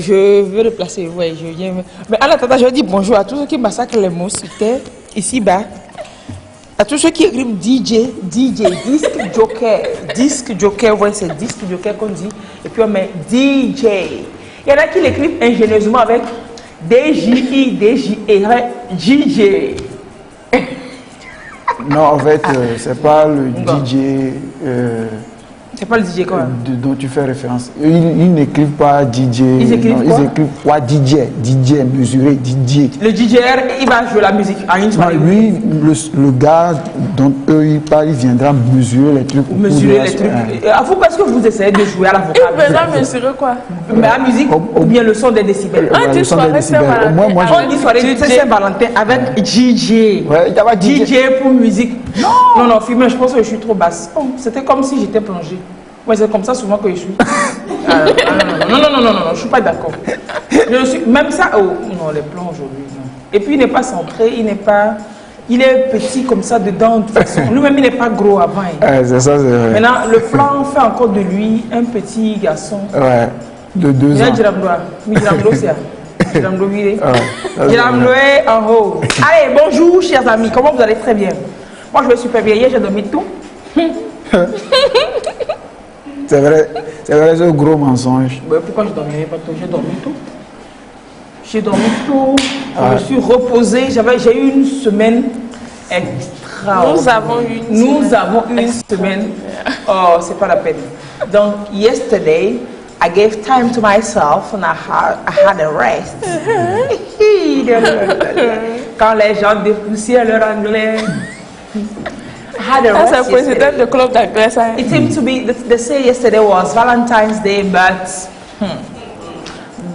je veux le placer, ouais, je viens. Mais en attendant, je dis bonjour à tous ceux qui massacrent les mots sur terre, ici-bas. À tous ceux qui écrivent DJ, disque joker, ouais, c'est disque joker qu'on dit. Et puis on met DJ. Il y en a qui l'écrivent ingénieusement avec DJI, DJ. Non, en fait, c'est pas le DJ. C'est pas le DJ quoi dont tu fais référence. Ils n'écrivent pas DJ. Ils écrivent quoi? Ils écrivent quoi? DJ mesuré, DJ. Le DJR, il va jouer la musique en une soirée. Lui, le gars dont eux ils parlent, il viendra mesurer les trucs. Mesurer les trucs. Vous, parce que vous essayez de jouer à l'avocat. Il viendra mesurer quoi? Mais la musique ou bien le son des décibels. On dit soirée Saint-Valentin. On dit soirée Saint-Valentin avec DJ. Ouais, DJ pour musique. Non, filmé, je pense que je suis trop basse. Oh, c'était comme si j'étais plongée. Ouais, c'est comme ça souvent que je suis. Non, je suis pas d'accord. Même ça, oh, non, les plans aujourd'hui, non. Et puis il n'est pas centré, il est petit comme ça dedans, de toute façon. Lui-même, il n'est pas gros avant. C'est ça, c'est vrai. Maintenant, le plan fait encore de lui un petit garçon. Ouais, de 2 ans. Il a Giramdo, c'est Giramdo viré. Giramdo est en haut. Allez, bonjour, chers amis. Comment vous allez? Très bien. Moi, je vais super bien. Hier, j'ai dormi tout. C'est vrai, c'est un gros mensonge. Mais pourquoi je dormirais pas tout? J'ai dormi tout. J'ai dormi tout. Je me suis reposée. J'ai eu une semaine extraordinaire. Nous avons eu une semaine. Oh, c'est pas la peine. Donc, yesterday, I gave time to myself and I had a rest. Quand les gens dépoussièrent leur anglais. That's a president the club d'anglais. It seemed to be, they say yesterday was Valentine's Day, but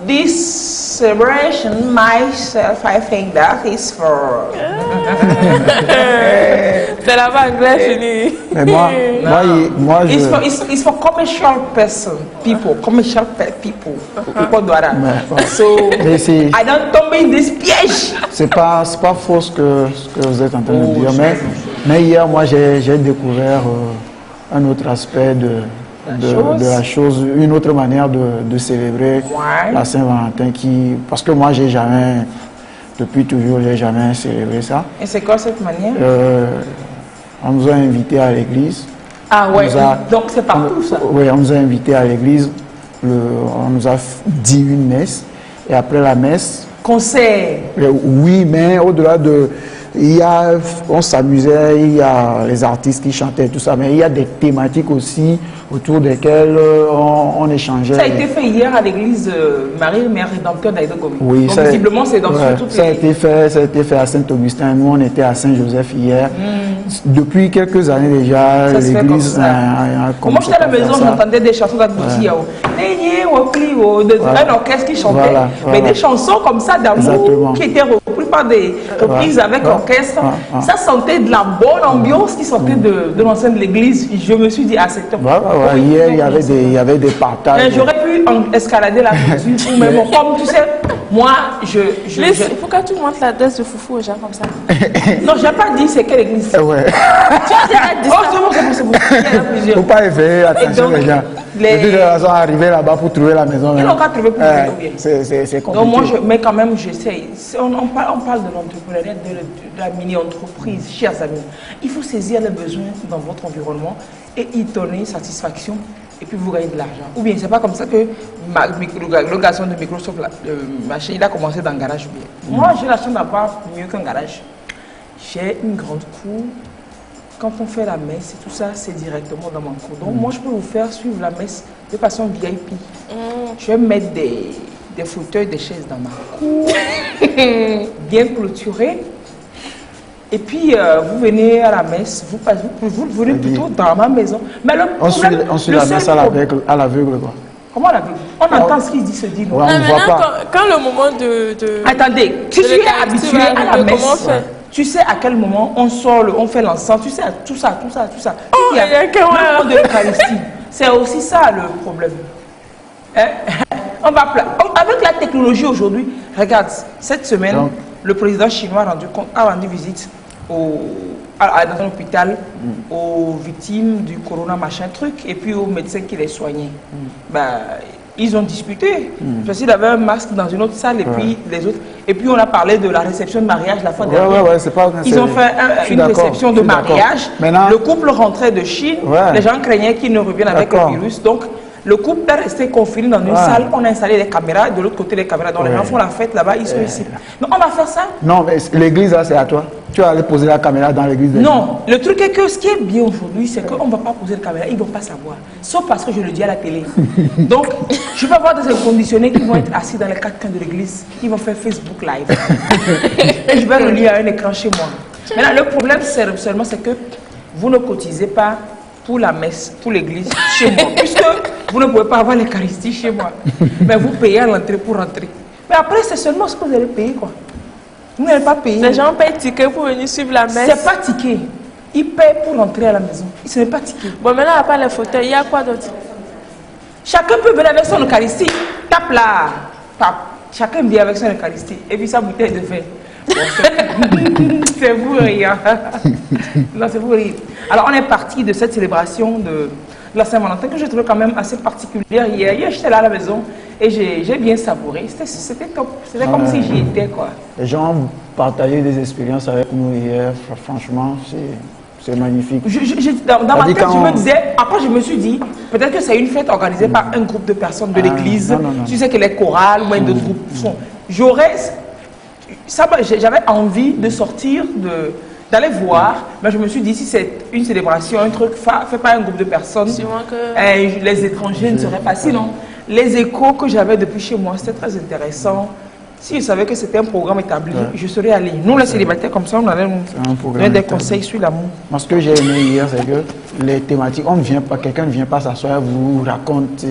this celebration, myself, I think that is for... C'est la anglais fini. Mais moi je... It's for commercial people. So, I don't tombe in this piège. C'est pas faux ce que vous êtes en train de dire, mais hier, moi, j'ai découvert un autre aspect de la chose, une autre manière de célébrer la Saint-Valentin parce que moi, depuis toujours, j'ai jamais célébré ça. Et c'est quoi cette manière? On nous a invités à l'église. Ah ouais, donc c'est partout ça? Oui, on nous a invités à l'église, on nous a dit une messe, et après la messe... Concert? Oui, mais au-delà de... on s'amusait, il y a les artistes qui chantaient, tout ça, mais il y a des thématiques aussi autour desquelles on échangeait. Ça a été fait hier à l'église Marie, Mère Rédempteur d'Aïdogomi. Oui, donc visiblement c'est dans toutes les... Ça a été fait à Saint-Augustin, nous on était à Saint-Joseph hier. Depuis quelques années déjà, l'église a commencé. Moi j'étais à la maison, j'entendais des chansons d'Agouti, un orchestre qui chantait, mais des chansons comme ça d'amour qui étaient reprises par des reprises avec orchestre. Ça sentait de la bonne ambiance qui sortait de l'enceinte de l'église. Je me suis dit, c'est top. Hier, il y avait des partages. J'aurais pu escalader la culture, mais bon, comme tu sais, moi, Pourquoi tu montres l'adresse de Foufou aux gens comme ça? Non, j'ai pas dit c'est quelle église. Ouais. C'est bon. Il y en a plusieurs. Faut pas éveiller l'attention des gens. Les filles sont arrivées là-bas pour trouver la maison. Ils n'ont qu'à trouver pour trouver. C'est compliqué. Donc moi, mais quand même, j'essaie. On parle de l'entrepreneuriat, de la mini-entreprise, chers amis. Il faut saisir les besoins dans votre environnement et y donner satisfaction. Et puis vous gagnez de l'argent. Ou bien c'est pas comme ça que le garçon de Microsoft, machin, il a commencé dans le garage. Moi, j'ai la chance d'avoir mieux qu'un garage. J'ai une grande cour. Quand on fait la messe et tout ça, c'est directement dans mon cour. Donc moi, je peux vous faire suivre la messe de façon VIP. Je vais mettre des fauteuils, des chaises dans ma cour, bien clôturées. Et puis, vous venez à la messe, vous venez plutôt dans ma maison. Mais on suit la messe à l'aveugle, quoi. Comment à l'aveugle? On entend ce qu'il se dit. Ouais, on ne voit pas. Quand le moment de... Attendez, si tu es habitué à la messe, tu sais à quel moment on sort, on fait l'encens, tu sais tout ça. Oh, il y a le moment de l'Eucharistie. C'est aussi ça le problème. Avec la technologie aujourd'hui, regarde, cette semaine, le président chinois a rendu visite dans un hôpital aux victimes du corona machin truc et puis aux médecins qui les soignaient. Ils ont discuté. Parce qu'il avait un masque dans une autre salle et puis les autres. Et puis on a parlé de la réception de mariage la fois dernière. C'est pas, ils ont fait une réception de mariage. Maintenant, le couple rentrait de Chine. Les gens craignaient qu'ils ne reviennent avec le virus. Donc le couple est resté confiné dans une salle. On a installé les caméras. De l'autre côté, les caméras. Donc les gens font la fête là-bas. Ils sont ici. Donc on va faire ça. Non, mais l'église là, c'est à toi. Tu vas aller poser la caméra dans l'église. Non, le truc est que ce qui est bien aujourd'hui, c'est qu'on ne va pas poser la caméra, ils ne vont pas savoir. Sauf parce que je le dis à la télé. Donc, je vais avoir des inconditionnés qui vont être assis dans les 4 coins de l'église, ils vont faire Facebook Live. Et je vais le lire à un écran chez moi. Maintenant, le problème seulement, c'est que vous ne cotisez pas pour la messe, pour l'église chez moi, puisque vous ne pouvez pas avoir l'Eucharistie chez moi. Mais vous payez à l'entrée pour rentrer. Mais après, c'est seulement ce que vous allez payer, quoi. Vous n'allez pas payer. Les gens payent ticket pour venir suivre la messe. C'est pas ticket. Ils payent pour rentrer à la maison. Ce n'est pas ticket. Bon, maintenant, à part les fauteuils, il y a quoi d'autre? Chacun peut venir avec son Eucharistie. Tape là. Tape. Chacun vient avec son Eucharistie. Et puis sa bouteille de vin. Bon, c'est vous rire. Non, c'est vous rire. Alors, on est parti de cette célébration de la Saint-Valentin que je trouve quand même assez particulière. Hier j'étais là à la maison et j'ai bien savouré. C'était top. C'était comme si j'y étais, quoi. Les gens ont partagé des expériences avec nous hier. Franchement, c'est magnifique. Dans ma tête, je me disais, après je me suis dit, peut-être que c'est une fête organisée par un groupe de personnes de l'église. Non. Tu sais que les chorales ou d'autres groupes sont. J'avais envie de sortir, d'aller voir, mais je me suis dit, si c'est une célébration, un truc fait par un groupe de personnes, les étrangers ne seraient pas. Sinon, les échos que j'avais depuis chez moi, c'était très intéressant. Si je savais que c'était un programme établi, je serais allé. Nous, les célibataires, comme ça, on allait nous donner des conseils sur l'amour. Moi, ce que j'ai aimé hier, c'est que les thématiques, quelqu'un ne vient pas s'asseoir, vous raconte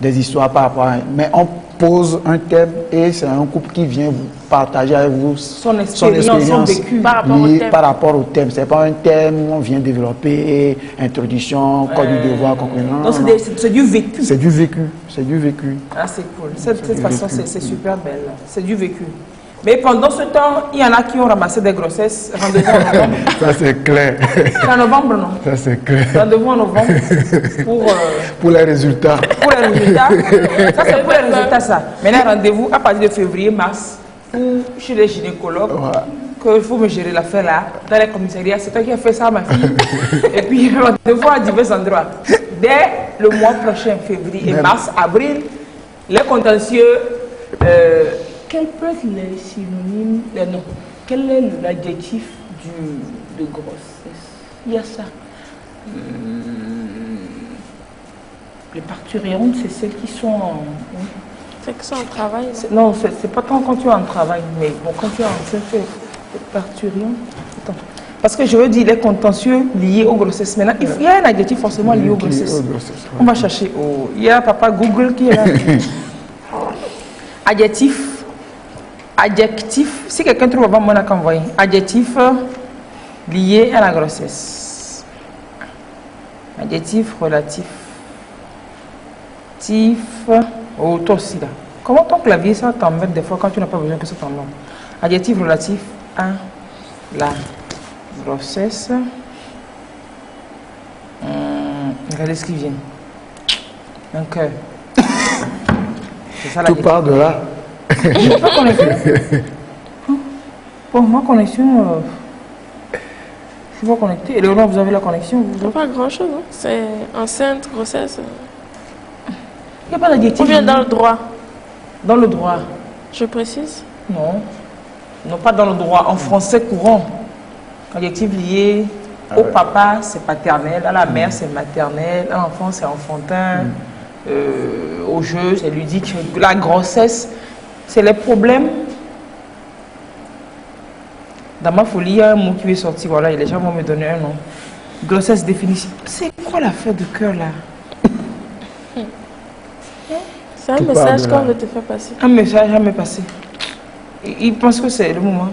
des histoires par rapport à... Mais on pose un thème et c'est un couple qui vient vous partager avec vous son expérience vécue par rapport au thème. Ce n'est pas un thème où on vient développer, introduction, code du devoir, conclusion. Non, c'est du vécu. C'est du vécu. C'est du vécu. Ah, c'est cool. Cette façon, c'est super belle. C'est du vécu. Mais pendant ce temps, il y en a qui ont ramassé des grossesses. Rendez-vous en novembre. Ça, c'est clair. C'est en novembre, non? Ça, c'est clair. Rendez-vous en novembre pour les résultats. Pour les résultats. Ça, c'est pour les résultats, ça. Maintenant, rendez-vous à partir de février, mars, chez les gynécologues. Qu'il faut me gérer l'affaire là, dans les commissariats. C'est toi qui as fait ça, ma fille. Et puis, rendez-vous à divers endroits. Dès le mois prochain, février et mars, avril, les contentieux. Quels peuvent être les synonymes, les noms? Quel est l'adjectif de grossesse? Il y a ça. Les parturientes, c'est celles qui sont en... C'est qui sont en travail? Non, c'est pas tant quand tu es en travail, mais bon, quand tu es enceinte, c'est parturiente. Attends. Parce que je veux dire les contentieux liés aux grossesses. Maintenant, il y a un adjectif forcément lié aux grossesses. On va chercher. Il y a papa Google qui est là. Adjectif, si quelqu'un trouve avant moi, on a qu'à envoyer. Adjectif lié à la grossesse. Adjectif relatif. Oh, toi aussi là. Comment ton clavier ça t'embête des fois quand tu n'as pas besoin que ça t'embête? Adjectif relatif à la grossesse. Regardez ce qui vient. Un cœur. C'est ça l'adjectif. Tout part de là. Je n'ai pas connexion. Bon, ma connexion, je ne suis pas connecté. Et Léonore, vous avez la connexion? Pas grand-chose, hein. C'est enceinte, grossesse. Il n'y a pas d'adjectif. On vient dans le droit. Dans le droit? Je précise? Non. Non, pas dans le droit. En français courant. Adjectif lié au papa, c'est paternel. À la mère, c'est maternel. À l'enfant, c'est enfantin. Au jeu, c'est ludique. La grossesse, c'est les problèmes. Dans ma folie, il y a un mot qui est sorti. Voilà, et les gens vont me donner un nom. Grossesse définition. C'est quoi l'affaire de cœur là? C'est un message qu'on veut te faire passer. Un message à me passer. Il pense que c'est le moment.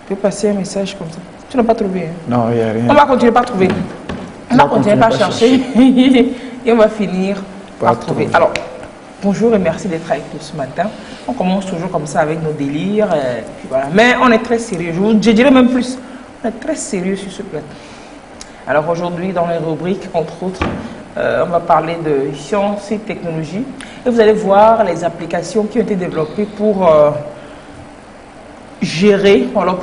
Tu peux passer un message comme ça. Tu n'as pas trouvé. Hein? Non, il n'y a rien. On va continuer par trouver. On va continuer par chercher. Et on va finir par trouver. Alors, bonjour et merci d'être avec nous ce matin. On commence toujours comme ça avec nos délires. Puis voilà. Mais on est très sérieux. Je dirais même plus. On est très sérieux sur ce plateau. Alors aujourd'hui, dans les rubriques, entre autres, On va parler de sciences et technologies. Et vous allez voir les applications qui ont été développées pour gérer, alors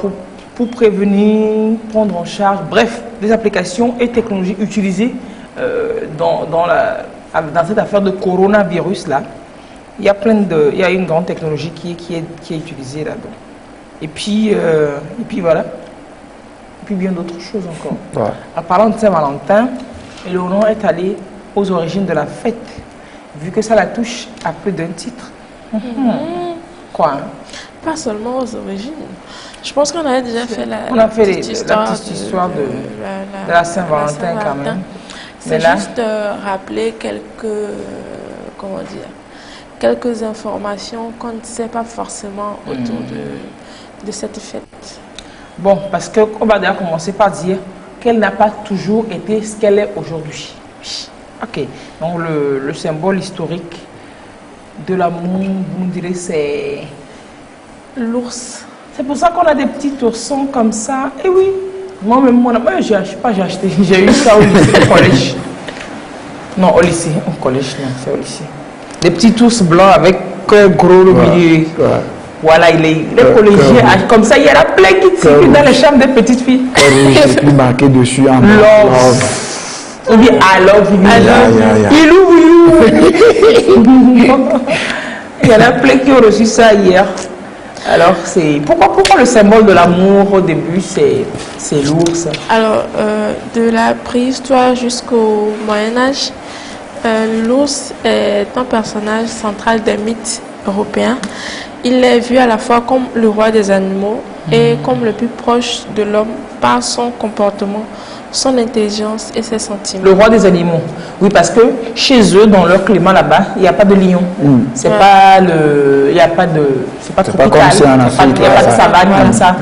pour prévenir, prendre en charge, bref, des applications et technologies utilisées dans cette affaire de coronavirus là. Il y a une grande technologie qui est utilisée là-dedans. Et puis voilà. Et puis bien d'autres choses encore. Ouais. En parlant de Saint-Valentin, Léonore est allée aux origines de la fête, vu que ça la touche à plus d'un titre. Quoi hein? Pas seulement aux origines. Je pense qu'on avait déjà fait la petite histoire de la Saint-Valentin quand même. C'est juste rappeler quelques informations qu'on ne sait pas forcément autour de cette fête. Bon, parce qu'on va déjà commencer par dire qu'elle n'a pas toujours été ce qu'elle est aujourd'hui. Ok, donc le symbole historique de l'amour, vous me direz, c'est l'ours. C'est pour ça qu'on a des petits oursons comme ça. Et oui, moi-même, j'ai acheté, j'ai eu ça au lycée, au collège. Non, au lycée, au collège, non, c'est au lycée. Des petits ours blancs avec un gros le milieu. Ouais. Voilà, les collégiens, comme ça, il y en a plein qui tirent dans les chambres des petites filles. J'ai plus marqué dessus en love. Ou bien I love you. Il y en a plein qui ont reçu ça hier. Alors, c'est pourquoi le symbole de l'amour au début, c'est l'ours? Alors, de la préhistoire jusqu'au Moyen-Âge, l'ours est un personnage central des mythes européens. Il est vu à la fois comme le roi des animaux et comme le plus proche de l'homme par son comportement, son intelligence et ses sentiments. Le roi des animaux. Oui, parce que chez eux, dans leur climat là-bas, il n'y a pas de lion. C'est pas le, il y a pas de, c'est pas tropical. Il n'y a pas de savane comme ça.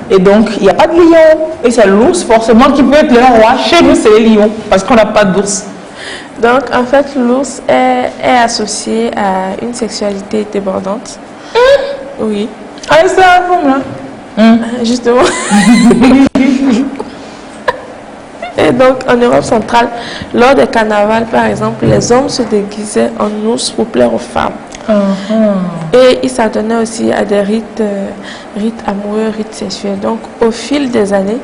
Et donc, il n'y a pas de lion. Et c'est l'ours forcément qui peut être le roi. Chez nous, c'est les lions parce qu'on n'a pas d'ours. Donc, en fait, l'ours est associé à une sexualité débordante. Oui. Ah, c'est la forme là. Justement. Et donc, en Europe centrale, lors des carnavals, par exemple, les hommes se déguisaient en ours pour plaire aux femmes. Et ils s'adonnaient aussi à des rites amoureux, rites sexuels. Donc, au fil des années,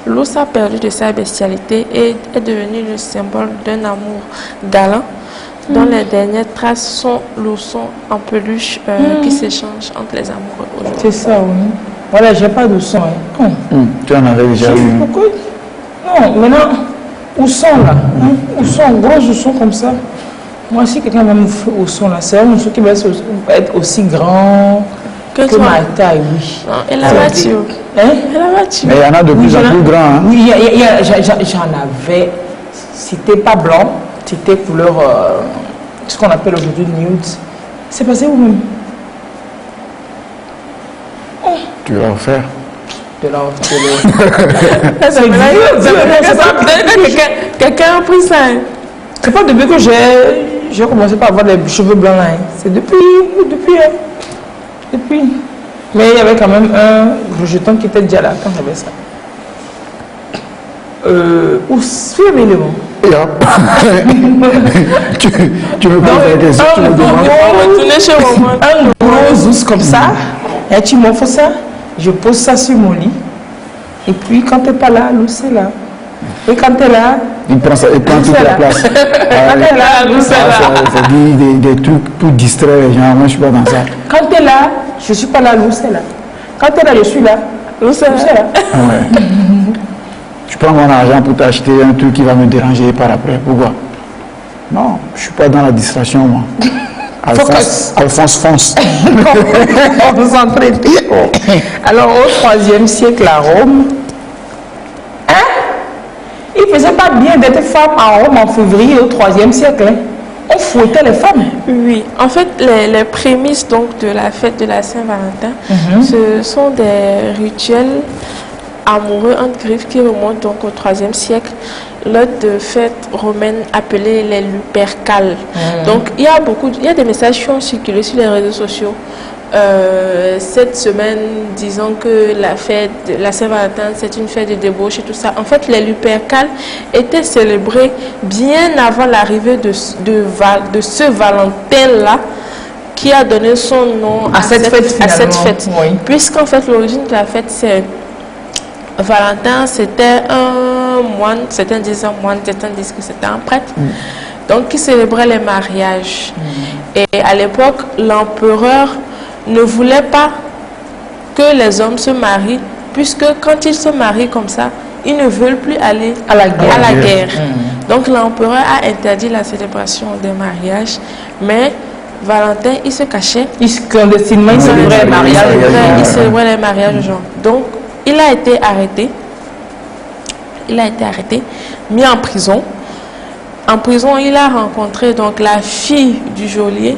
l'ours a perdu de sa bestialité et est devenu le symbole d'un amour galant, dont les dernières traces sont l'ourson en peluche qui s'échange entre les amoureux aujourd'hui. C'est ça, oui. Voilà, j'ai pas de son. Tu en avais déjà eu. Pourquoi? Non, maintenant, ourson là, ourson, gros ourson comme ça. Moi, si quelqu'un va me faire ourson là, c'est un ourson qui va être aussi grand que ma taille, oui. Et la voiture. Mais il y en a de plus en plus grands. Hein? Oui, j'en avais. C'était pas blanc, c'était couleur, ce qu'on appelle aujourd'hui nude. C'est passé où-même? Tu vas en faire. Quelqu'un a pris ça. C'est pas depuis que j'ai commencé par avoir des cheveux blancs là. C'est depuis. Mais il y avait quand même un rejeton qui était déjà là quand j'avais ça. Où suivez-le? Tu me poses la question, tu me demandes. Un gros ours comme ça, et tu m'offres ça, je pose ça sur mon lit. Et puis quand tu n'es pas là, l'ours est là. Et quand tu es là, il prend toute la place. Quand tu es là, l'ours est là. Ça dit des trucs pour distraire les gens. Moi, je ne suis pas dans ça. Quand tu es là, je ne suis pas là, l'ours est là. Quand tu es là, je suis là. L'ours est là. Ouais. Je prends mon argent pour t'acheter un truc qui va me déranger par après. Pourquoi? Non, je ne suis pas dans la distraction, moi. Alphonse fonce. Alors, au 3e siècle à Rome, il ne faisait pas bien d'être femme à Rome en février au 3e siècle. On fouettait les femmes. Oui, en fait, les prémices donc, de la fête de la Saint-Valentin, ce sont des rituels amoureux entre griffes qui remontent donc au 3e siècle, lors de fêtes romaines appelées les Lupercales. Donc il y a des messages qui ont circulé sur les réseaux sociaux cette semaine, disons que la Saint-Valentin, c'est une fête de débauche et tout ça. En fait, les Lupercales étaient célébrées bien avant l'arrivée de ce Valentin-là, qui a donné son nom à cette fête. Oui. Puisqu'en fait, l'origine de la fête, c'est Valentin, c'était un moine, certains disent un moine, certains disent que c'était un prêtre, donc qui célébrait les mariages. Et à l'époque, l'empereur ne voulait pas que les hommes se marient, puisque quand ils se marient comme ça, ils ne veulent plus aller à la guerre. Donc l'empereur a interdit la célébration des mariages, mais Valentin, il se cachait. Clandestinement, il célébrait les mariages. Il célébrait les mariages aux gens. Donc, il a été arrêté. Mis en prison. En prison, il a rencontré donc la fille du geôlier,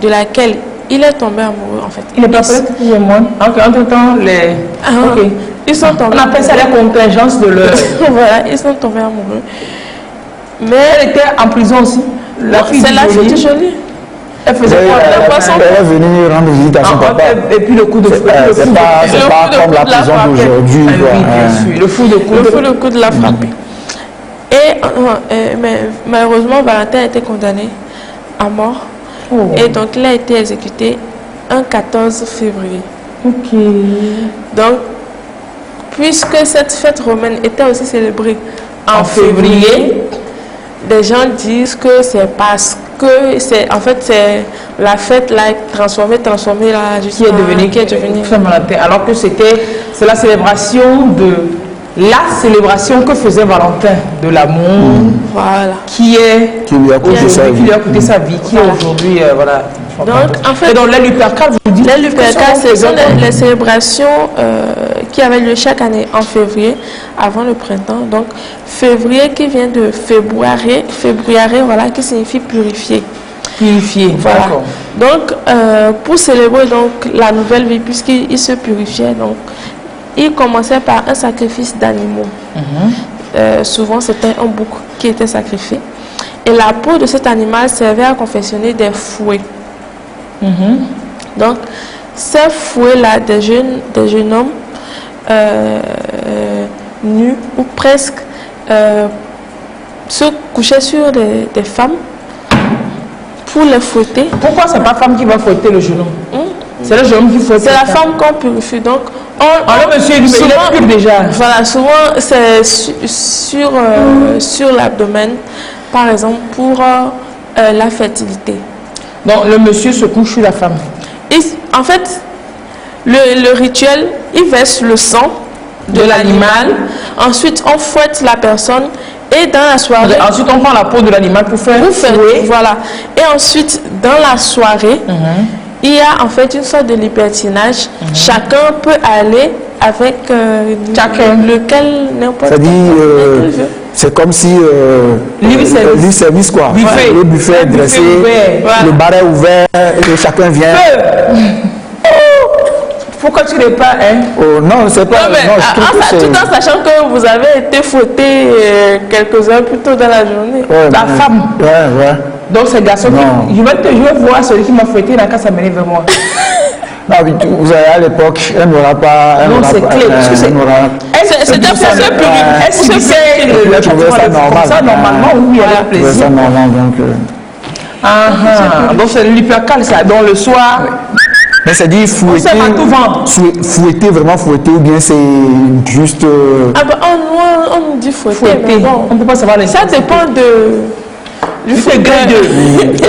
de laquelle il est tombé amoureux, en fait. Il n'est pas prêt pour le moine. Entre-temps, ils sont tombés. On appelle ça la contingence de leur... Voilà, ils sont tombés amoureux. Mais elle était en prison aussi. C'est la fille du geôlier. Elle faisait quoi? Elle est venue rendre visite à son papa. Et puis le coup de fou. C'est pas comme la prison d'aujourd'hui. Le fou de coup de la frappe. Mais malheureusement, Valentin a été condamné à mort. Et donc, il a été exécuté un 14 février. Donc, puisque cette fête romaine était aussi célébrée en février, des gens disent que c'est parce que c'est la fête là transformée là qui est devenue Saint-Valentin, alors que c'est la célébration que faisait Valentin de l'amour, voilà, qui lui a coûté sa vie, qui est aujourd'hui voilà. Donc en fait, les Lupercales, vous dites, les Lupercales, ce sont les célébrations qui avaient lieu chaque année en février, avant le printemps. Donc février qui vient de février, voilà, qui signifie purifier. Voilà. Donc pour célébrer donc la nouvelle vie, puisqu'il se purifiait, donc il commençait par un sacrifice d'animaux. Souvent c'était un bouc qui était sacrifié, et la peau de cet animal servait à confectionner des fouets. Donc ces fouets-là, des jeunes hommes nus ou presque se couchaient sur des femmes pour les fouetter. Pourquoi c'est pas femme qui va fouetter le jeune homme? C'est le jeune homme qui fouette. C'est la femme qu'on purifie. Donc le monsieur il est pur déjà. Voilà, souvent c'est sur l'abdomen, par exemple, pour la fertilité. Donc le monsieur se couche sur la femme. En fait, le rituel, il verse le sang de l'animal. Ensuite, on fouette la personne. Et dans la soirée... Ensuite, on prend la peau de l'animal pour faire fouet. Voilà. Et ensuite, dans la soirée, il y a en fait une sorte de libertinage. Chacun peut aller avec lequel n'importe quel. C'est comme si lui service quoi. Buffet. Le buffet dressé, le bar est ouvert et chacun vient. Pourquoi tu n'es pas non, c'est pas. Tout en sachant que vous avez été fouetté quelques heures plus tôt dans la journée. La femme. Ouais. Donc c'est garçon qui... Je vais voir celui qui m'a fouetté, il n'a qu'à s'amener vers moi. Non, mais vous avez à l'époque, elle n'aura pas. Non, c'est clair. C'est pour se purifier. Est-ce que c'est ça normalement ou il y a le plaisir? Ça normal, donc. Donc c'est l'hypercale, ça. Donc le soir. Mais c'est dit fouetter, vraiment fouetter, ou bien c'est juste... on nous dit fouetter. Bon, on ne peut pas savoir les... Ça dépend du degré de...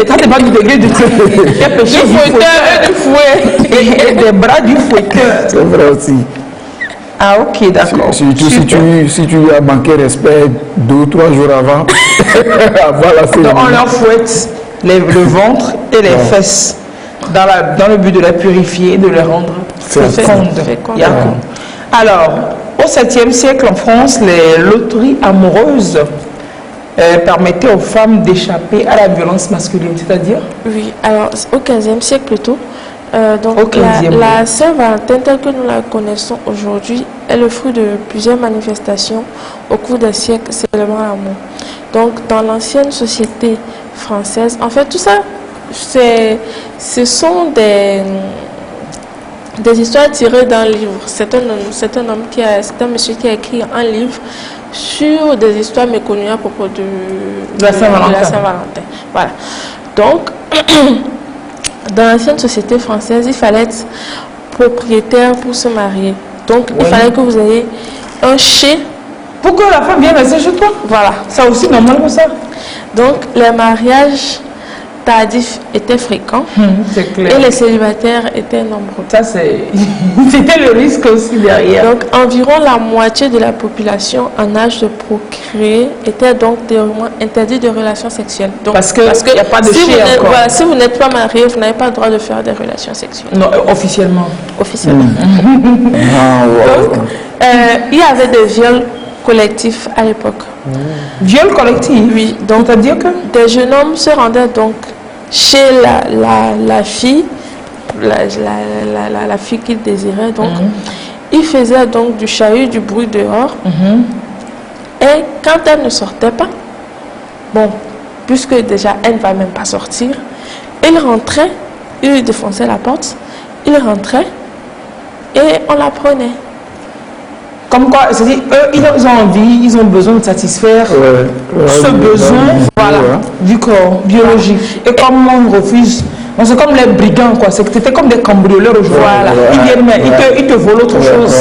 Ça dépend du degré de... Du fouetteur et du fouet. Et des bras du fouetteur. C'est vrai aussi. Ah ok, d'accord. Surtout si tu lui as manqué respect 2 ou 3 jours avant la cérémonie. Donc on leur fouette le ventre et les fesses. Dans le but de la purifier, de les rendre fécondes. Alors, au 7e siècle en France, les loteries amoureuses permettaient aux femmes d'échapper à la violence masculine, c'est-à-dire? Oui, alors au 15e siècle plutôt. Donc la Saint-Valentin telle que nous la connaissons aujourd'hui est le fruit de plusieurs manifestations au cours des siècles célébrant l'amour. Donc dans l'ancienne société française, en fait tout ça, ce sont des histoires tirées d'un livre. C'est un monsieur qui a écrit un livre sur des histoires méconnues à propos de la Saint-Valentin. Voilà. Donc, dans l'ancienne société française, il fallait être propriétaire pour se marier. Donc, il fallait que vous ayez un chai. Pour que la femme vienne rester chez toi. Voilà. C'est aussi normal que ça. Donc, les mariages tardifs étaient fréquents c'est clair. et les célibataires étaient nombreux. Ça, c'était le risque aussi derrière. Donc, environ la moitié de la population en âge de procréer était donc théoriquement interdit de relations sexuelles. Donc, parce qu'il n'y a pas de si chien encore. Voilà, si vous n'êtes pas marié, vous n'avez pas le droit de faire des relations sexuelles. Non, officiellement. Officiellement. Donc, il y avait des viols collectifs à l'époque. Viol collectif? Oui. Donc, c'est-à-dire que des jeunes hommes se rendaient donc chez la fille, la fille qu'ils désiraient. Donc, ils faisaient donc du chahut, du bruit dehors. Et quand elle ne sortait pas, bon, puisque déjà elle ne va même pas sortir, ils rentraient, ils lui défonçaient la porte, ils rentraient et on la prenait. Comme quoi, c'est-à-dire, eux, ils ont envie, ils ont besoin de satisfaire ce besoin du corps biologique. Et comme on refuse, c'est comme les brigands, quoi. C'était comme des cambrioleurs aujourd'hui. Ils viennent, mais ils te volent autre chose.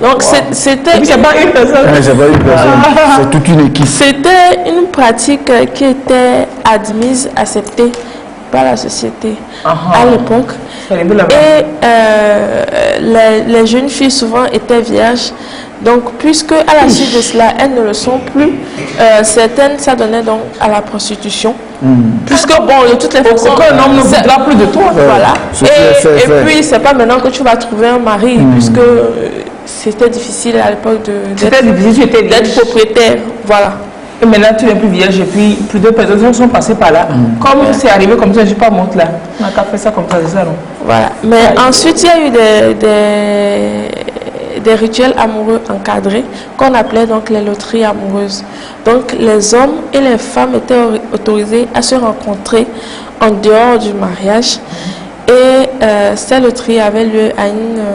Donc, c'était. C'est pas une personne. C'est pas une personne, c'est toute une équipe. C'était une pratique qui était admise, acceptée par la société à l'époque. Et les jeunes filles souvent étaient vierges. Donc, puisque à la suite de cela, elles ne le sont plus, certaines s'adonnaient donc à la prostitution. Puisque, bon, de toutes les façons, un homme ne voudra plus de toi. Voilà. Et puis, c'est pas maintenant que tu vas trouver un mari, puisque c'était difficile à l'époque d'être propriétaire. Voilà. Et maintenant, tu n'es plus vierge et puis plus de personnes sont passées par là. Comme c'est arrivé comme ça, je ne suis pas monte là. On n'a qu'à faire ça comme ça, c'est ça, non? Voilà. Mais ensuite, il y a eu des rituels amoureux encadrés qu'on appelait donc les loteries amoureuses. Donc, les hommes et les femmes étaient autorisés à se rencontrer en dehors du mariage. Et ces loteries avaient lieu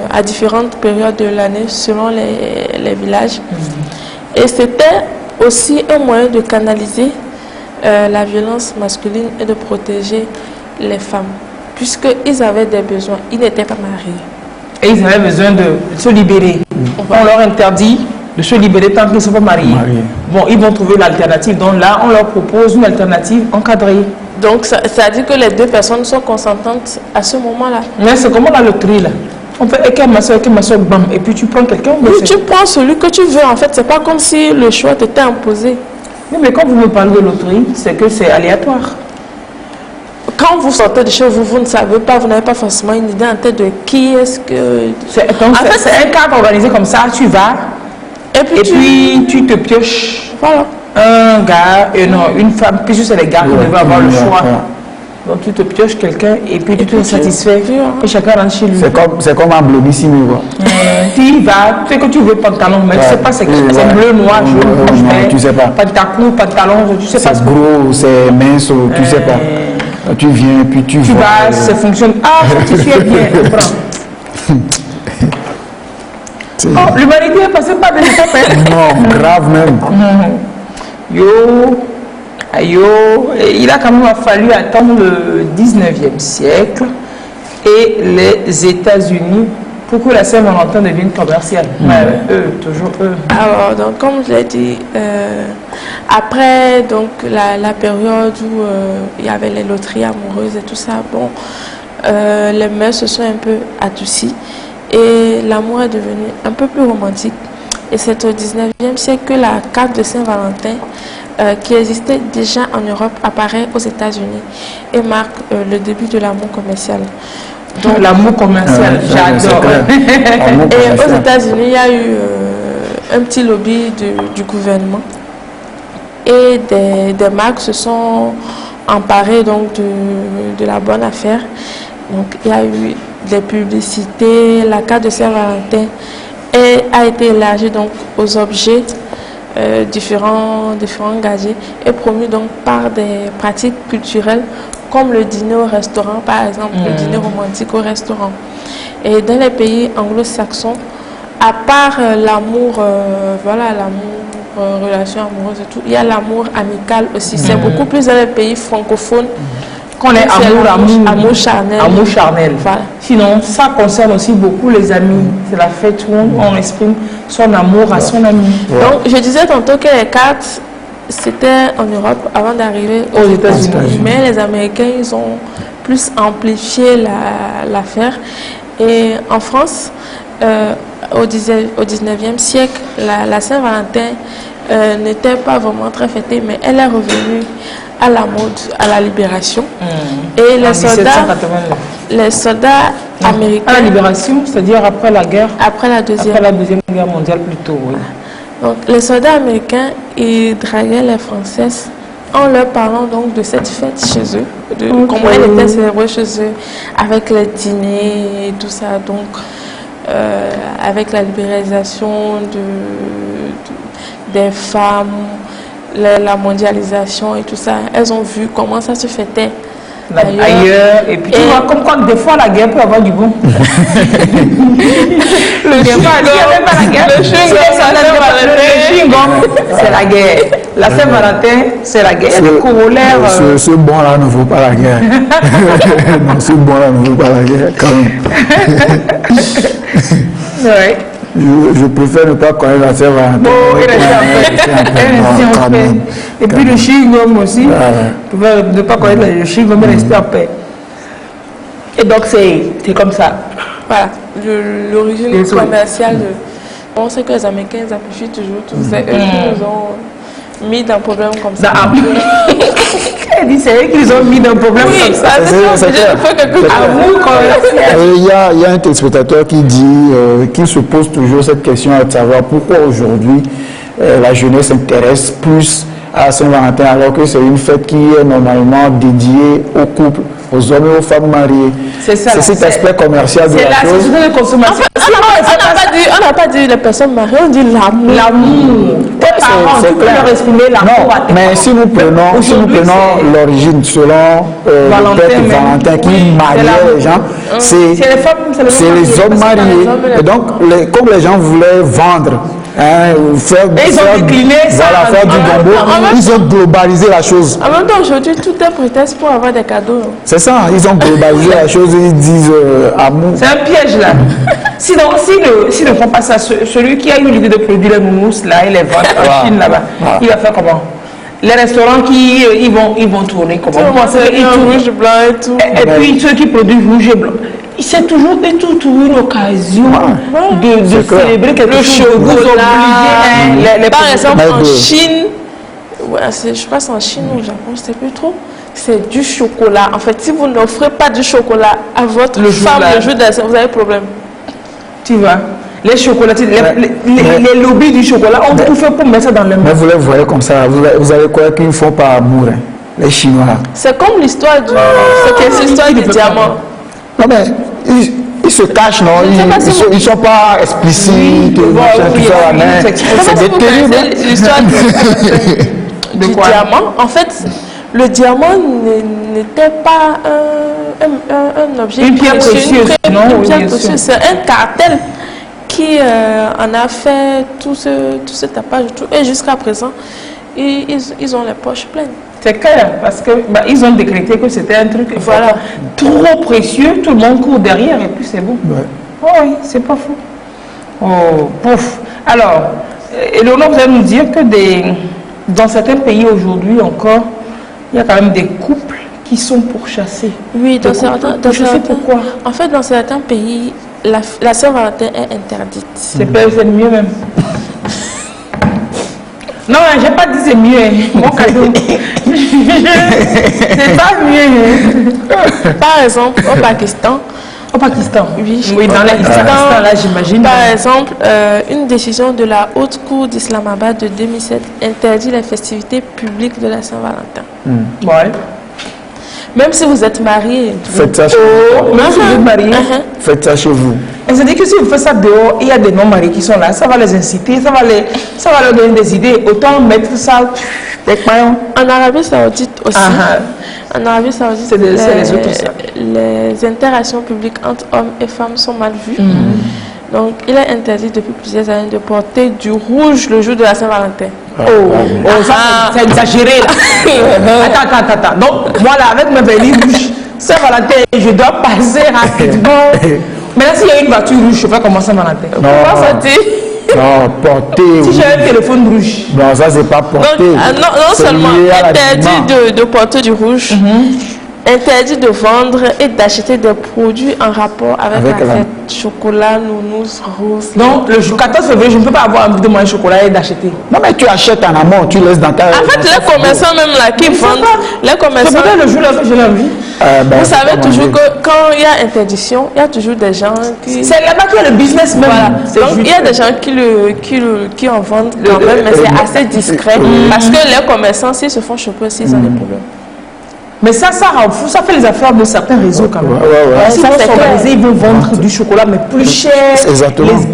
à différentes périodes de l'année selon les villages. Et c'était aussi un moyen de canaliser la violence masculine et de protéger les femmes, puisqu'ils avaient des besoins, ils n'étaient pas mariés. Et ils avaient besoin de se libérer. On leur interdit de se libérer tant qu'ils ne sont pas mariés. Bon, ils vont trouver l'alternative. Donc là, on leur propose une alternative encadrée. Donc ça dit que les deux personnes sont consentantes à ce moment-là. Mais c'est comme la loterie là. On fait et ma soeur, bam, et puis tu prends quelqu'un. Oui, tu prends celui que tu veux. En fait, c'est pas comme si le choix t'était imposé. Oui, mais quand vous me parlez de loterie, c'est que c'est aléatoire. Quand vous sortez de chez vous, vous ne savez pas, vous n'avez pas forcément une idée en tête de qui est-ce que... C'est un cadre organisé comme ça, tu vas, et puis tu te pioches. Voilà. Un gars, une femme, puisque c'est les gars qui devaient avoir le choix. Donc tu te pioches quelqu'un et puis tu te satisfais et chacun rentre chez lui. C'est comme un blobissime, quoi. Tu y vas, tu sais que tu veux pantalon, mais tu sais pas c'est bleu, noir, jaune, rouge, mais tu sais pas. Pantalon, tu sais pas. C'est gros, c'est mince, tu sais pas. Tu viens, puis tu vois. Vas, ça fonctionne. Ah, ce tissu est bien, prends. L'humanité est passée par des étapes. Non, grave même. Il a quand même fallu attendre le 19e siècle et les États-Unis pour que la Saint-Valentin devienne commerciale. Toujours eux. Alors, donc, comme je l'ai dit, après donc, la période où il y avait les loteries amoureuses et tout ça, bon, les mœurs se sont un peu adoucies et l'amour est devenu un peu plus romantique. Et c'est au 19e siècle que la carte de Saint-Valentin, qui existait déjà en Europe, apparaît aux États-Unis et marque le début de l'amour commercial. Donc l'amour commercial, j'adore. Et aux États-Unis, il y a eu un petit lobby du gouvernement et des marques se sont emparées donc de la bonne affaire. Donc il y a eu des publicités, la carte de Saint-Valentin a été élargie donc aux objets différents gadgets et promus donc par des pratiques culturelles comme le dîner au restaurant, par exemple, le dîner romantique au restaurant. Et dans les pays anglo-saxons, à part l'amour, relation amoureuse et tout, il y a l'amour amical aussi. C'est beaucoup plus dans les pays francophones qu'on est amour charnel. Amour charnel. Voilà. Sinon, ça concerne aussi beaucoup les amis. C'est la fête où on exprime son amour à son ami. Donc, je disais tantôt que les cartes, c'était en Europe avant d'arriver aux États-Unis. Mais les Américains, ils ont plus amplifié l'affaire. Et en France, au 19e siècle, la Saint-Valentin n'était pas vraiment très fêtée, mais elle est revenue à la mode, à la libération. Et les soldats américains... À la libération, c'est-à-dire après la guerre? Après la Deuxième Guerre mondiale plutôt, oui. Donc, les soldats américains, ils draguaient les Françaises en leur parlant donc de cette fête chez eux, de comment elle était célébrée chez eux, avec les dîners et tout ça. Donc, avec la libéralisation des femmes, la mondialisation et tout ça, elles ont vu comment ça se fêtait ailleurs. Et puis tu vois, comme quoi des fois la guerre peut avoir du bon. Le chewing-gum, c'est la guerre. La Saint-Valentin, c'est la guerre. Le corollaire. Ce bon-là ne vaut pas la guerre. Non, ce bon-là ne vaut pas la guerre, quand même. Ouais. Je préfère ne pas connaître la Saint-Valentin. Et puis le chewing-gum aussi. Je préfère ne pas connaître le chewing-gum et rester en paix. Et donc c'est comme ça. Voilà, l'origine commerciale. On sait que les Américains amplifient toujours tout ça. Eux qui nous ont mis dans un problème comme ça. Elle dit c'est eux qui nous ont mis dans un problème comme ça. Il y a un téléspectateur qui dit qu'il se pose toujours cette question à savoir pourquoi aujourd'hui la jeunesse s'intéresse plus à Saint-Valentin alors que c'est une fête qui est normalement dédiée aux couples, aux hommes et aux femmes mariées. C'est cet aspect commercial de la chose. C'est la société de consommation. On n'a pas dit les personnes mariées, on dit l'amour. L'amour. Tes parents, tu peux leur exprimer l'amour à tes parents. Mais si nous prenons l'origine selon Valentin qui mariait les gens, c'est les hommes mariés. Et donc, comme les gens voulaient vendre, faire du gombo, ils ont globalisé la chose. En même temps, aujourd'hui, tout est prétexte pour avoir des cadeaux. C'est ça, ils ont globalisé la chose, ils disent amour. C'est un piège là. S'ils ne font pas ça, celui qui a eu l'idée de produire les moumous là et les vendre en Chine là-bas, il va faire comment? Les restaurants ils vont tourner comment? Ils tournent rouge, blanc et tout. Et puis ceux qui produisent rouge et blanc. C'est toujours une occasion de célébrer quelque chose. Vous obligez par exemple, en Chine, je pense en Chine ou au Japon, je ne sais plus trop, c'est du chocolat. En fait, si vous n'offrez pas du chocolat à votre femme le jour de la Saint-Valentin, vous avez problème. Tu vois, les chocolatiers, les lobbies du chocolat, on tout fait pour mettre ça dans le monde. Mais vous les voyez comme ça, vous avez quoi qu'ils ne font pas amour, hein, les Chinois. C'est comme l'histoire du diamant. Non mais, ils se cachent, non, ils ne sont pas explicites, c'est terrible. L'histoire du diamant, en fait, le diamant n'était pas un objet précieux. C'est un cartel qui en a fait tout ce tapage. Et jusqu'à présent, ils ont les poches pleines. C'est clair, parce que ils ont décrété que c'était un truc trop précieux, tout le monde court derrière et puis c'est bon. Oh, oui, c'est pas fou. Oh, pouf. Alors, Eleonore, vous allez nous dire que dans certains pays aujourd'hui encore, il y a quand même des couples qui sont pourchassés. Oui, dans certains. Pourquoi? En fait, dans certains pays, la Saint-Valentin est interdite. C'est mieux même. Non, j'ai pas dit c'est mieux. Mon cadeau. C'est pas mieux. Par exemple, au Pakistan. Au Pakistan? Oui, dans le Pakistan, là, j'imagine. Par exemple, une décision de la Haute Cour d'Islamabad de 2007 interdit les festivités publiques de la Saint-Valentin. Ouais. Même si vous êtes marié. Faites ça chez vous. Même si vous êtes marié. Faites ça chez vous. Et c'est-à-dire que si vous faites ça dehors, il y a des non-mariés qui sont là, ça va les inciter, ça va leur donner des idées. Autant mettre ça, des croyants. En Arabie Saoudite aussi. En Arabie Saoudite, c'est les autres aussi. Les interactions publiques entre hommes et femmes sont mal vues. Donc, il est interdit depuis plusieurs années de porter du rouge le jour de la Saint-Valentin. C'est exagéré là. Attends. Donc, moi là, avec mes vernis rouges, Saint-Valentin, je dois passer rapidement. Maintenant, s'il y a une voiture rouge, je fais comment Saint-Valentin? Comment ça dit? Non, porter. Si j'ai un téléphone rouge. Non, ça c'est pas porter. Non seulement interdit de porter du rouge, interdit de vendre et d'acheter des produits en rapport avec la fête. Chocolat, nounours, rose. Donc, le 14 février, je ne peux pas avoir envie de manger chocolat et d'acheter. Non, mais tu achètes en amont, tu laisses dans ta... En fait, les commerçants même là qui vendent... Les commerçants... C'est peut-être le jour là que j'ai envie. Vous savez toujours que quand il y a interdiction, il y a toujours des gens qui... C'est là-bas qu'il y a le business même. Voilà. Donc, il y a des gens qui en vendent quand même, mais c'est assez discret. Parce que les commerçants, s'ils se font choper, s'ils ont des problèmes. Mais ça rend fou, ça fait les affaires de certains réseaux quand même. S'ils vont s'organiser, ils vont vendre du chocolat, mais plus cher.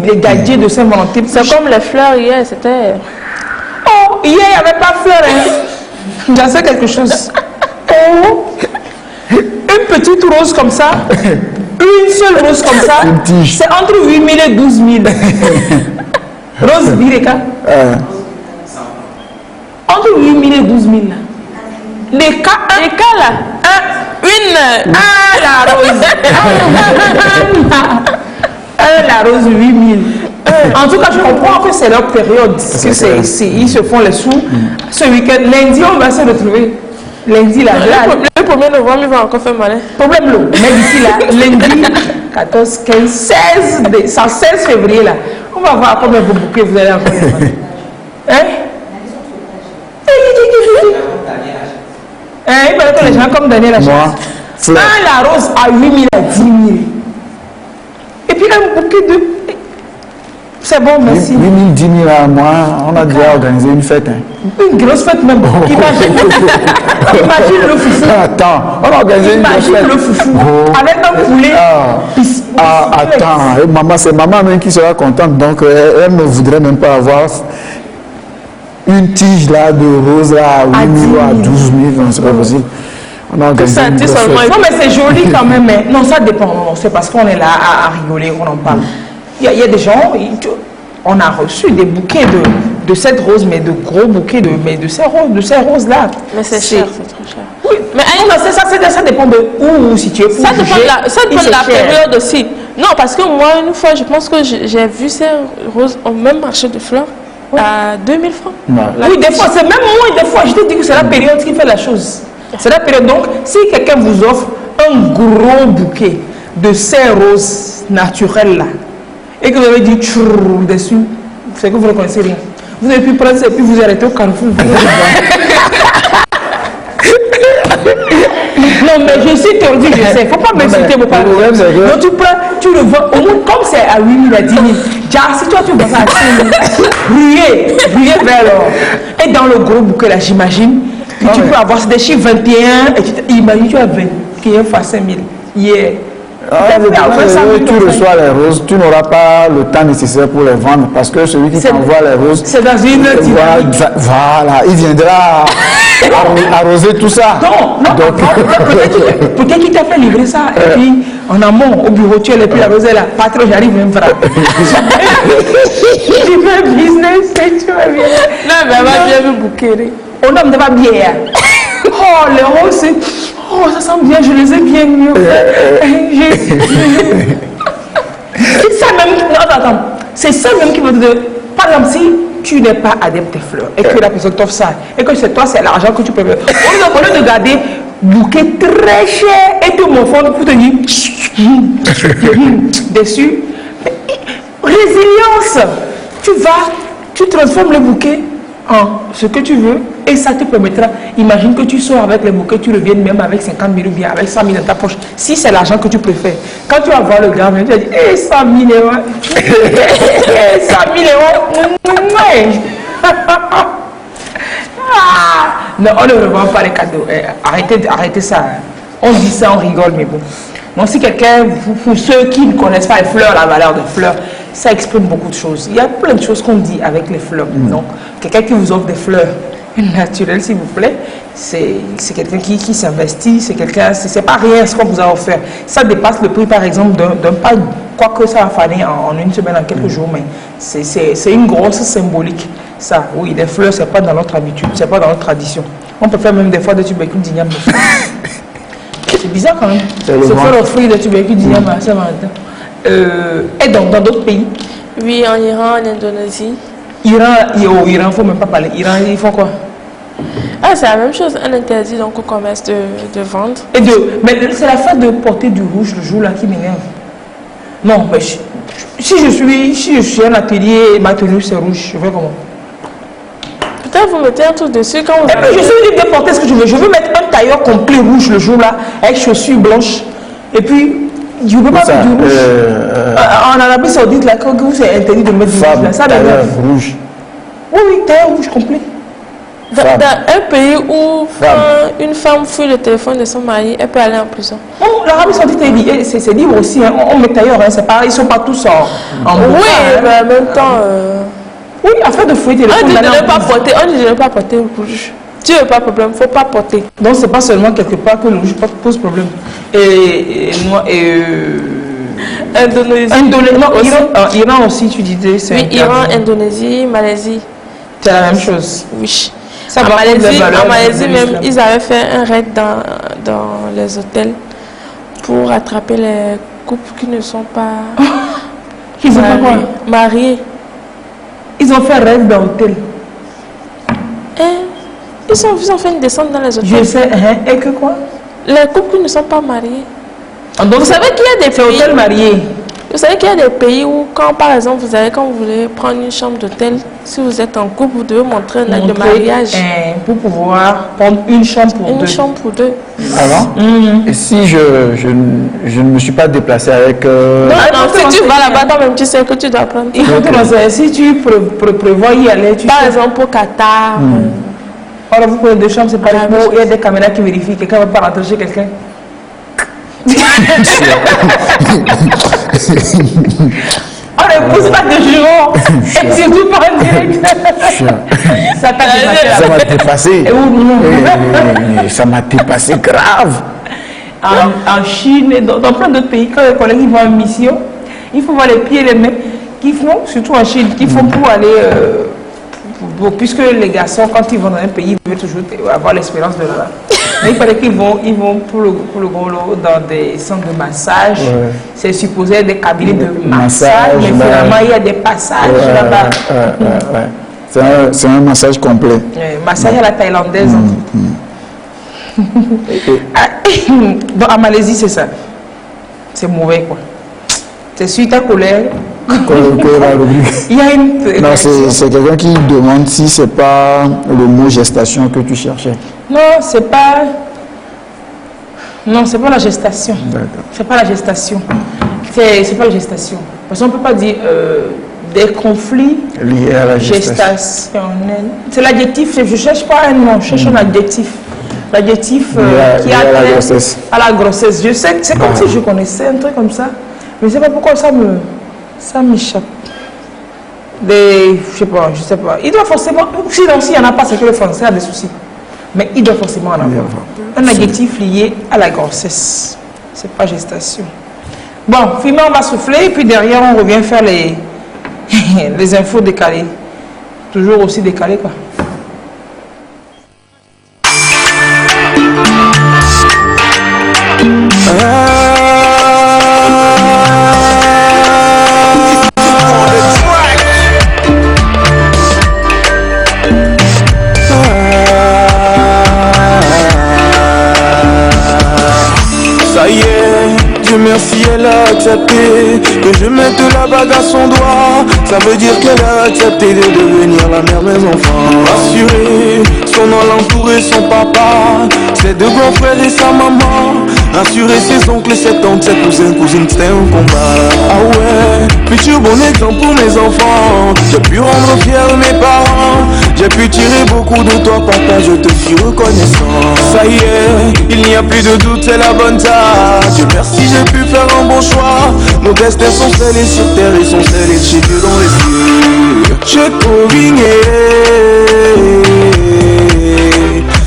Les gadgets de Saint-Valentin. C'est comme les fleurs hier, c'était... Oh, hier, il n'y avait pas fleurs. Hein. J'en sais quelque chose. Oh, une petite rose comme ça, une seule rose comme ça, c'est entre 8 000 et 12 000. Rose Bireka. Entre 8 000 et 12 000. Les cas là. La rose. La rose 8000. En tout cas, je comprends que c'est leur période. Ils se font les sous. Ce week-end, lundi, on va se retrouver. Lundi, là. Le 1er novembre, il va encore faire malin. Problème, l'eau. Mais d'ici là, lundi, 14, 15, 16 février, là, on va voir combien vous bouquez vous allez encore. Hein? Il paraît que les gens comme Daniel achètent. La rose à 8 000 à 10 000. Et puis un bouquet de... C'est bon, merci. 8 000, 10 000 à moi, on a déjà organisé une fête. Hein. Une grosse fête même. Imagine le foufou. Attends, on a organisé une grosse fête. Imagine le foufou. Avec un poulet. Attends, maman, c'est maman même qui sera contente. Donc, elle ne voudrait même pas avoir... une tige là de rose là à 8 000 ou à 12 000, non, c'est pas possible. On a organisé une grosse fête. Non, mais c'est joli quand même. Mais non, ça dépend. C'est parce qu'on est là à rigoler, on en parle. Il y a des gens, on a reçu des bouquets de cette rose, mais de gros bouquets de ces roses là. Mais c'est cher, c'est trop cher. Oui, mais ça dépend de où situé. Ça dépend de la période aussi. Non, parce que moi, une fois, je pense que j'ai vu ces roses au même marché de fleurs. À 2000 francs. Oui, des fois, c'est même moins des fois. Je te dis que c'est la période qui fait la chose. C'est la période. Donc, si quelqu'un vous offre un gros bouquet de ces roses naturelles là, et que vous avez dit tchourou dessus, c'est que vous ne connaissez rien. Vous avez pu prendre ça et puis vous arrêtez au carrefour. Non, mais je suis tordu, je sais. Il ne faut pas m'insulter vos parents. Donc, tu prends, tu le vends, au moins, comme c'est à 8 000 à 10 000. Si toi, tu vends ça à 5 000, briller vers l'or. Et dans le gros bouquet, là, j'imagine que tu peux avoir des chiffres 21, et imagine, tu as 21 fois 5 000. Yeah. Tu reçois les roses, tu n'auras pas le temps nécessaire pour les vendre parce que celui qui t'envoie les roses, c'est dans une voilà, il viendra arroser tout ça. Non, peut-être qu'il t'a fait livrer ça et puis en amont au bureau tu es puis arroser là, patron j'arrive même frère. Tu fais business et tu vas bien. Non mais va bien me bouquer. On ne va bien. Oh les roses c'est... Oh, ça sent bien, je les ai bien mieux. C'est ça même. Non, attends. C'est ça même qui veut te dire. Par exemple, si tu n'es pas adepte des fleurs et que la personne t'offre ça et que c'est toi, c'est l'argent que tu peux faire. Au lieu de garder bouquet très cher et tout mon fond pour te dire dessus. Résilience. Tu transformes le bouquet en ce que tu veux et ça te permettra, imagine que tu sors avec les bouquets, tu reviens même avec 50 000 ou bien avec 100 000 dans ta poche, si c'est l'argent que tu préfères. Quand tu vas voir le gars, tu vas dire, 100 000 euros, 100 000 euros, non, on ne revend pas les cadeaux, arrêtez ça. On dit ça, on rigole, mais bon. Donc si quelqu'un, pour ceux qui ne connaissent pas les fleurs, la valeur des fleurs, ça exprime beaucoup de choses. Il y a plein de choses qu'on dit avec les fleurs. Donc quelqu'un qui vous offre des fleurs naturelles, s'il vous plaît, c'est quelqu'un qui s'investit, c'est quelqu'un, c'est pas rien ce qu'on vous a offert. Ça dépasse le prix par exemple d'un pas, quoique ça va faner en une semaine, en quelques jours, mais c'est une grosse symbolique. Ça, oui, les fleurs, c'est pas dans notre habitude, c'est pas dans notre tradition. On peut faire même des fois des tubercules d'igname. C'est bizarre quand même. Se faire offrir des tubercules d'igname à Saint-Valentin. Et donc, dans d'autres pays? Oui, en Iran, en Indonésie. Iran, il ne faut même pas parler. Iran, ils font quoi? Ah, c'est la même chose. Un interdit donc au commerce de vendre. Mais c'est la fin de porter du rouge le jour là qui m'énerve. Non, mais si je suis un atelier et ma tenue c'est rouge, je fais comment? Peut-être vous mettez un truc dessus quand vous... Et puis je suis libre de porter ce que je veux. Je veux mettre un tailleur complet rouge le jour là, avec chaussures blanches. Et puis, je ne peux pas mettre du rouge. En Arabie Saoudite, là, quand c'est interdit de mettre du rouge, là, ça tailleur rouge. Oui, tailleur rouge complet. Dans un pays où une femme fouille le téléphone de son mari, elle peut aller en prison. Non, l'Arabie Saoudite c'est libre aussi. Hein. On met tailleur, hein, c'est pareil, ils ne sont pas tous en oui, mais en même temps... Oui, afin de fouiller le téléphone. On dit de ne pas porter, le rouge. Tu veux pas problème, faut pas porter. Donc c'est pas seulement quelque part que le rouge pose problème. Indonésie. Iran aussi, tu disais. Oui, Iran, Indonésie, Malaisie. C'est la même chose. Oui. Ça en Malaisie même, ils avaient fait un raid dans les hôtels pour attraper les couples qui ne sont pas mariés. Ils ont fait un raid dans l'hôtel. Ils ont fait une descente dans les hôtels. Je sais, et que quoi? Les couples qui ne sont pas mariés. Donc, vous savez qu'il y a des pays... hôtel marié. Vous savez qu'il y a des pays où, quand par exemple, quand vous voulez prendre une chambre d'hôtel, si vous êtes en couple, vous devez montrer un acte de mariage. Pour pouvoir prendre une chambre pour deux. Une chambre pour deux. Alors, et si je ne me suis pas déplacé avec... Non, si tu vas là-bas, toi-même, tu sais que tu dois prendre. Il faut que si tu prévois y aller, par exemple, au Qatar. Alors, vous prenez deux chambres, c'est pas il y a des caméras qui vérifient. Quelqu'un ne va pas rentrer chez quelqu'un. On ne pousse pas de jurons. Et surtout pas en direct. Ça m'a dépassé. Ça m'a dépassé grave. En Chine et dans plein d'autres pays, quand les collègues vont en mission, il faut voir les pieds et les mains qu'ils font, surtout en Chine, qu'ils font pour aller... puisque les garçons, quand ils vont dans un pays, ils veulent toujours avoir l'expérience de là. Mais il paraît qu'ils vont pour le gros lot dans des centres de massage. Ouais. C'est supposé être des cabinets de massage, mais finalement, il y a des passages là-bas. C'est un massage complet. Massage à la thaïlandaise. Bon, en Malaisie, c'est ça. C'est mauvais, quoi. C'est suite à colère. Il y a une... Non, c'est quelqu'un qui demande si c'est pas le mot gestation que tu cherchais. Non, c'est pas... Non, c'est pas la gestation. C'est pas la gestation. C'est pas la gestation. Parce qu'on ne peut pas dire des conflits liés à la gestationnels. C'est l'adjectif, je ne cherche pas un nom, je cherche un adjectif. L'adjectif qui a à la grossesse. À la grossesse. Je sais, c'est comme si je connaissais un truc comme ça. Mais je ne sais pas pourquoi ça m'échappe. Je sais pas. Il doit forcément, sinon s'il n'y en a pas, c'est que le français a des soucis. Mais il doit forcément en avoir. Un adjectif lié à la grossesse. C'est pas gestation. Bon, finalement on va souffler et puis derrière on revient faire les infos décalées. Toujours aussi décalées quoi. Merci, elle a accepté que je mette la bague à son doigt. Ça veut dire qu'elle a accepté de devenir la mère de mes enfants. Rassurée, son nom, l'entour et son papa, ses deux grands frères et sa maman, assurer ses oncles et ses tantes, ses cousins, cousines, c'était un combat. Ah ouais, futur bon exemple pour mes enfants. J'ai pu rendre fiers mes parents, j'ai pu tirer beaucoup de toi papa, je te suis reconnaissant. Ça y est, il n'y a plus de doute, c'est la bonne tâche. Dieu merci, j'ai pu faire un bon choix. Nos destins sont scellés sur terre et sont scellés chez Dieu dans les cieux. Je covigne,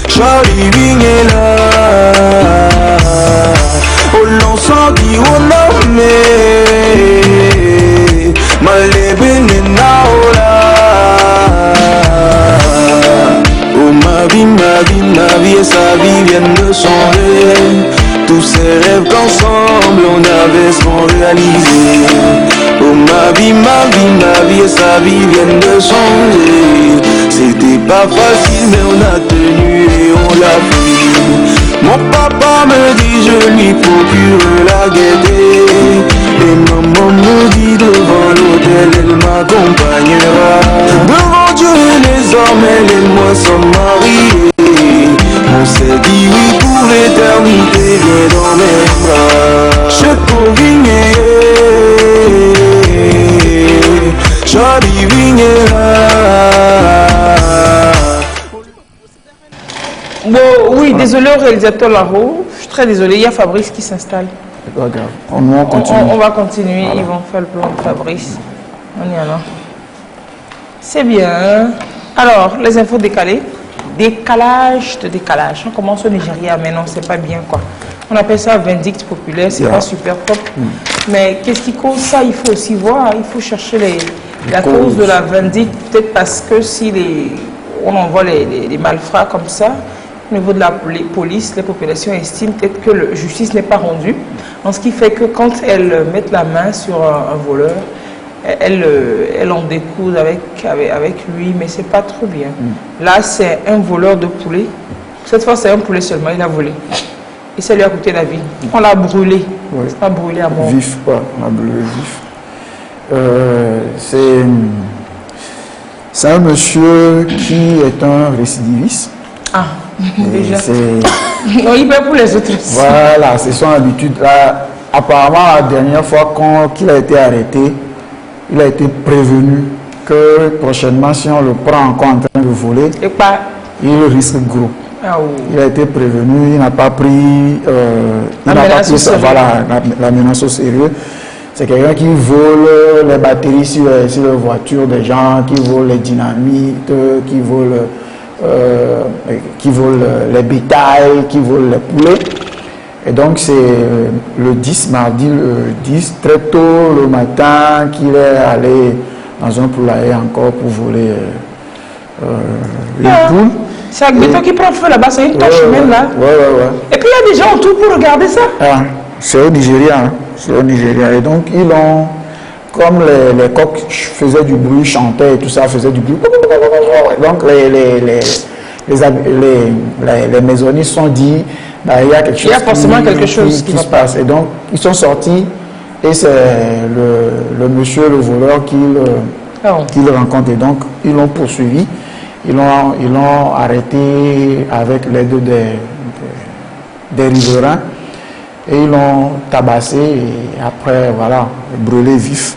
Charlie là. Oh l'ensemble qui on a mis Malébé naola. Oh ma vie et sa vie viennent de changer. Tous ces rêves qu'ensemble on avait sont réalisés. Oh ma vie et sa vie viennent de changer. C'était pas facile mais on a tenu et on l'a fait. Mon papa me dit je lui procure la gaieté. Et maman me dit devant l'hôtel elle m'accompagnera. Devant Dieu et les hommes elle et moi sommes mariés. On s'est dit oui pour l'éternité, viens dans mes bras. Je covigne, Charlie Vignera. Bon, oui, désolé au réalisateur Laro, je suis très désolé, il y a Fabrice qui s'installe. C'est pas grave. On continue. On va continuer, Voilà. Ils vont faire le plan de Fabrice. On y en a. C'est bien. Alors, les infos décalées. Décalage de décalage. On commence au Nigeria, mais non, c'est pas bien quoi. On appelle ça vindicte populaire, c'est pas super top. Mais qu'est-ce qui cause ça? Il faut aussi voir, il faut chercher la cause de la vindicte, peut-être parce que si on envoie les malfrats comme ça, au niveau de la police, les populations estiment peut-être que la justice n'est pas rendue. En ce qui fait que quand elles mettent la main sur un voleur, elles en décousent avec lui, mais c'est pas trop bien. Là, c'est un voleur de poulet. Cette fois, c'est un poulet seulement, il a volé. Et ça lui a coûté la vie. On l'a brûlé. Oui. C'est pas brûlé à mort. Vif, quoi. On a brûlé vif. C'est un monsieur qui est un récidiviste. Ah, déjà. C'est- Non, il paie pour les autres. Voilà, c'est son habitude. Là, apparemment, la dernière fois qu'il a été arrêté, il a été prévenu que prochainement, si on le prend encore en train de voler, Et pas. il risque gros. Ah, oh. Il a été prévenu, il n'a pas pris, La menace au sérieux. C'est quelqu'un qui vole les batteries sur les voitures des gens, qui vole les dynamites, qui vole les bétails, qui vole les poulets. Et donc c'est le 10, mardi le 10, très tôt le matin, qu'il est allé dans un poulailler encore pour voler les poules. C'est Agbeto qui prend feu là-bas, c'est une torche humaine là. Ouais. Et puis il y a des gens autour pour regarder ça. Ah, c'est au Nigeria, hein. C'est au Nigeria. Et donc ils ont, comme les coqs faisaient du bruit, chantaient et tout ça, faisaient du bruit. Donc les maisonnistes se sont dit, bah, il y a quelque chose, forcément quelque chose qui se passe. Et donc ils sont sortis et c'est le monsieur, le voleur qui le rencontre. Et donc ils l'ont poursuivi. Ils l'ont arrêté avec l'aide des riverains et ils l'ont tabassé et après, voilà, brûlé vif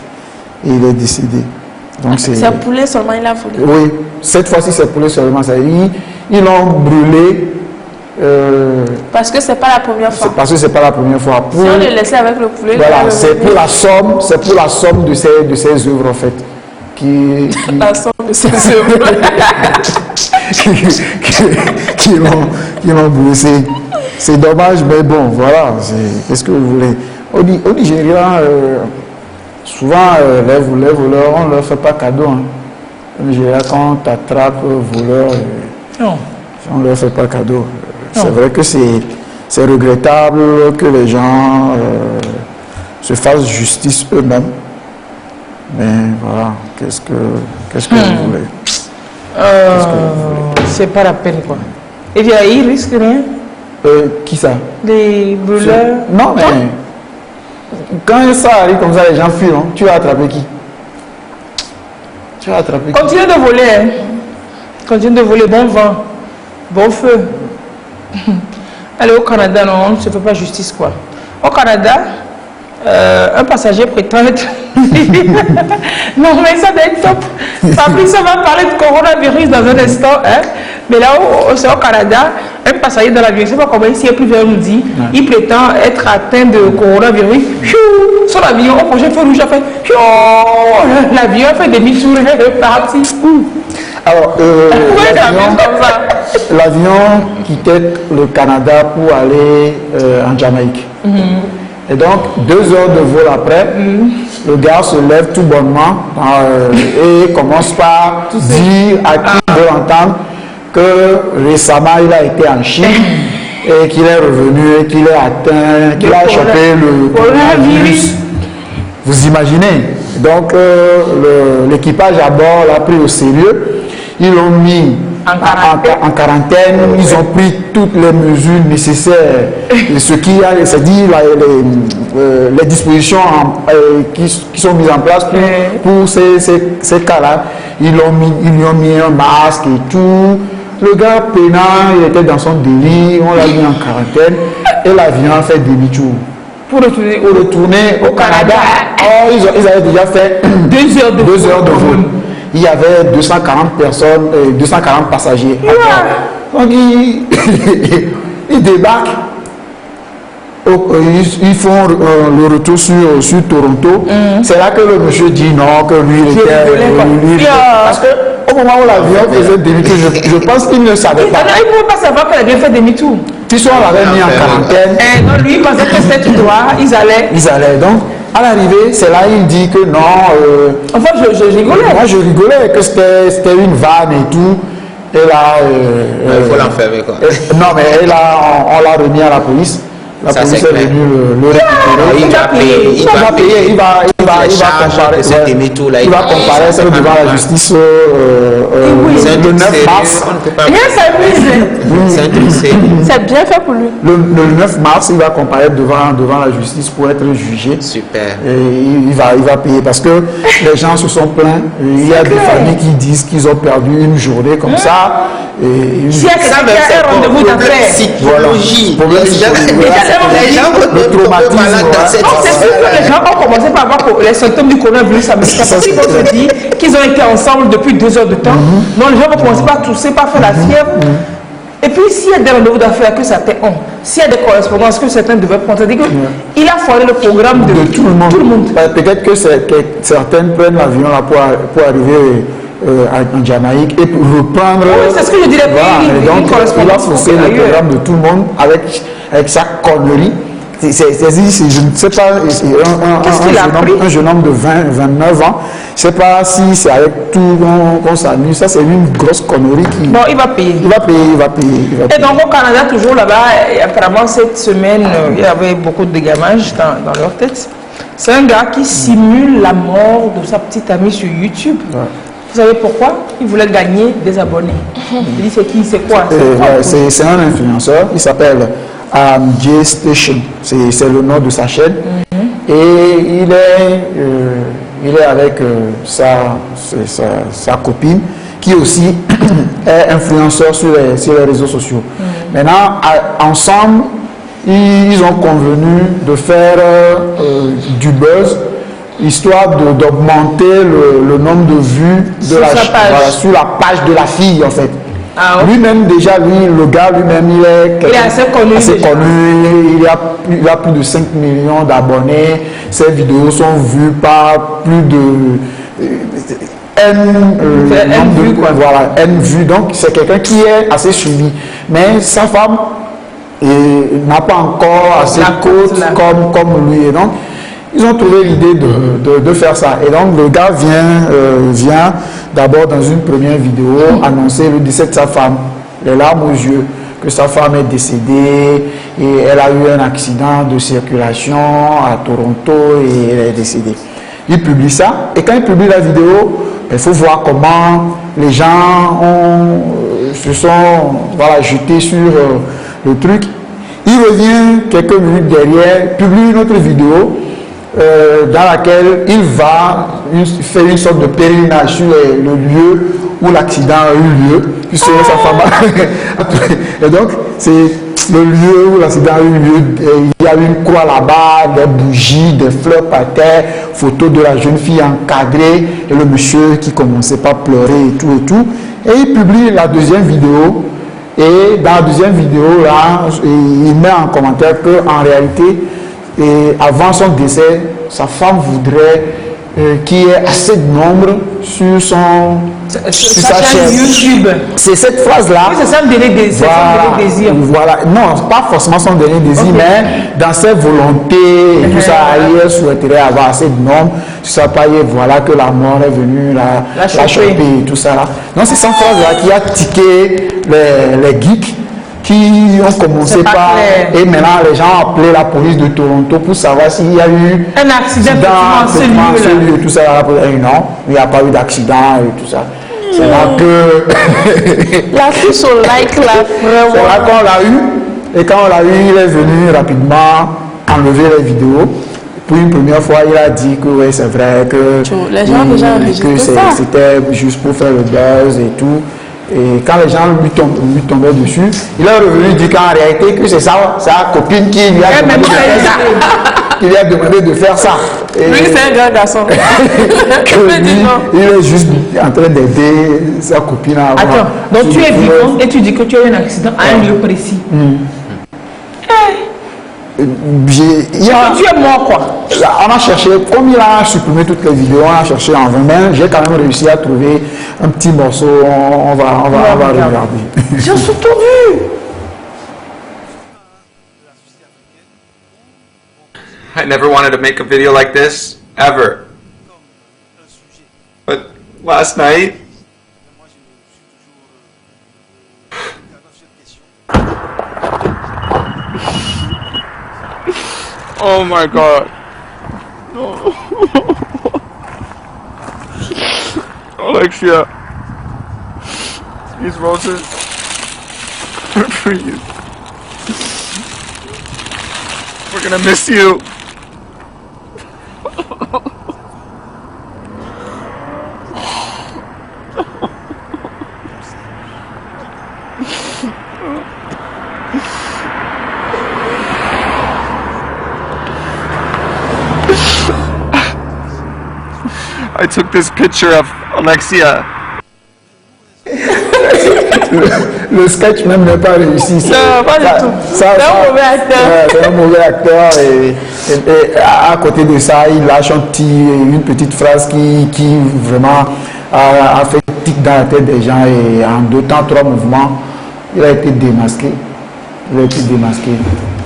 et il est décédé. Donc c'est un poulet seulement, il a volé. Oui, cette fois-ci c'est poulet seulement. Ils l'ont brûlé. Parce que c'est pas la première fois. Parce que c'est pas la première fois. Si on le laissait avec le poulet, voilà, c'est pour la somme de ses œuvres en fait. La somme de ses œuvres. qui l'ont blessé. C'est dommage, mais bon, voilà. Qu'est-ce que vous voulez? Au Nigeria, souvent, les voleurs, on ne leur fait pas cadeau. Hein. Au Nigeria, quand tu attrapes voleur, on ne leur fait pas cadeau. C'est vrai que c'est regrettable que les gens se fassent justice eux-mêmes. Mais voilà, qu'est-ce que vous voulez? C'est pas la peine quoi. Et bien, il risque rien. Qui ça? Les brûleurs. Non, mais quand ça arrive comme ça, les gens fuient. Tu vas attraper qui? Continue de voler. Hein. Continue de voler, bon vent. Bon feu. Allez, au Canada, non, on ne se fait pas justice, quoi. Au Canada, un passager prétend être... non, mais ça doit être top. Fabrice va parler de coronavirus dans un instant. Hein? Mais là, c'est au Canada, un passager dans l'avion, je ne sais pas comment ici, plus vers nous dit, il prétend être atteint de coronavirus. Sur l'avion, au projet feu rouge, a fait... L'avion a fait demi-tour, il est parti. Alors, l'avion quittait le Canada pour aller en Jamaïque. Et donc, 2 heures de vol après, le gars se lève tout bonnement et commence par dire à qui veut l'entendre que récemment il a été en Chine et qu'il est revenu et qu'il est atteint, qu'il a chopé le coronavirus. Vous imaginez? Donc, l'équipage à bord l'a pris au sérieux. Ils l'ont mis en quarantaine, ils ont pris toutes les mesures nécessaires, ce qui a, c'est-à-dire les dispositions qui sont mises en place pour ces cas-là. Ils lui ont mis un masque et tout. Le gars peinant, il était dans son délit, on l'a mis en quarantaine et l'avion a fait demi-tour. Pour retourner au Canada. Or, ils avaient déjà fait 2 heures de vol. Il y avait 240 personnes, 240 passagers. Donc, ils débarquent. Ils font le retour sur Toronto. C'est là que le monsieur dit non, que lui, il était... Parce qu'au moment où l'avion faisait demi-tour, je pense qu'il ne savait pas. Il ne pouvait pas savoir qu'elle avait fait demi-tour. Puisqu'on l'avait mis en quarantaine. Non, lui, il pensait que c'était tout droit. Ils allaient. Donc, à l'arrivée, c'est là il dit que non. Enfin, je rigolais. Moi, je rigolais, que c'était une vanne et tout. Et là. Il faut l'enfermer, quoi. Non, mais là, on l'a remis à la police. La police est venue le récupérer. Il va payer. Il va comparer. Il va comparer ça devant la justice le 9 mars. C'est bien fait pour lui. Le 9 mars, il va comparer devant la justice pour être jugé. Super. Et il va payer parce que les gens se sont plaints. Il y a des familles qui disent qu'ils ont perdu une journée comme ça. Si il y a quelqu'un qui a un rendez-vous d'affaires, psychologie. les gens c'est sûr que les gens ont commencé par avoir les symptômes du coronavirus américain. Parce qu'ils vont se dire qu'ils ont été ensemble depuis 2 heures de temps. Donc les gens vont commencer par tousser, par faire la fièvre. Et puis s'il y a des rendez-vous d'affaires que certains ont, s'il y a des correspondances que certains devaient prendre, c'est-à-dire qu'il a foiré le programme de tout le monde. Peut-être que certaines prennent l'avion là pour arriver en Jamaïque et pour reprendre. Oui, c'est ce que je dirais. Donc il a forcé le programme de tout le monde avec sa connerie. Je ne sais pas, un jeune homme de 29 ans, je ne sais pas si c'est avec tout qu'on s'amuse. Ça, c'est une grosse connerie. Bon, il va payer. Il va payer. Et donc au Canada, toujours là-bas, apparemment cette semaine, il y avait beaucoup de dégamages dans leur tête. C'est un gars qui simule la mort de sa petite amie sur YouTube. Ouais. Vous savez pourquoi? Il voulait gagner des abonnés. Il dit c'est qui, c'est quoi? C'est un influenceur, il s'appelle J Station, c'est le nom de sa chaîne. Et il est avec sa copine qui aussi est influenceur sur les réseaux sociaux. Maintenant, ensemble, ils ont convenu de faire du buzz, histoire d'augmenter le nombre de vues sur la page de la fille, en fait. Ah, okay. Lui-même, déjà, le gars lui-même, il est assez connu. Il a plus de 5 millions d'abonnés. Ses vidéos sont vues par plus de N vues. Donc, c'est quelqu'un qui est assez suivi. Mais sa femme n'a pas encore assez de côtes comme lui. Et donc, ils ont trouvé l'idée de faire ça. Et donc, le gars vient d'abord dans une première vidéo annoncer le décès de sa femme, les larmes aux yeux, que sa femme est décédée et elle a eu un accident de circulation à Toronto et elle est décédée. Il publie ça et quand il publie la vidéo, il faut voir comment les gens se sont jetés sur le truc. Il revient quelques minutes derrière, publie une autre vidéo dans laquelle il va faire une sorte de pèlerinage sur le lieu où l'accident a eu lieu, puisque sa femme a... Et donc, c'est le lieu où l'accident a eu lieu. Il y a une croix là-bas, des bougies, des fleurs par terre, photos de la jeune fille encadrée et le monsieur qui commençait pas à pleurer et tout et tout. Et il publie la deuxième vidéo. Et dans la deuxième vidéo, là, il met en commentaire qu'en réalité, avant son décès, sa femme voudrait qu'il y ait assez de nombre sur sa chaîne YouTube. C'est cette phrase-là. Oui, c'est ça le dernier désir. Voilà. Non, pas forcément son dernier désir, mais dans ses volontés et tout ça, il souhaiterait avoir assez de nombre. Tu sais pas, voilà que la mort est venue la choper et tout ça là. Donc c'est cette phrase-là qui a tiqué les geeks qui ont commencé par... Et maintenant, les gens ont appelé la police de Toronto pour savoir s'il y a eu un accident dans ce lieu. Tout ça. Non, il n'y a pas eu d'accident et tout ça. C'est là que... La fille sur like là, vraiment. C'est là qu'on l'a eu. Et quand on l'a eu, il est venu rapidement enlever les vidéos. Pour une première fois, il a dit que oui, c'est vrai que... Les gens déjà enregistré ça. C'était juste pour faire le buzz et tout. Et quand les gens lui tombaient dessus, il est revenu dire qu'en réalité que c'est sa copine qui lui a demandé de faire ça. Qui lui a demandé de faire ça. Et lui, c'est un grand garçon. il est juste en train d'aider sa copine à avoir... Attends, donc tu es vivant et tu dis que tu as eu un accident à un lieu précis. Tu es mort quoi. On a cherché, comme il a supprimé toutes les vidéos, on a cherché en vain, mais j'ai quand même réussi à trouver un petit morceau, on va regarder. J'ai surtout vu. I never wanted to make a video like this, ever. But last night, oh my God. No. Alexia, these roses are for you. We're gonna miss you. I took this picture of Alexia. Le sketch même n'est pas réussi. Non, pas du tout. C'est un mauvais acteur. C'est un mauvais acteur et à côté de ça, il lâche une petite phrase qui vraiment a fait tic dans la tête des gens et en 2 temps, 3 mouvements, il a été démasqué.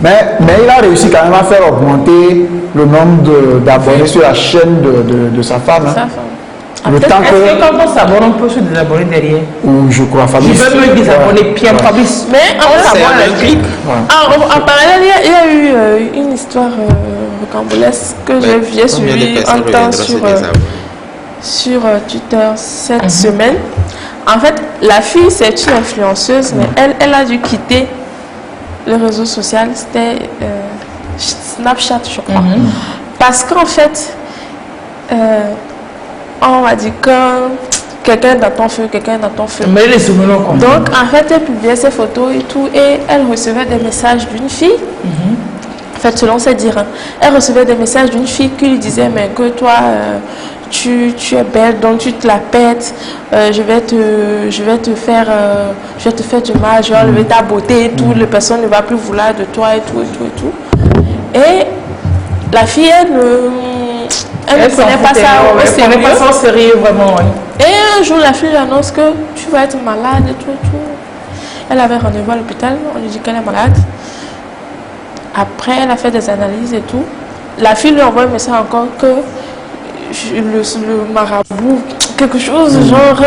Mais il a réussi quand même à faire augmenter le nombre d'abonnés sur la chaîne de sa femme. Hein. Le temps est-ce que quand on s'abonne, on peut se désabonner derrière? Ou je crois, Fabrice. Je veux me désabonner, Pierre Fabrice. Mais en parallèle, il y a eu une histoire rocambolesque que j'ai suivie un temps sur Twitter cette semaine. En fait, la fille, c'est une influenceuse, mais elle a dû quitter le réseau social, c'était Snapchat, je crois. Parce qu'en fait, on va dire que quelqu'un dans ton feu, Mais les souvenirs, donc, en fait, elle publiait ses photos et tout, et elle recevait des messages d'une fille. En fait, selon ses dires, elle recevait des messages d'une fille qui lui disait, mais que toi, tu es belle, donc tu te la pètes, je vais te faire du mal, je vais enlever ta beauté et tout, les personnes ne vont plus vouloir de toi et tout, et tout, et tout. Et la fille, elle ne prenait pas ça elle ne prenait pas ça au sérieux, vraiment. Oui. Et un jour, la fille lui annonce que tu vas être malade et tout, et tout. Elle avait rendez-vous à l'hôpital, on lui dit qu'elle est malade. Après, elle a fait des analyses et tout. La fille lui envoie un message encore que le marabout, quelque chose, genre,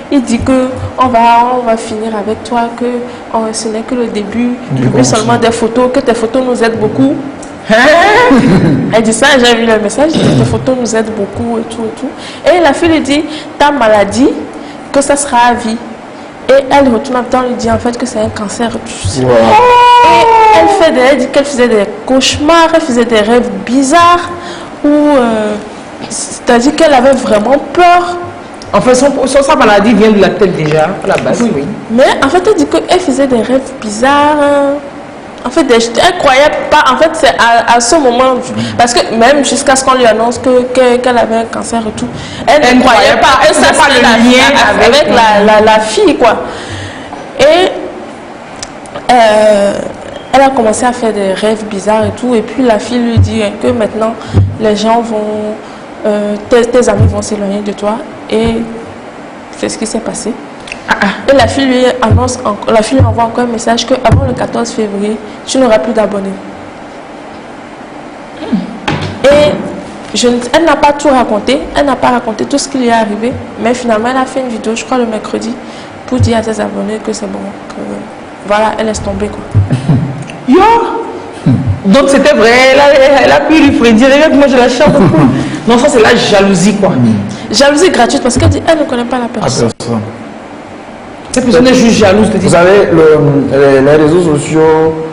il dit que on va finir avec toi, que ce n'est que le début, publie seulement des photos, que tes photos nous aident beaucoup. Elle dit ça, j'ai vu le message, tes photos nous aident beaucoup et tout et tout. Et la fille lui dit, ta maladie, que ça sera à vie. Et elle retourne en temps, lui dit en fait que c'est un cancer. Et elle dit qu'elle faisait des cauchemars, elle faisait des rêves bizarres c'est-à-dire qu'elle avait vraiment peur. En fait, sa maladie vient de la tête déjà, à la base. Oui. Mais en fait, elle dit qu'elle faisait des rêves bizarres. En fait, elle croyait pas. En fait, c'est à ce moment, parce que même jusqu'à ce qu'on lui annonce qu'elle avait un cancer et tout, elle ne croyait pas. Elle savait pas le lien avec la fille, quoi. Et elle a commencé à faire des rêves bizarres et tout. Et puis la fille lui dit que maintenant, les gens vont, tes amis vont s'éloigner de toi. Et c'est ce qui s'est passé. Et la fille lui annonce, la fille lui envoie encore un message que avant le 14 février, tu n'auras plus d'abonnés. Et elle n'a pas tout raconté, elle n'a pas raconté tout ce qui lui est arrivé, mais finalement elle a fait une vidéo, je crois le mercredi, pour dire à ses abonnés que c'est bon, que voilà, elle laisse tomber, quoi. Yo! Donc c'était vrai, elle a pu lui prédire, regarde, moi je la chante beaucoup. Non, ça c'est la jalousie, quoi. Jalousie gratuite parce qu'elle dit elle ne connaît pas la personne. Cette personne est juste jalouse de dire. Vous savez, les réseaux sociaux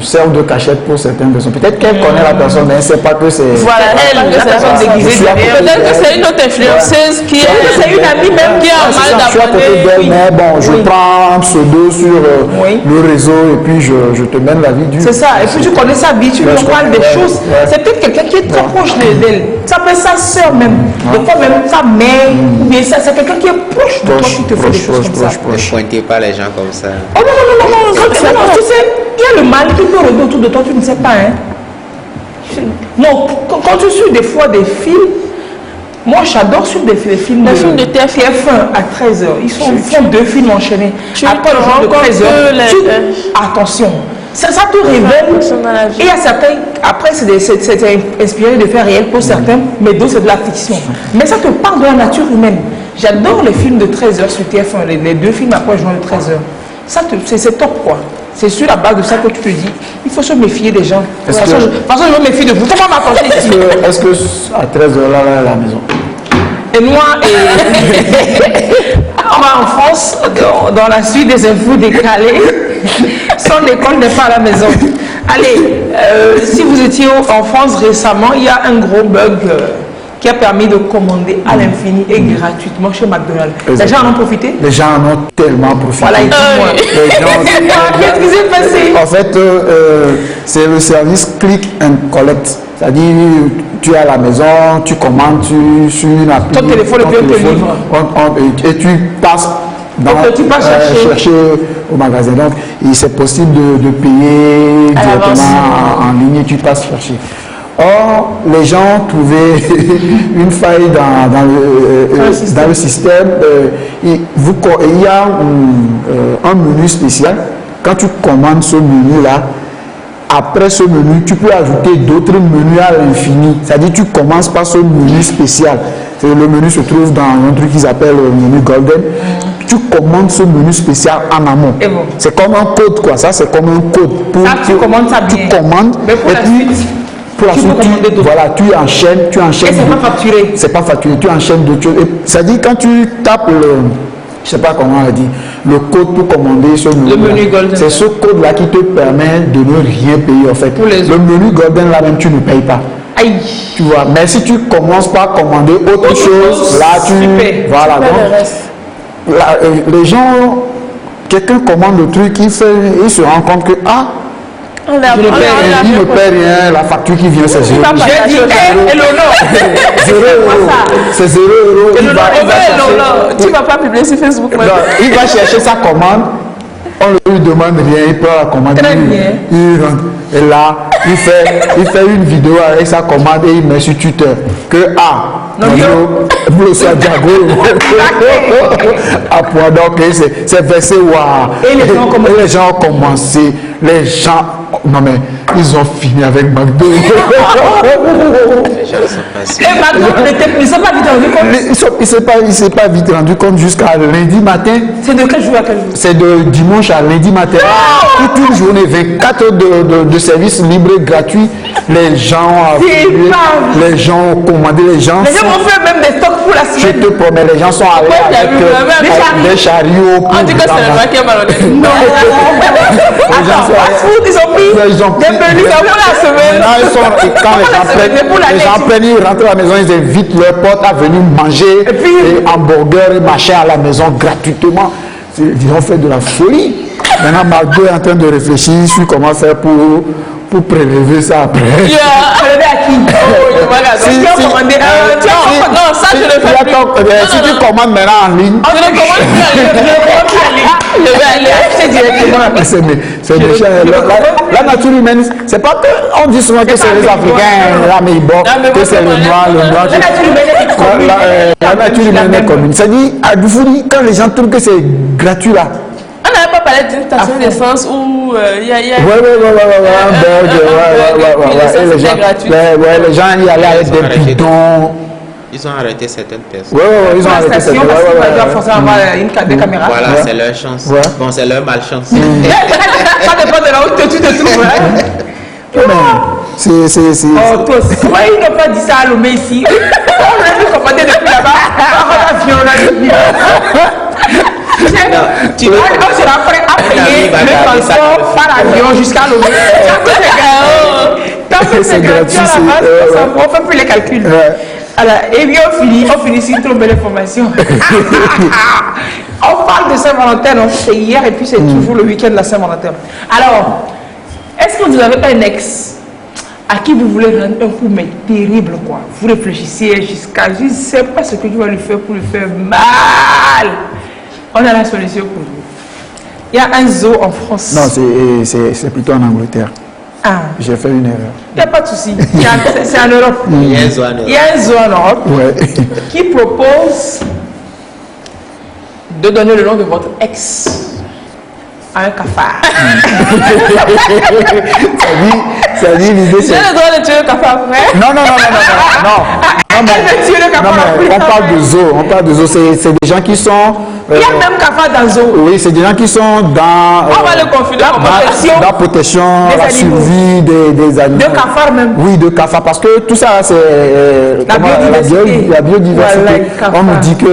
servent de cachette pour certaines personnes. Peut-être qu'elle connaît la personne, mais elle ne sait pas que c'est... Voilà, elle, la personne déguisée. Peut-être que c'est une autre influenceuse qui est... C'est une amie même qui a mal d'abonnés. Je suis à côté d'elle, mais bon, je prends un pseudo sur le réseau et puis je te mène la vie du... C'est ça, et puis tu connais sa vie, tu lui parles des choses. C'est peut-être quelqu'un qui est très proche d'elle. Ça peut être sa soeur même, des fois même sa mère, mais c'est quelqu'un qui est proche de toi qui te fait des choses comme ça. Ne pointez pas les gens comme ça. Oh non, tu sais, il y a le mal qui peut rôder autour de toi, tu ne sais pas, hein. Non, quand tu suis des fois des films, moi j'adore suivre des films de TF1 à 13h. Ils font 2 films enchaînés. Après le jour de 13h, attention. Ça te révèle. Et il y a certains, après c'est inspiré de faits réels pour certains, mais d'autres c'est de la fiction. Mais ça te parle de la nature humaine. J'adore les films de 13h sur TF1, les 2 films après le jour de 13h. C'est top, quoi. C'est sur la base de ça que tu te dis, il faut se méfier des gens. De toute façon, je me méfie de vous. Comment m'approcher ici? Est-ce que à 13h là, à la maison? Et moi, on va en France, dans la suite des infos décalées, son école n'est pas à la maison. Allez, si vous étiez en France récemment, il y a un gros bug qui a permis de commander à l'infini et gratuitement chez McDonald's. Les gens en ont profité? Les gens en ont tellement profité. Voilà, dis-moi. Qu'est-ce qui s'est passé? En fait, c'est le service Click and Collect. C'est-à-dire, tu es à la maison, tu commandes sur une appli. Ton téléphone, et tu passes chercher au magasin. Donc, c'est possible de payer directement en ligne et tu passes chercher. Or, les gens trouvaient une faille dans le système. Il y a un menu spécial. Quand tu commandes ce menu-là, après ce menu, tu peux ajouter d'autres menus à l'infini. C'est-à-dire tu commences par ce menu spécial. Le menu se trouve dans un truc qu'ils appellent le menu Golden. Tu commandes ce menu spécial en amont. C'est comme un code, quoi. Ça, c'est comme un code. Tu commandes ça bien. Tu commandes. Mais pour la suite, voilà, tu enchaînes. Et c'est pas facturé. C'est pas facturé, tu enchaînes d'autres choses. C'est-à-dire quand tu tapes je sais pas comment on a dit, le code pour commander ce menu Golden. C'est ce code-là qui te permet de ne rien payer en fait. Le menu Golden là même tu ne payes pas. Aïe. Tu vois, mais si tu commences par commander autre chose, là tu voilà. Donc, les gens, quelqu'un commande le truc, il se rend compte que il ne paie rien, la facture qui vient c'est 0 €. J'ai dit, et l'honneur. 0 €. C'est 0 €. Tu ne vas pas publier sur Facebook maintenant. Il va chercher sa commande, on ne lui demande rien, il peut la commander. Il rentre. Et là, il fait une vidéo avec sa commande et il met sur Twitter que vous le savez, Diago. Donc, c'est versé waouh. Et les gens ont commencé. Les gens, non mais, ils ont fini avec McDo. Et McDo, ils ne s'est pas vite rendu compte. Il s'est pas vite rendu compte jusqu'à lundi matin. C'est de quel jour à quel jour? C'est de dimanche à lundi matin. Toute une journée, 24 heures de service libre et gratuit. les gens ont les gens ont commandé, les gens vont faire même des stocks pour la je semaine. te promets, les gens sont allés avec des chariots pour En tout cas, c'est le mec qui est malhonnête. Non, attends, fast-food, ils ont pris des menus pour la semaine. Maintenant, quand les gens prennent, ils rentrent à la maison, ils invitent leurs potes à venir manger des hamburgers et machin à la maison gratuitement. Ils ont fait de la folie. Maintenant, Margot est en train de réfléchir sur comment faire pour prélever ça après. Prélever à qui? Si tu as commandé non, ça je le fais plus. Si tu commandes maintenant en ligne, Je ne commande plus en ligne. Je vais aller acheter directement. c'est méchant. La nature humaine, c'est pas que on dit souvent que c'est les Africains, là, mais bon, que c'est le noir. La nature humaine est commune. La nature humaine est commune. C'est-à-dire, à Doufouri, quand les gens trouvent que c'est gratuit là. On n'avait pas parlé d'une station d'essence où il y a... Les gens y allaient avec des bidons. Ils ont arrêté certaines personnes. Ils ont arrêté certaines personnes. Parce qu'ils doivent forcément avoir des caméras. Voilà, c'est leur chance. Bon, c'est leur malchance. Ça dépend de là où tu te trouves. C'est... Oh, toi, comment ils n'ont pas dit ça à Lomé ici? On a dû commander depuis là-bas. On sera prêt à payer le transport par avion jusqu'à Lomé. Tant que c'est gratuit à la base, on ne fait plus les calculs. Alors, et bien on finit sur trop belle information. On parle de Saint-Valentin, c'est hier et puis c'est toujours le week-end de la Saint-Valentin. Alors, est-ce que vous avez un ex à qui vous voulez rendre un coup mais terrible quoi? Vous réfléchissez jusqu'à je ne sais pas ce que tu vas lui faire pour lui faire mal. On a la solution pour vous. Il y a un zoo en France. Non, c'est plutôt en Angleterre. Ah. J'ai fait une erreur. Il n'y a pas de souci. C'est en Europe. Il y a un zoo en Europe. Il y a un zoo en Europe qui propose de donner le nom de votre ex à un cafard. Ça dit l'idée c'est... J'ai le droit de tuer le cafard après. Non. On parle de zoo, c'est des gens qui sont... Il y a même cafard dans le zoo. Oui, c'est des gens qui sont dans... On va le confiner en la protection, la survie des animaux. De cafards même. Oui, de cafards, parce que tout ça, c'est la biodiversité. On nous dit que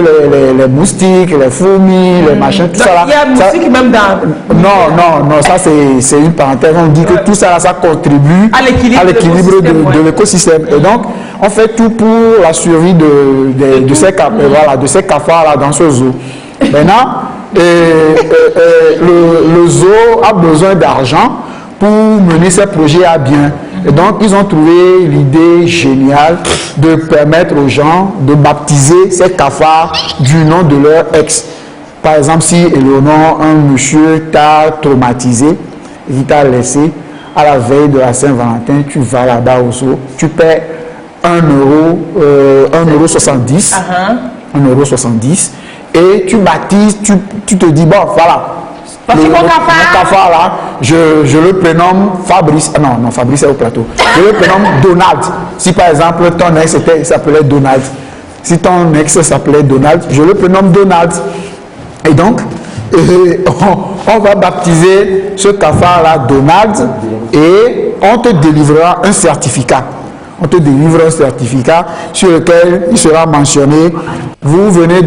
les moustiques, les fourmis, les machins, tout ça là... Il y a moustiques même dans... Non, ça c'est une parenthèse. On dit que tout ça là, ça contribue à l'équilibre de l'écosystème. Et donc, on fait tout pour la survie de ces cafards là dans ce zoo. Maintenant, le zoo a besoin d'argent pour mener ses projets à bien. Et donc, ils ont trouvé l'idée géniale de permettre aux gens de baptiser ces cafards du nom de leur ex. Par exemple, si Eleonore, un monsieur t'a traumatisé, il t'a laissé à la veille de la Saint-Valentin, tu vas là-bas au zoo, tu paies 1,70 €, et tu baptises, tu te dis, bon, voilà, mon cafard là, je le prénomme Fabrice, non, Fabrice est au plateau, je le prénomme Donald. Si par exemple ton ex s'appelait Donald, si ton ex s'appelait Donald, je le prénomme Donald. Et donc, on va baptiser ce cafard là Donald et on te délivrera un certificat. On te délivre un certificat sur lequel il sera mentionné vous venez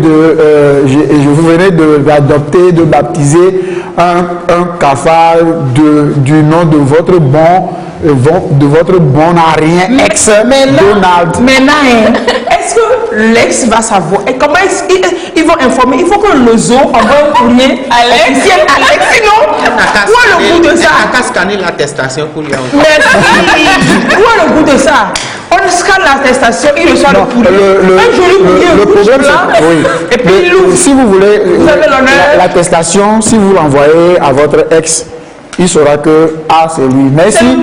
d'adopter, de baptiser un cafard du nom de votre bon arien ex Donald. Maintenant, est-ce que l'ex va savoir et comment ils vont informer? Il faut que le zoo envoie un courrier officiel à l'ex, sinon où est le goût de ça? On a qu'à scanner l'attestation pour lui envoyer. Merci. Où est le goût de ça? On scanne l'attestation, il reçoit le courrier. Un joli courrier le problème, c'est et puis il ouvre. Si vous voulez l'attestation, si vous l'envoyez à votre ex, il saura que c'est lui. Mais si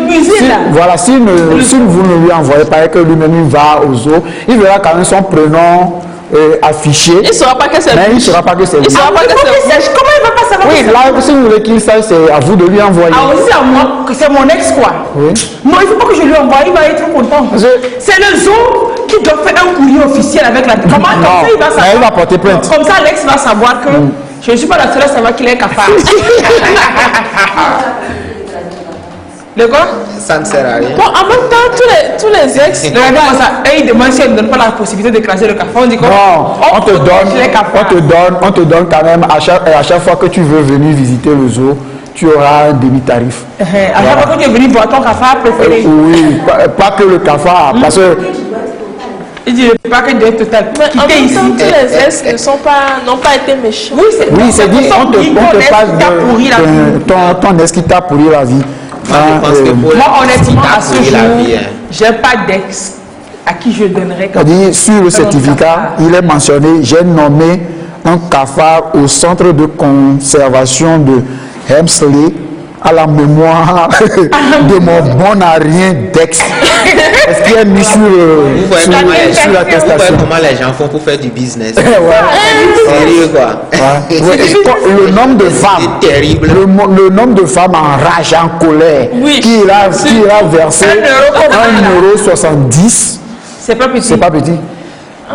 vous ne lui envoyez pas et que lui-même il va au zoo, il verra quand même son prénom affiché. Il ne saura pas que c'est lui. Mais il ne saura pas que c'est lui. Comment il va pas savoir? Oui, là, si vous voulez qu'il sache, c'est à vous de lui envoyer. Ah, aussi à moi, que c'est mon ex, quoi. Oui. Non, il ne faut pas que je lui envoie, il va être content. C'est le zoo qui doit faire un courrier officiel avec la... Comment comme ça, il va savoir? Il va porter plainte. Comme ça, l'ex va savoir que je ne suis pas la seule à savoir qu'il est cafard. De quoi? Ça ne sert à rien. Bon, en même temps, tous les ex. Regardez-moi ça. Et ils demandent si on ne donne pas la possibilité de classer le cafard. On dit quoi? Non, on te donne quand même, à chaque fois que tu veux venir visiter le zoo, tu auras un demi-tarif. À chaque fois que tu es venu voir ton cafard préféré. Oui, pas que le cafard, parce que... Il dit le paquet de total. Mais en même temps, tous les ex n'ont pas été méchants. Oui, c'est dit, on te passe de ton ex qui t'a pourri la vie. Moi, je pense que pour moi, honnêtement, à ce jour, vie, j'ai pas d'ex à qui je donnerais comme C'est-à-dire, sur le certificat, il est mentionné, j'ai nommé un cafard au centre de conservation de Hemsley à la mémoire de mon bon à rien d'ex. Est-ce qu'il est mis sur l'attestation? Vous voyez comment les gens font pour faire du business. Sérieux quoi. Le nombre de femmes, c'est terrible. Le nombre de femmes en rage, en colère, qui a versé 1,70 €. C'est pas petit. C'est pas petit.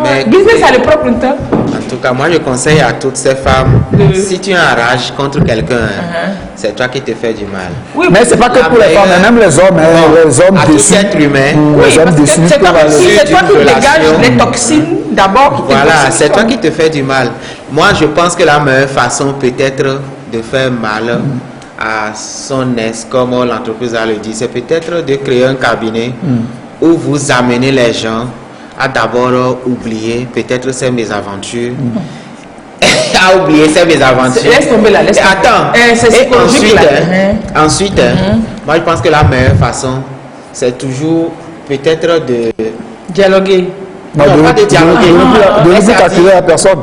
Mais Business a le propre temps. en tout cas, moi je conseille à toutes ces femmes, si tu es en rage contre quelqu'un, c'est toi qui te fais du mal. Oui, Mais c'est pas que pour les femmes, mais même les hommes, les hommes à tout déçus. être humain. Les hommes déçus. c'est toi peuvent aller- qui relation. dégages les toxines d'abord. Voilà, c'est toi qui te fais du mal. Moi, je pense que la meilleure façon peut-être de faire mal à son ex, comme l'entreprise a le dit, c'est peut-être de créer un cabinet où vous amenez les gens à d'abord oublier peut-être ces mésaventures. À oublier ces mésaventures. Laisse tomber là, laisse tomber. Attends. C'est Et psychologique ensuite, là. moi je pense que la meilleure façon, c'est toujours peut-être de... Dialoguer. Non, Non, pas de dialoguer. de ne plus C'est-à-dire calculer la personne.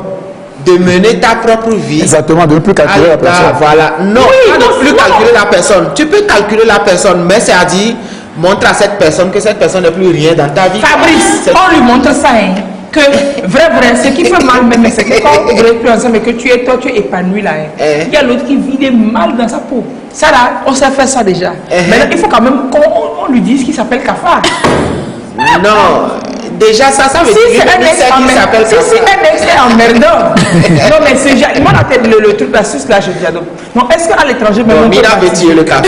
de mener ta propre vie. Exactement, de ne plus calculer la personne. Voilà. Non, Oui, pas non, de plus non. calculer la personne. Tu peux calculer la personne, mais c'est à dire, montre à cette personne que cette personne n'est plus rien dans ta vie. Fabrice, C'est- on lui montre ça, hein, que vrai, ce qui fait mal même, c'est que quand vous n'êtes plus ensemble et que tu es épanoui là, hein, il y a l'autre qui vit des mal dans sa peau. Ça là, on sait faire ça déjà. Maintenant, il faut quand même qu'on lui dise qu'il s'appelle cafard. Non, déjà ça veut Si dire c'est un que ex c'est qui s'appelle si un ex est emmerdant. Non, mais c'est moi la tête, le truc, l'astuce là, je dis à donc. Non, est-ce qu'à l'étranger, même on peut Mina veut baptiser? tuer le cafard.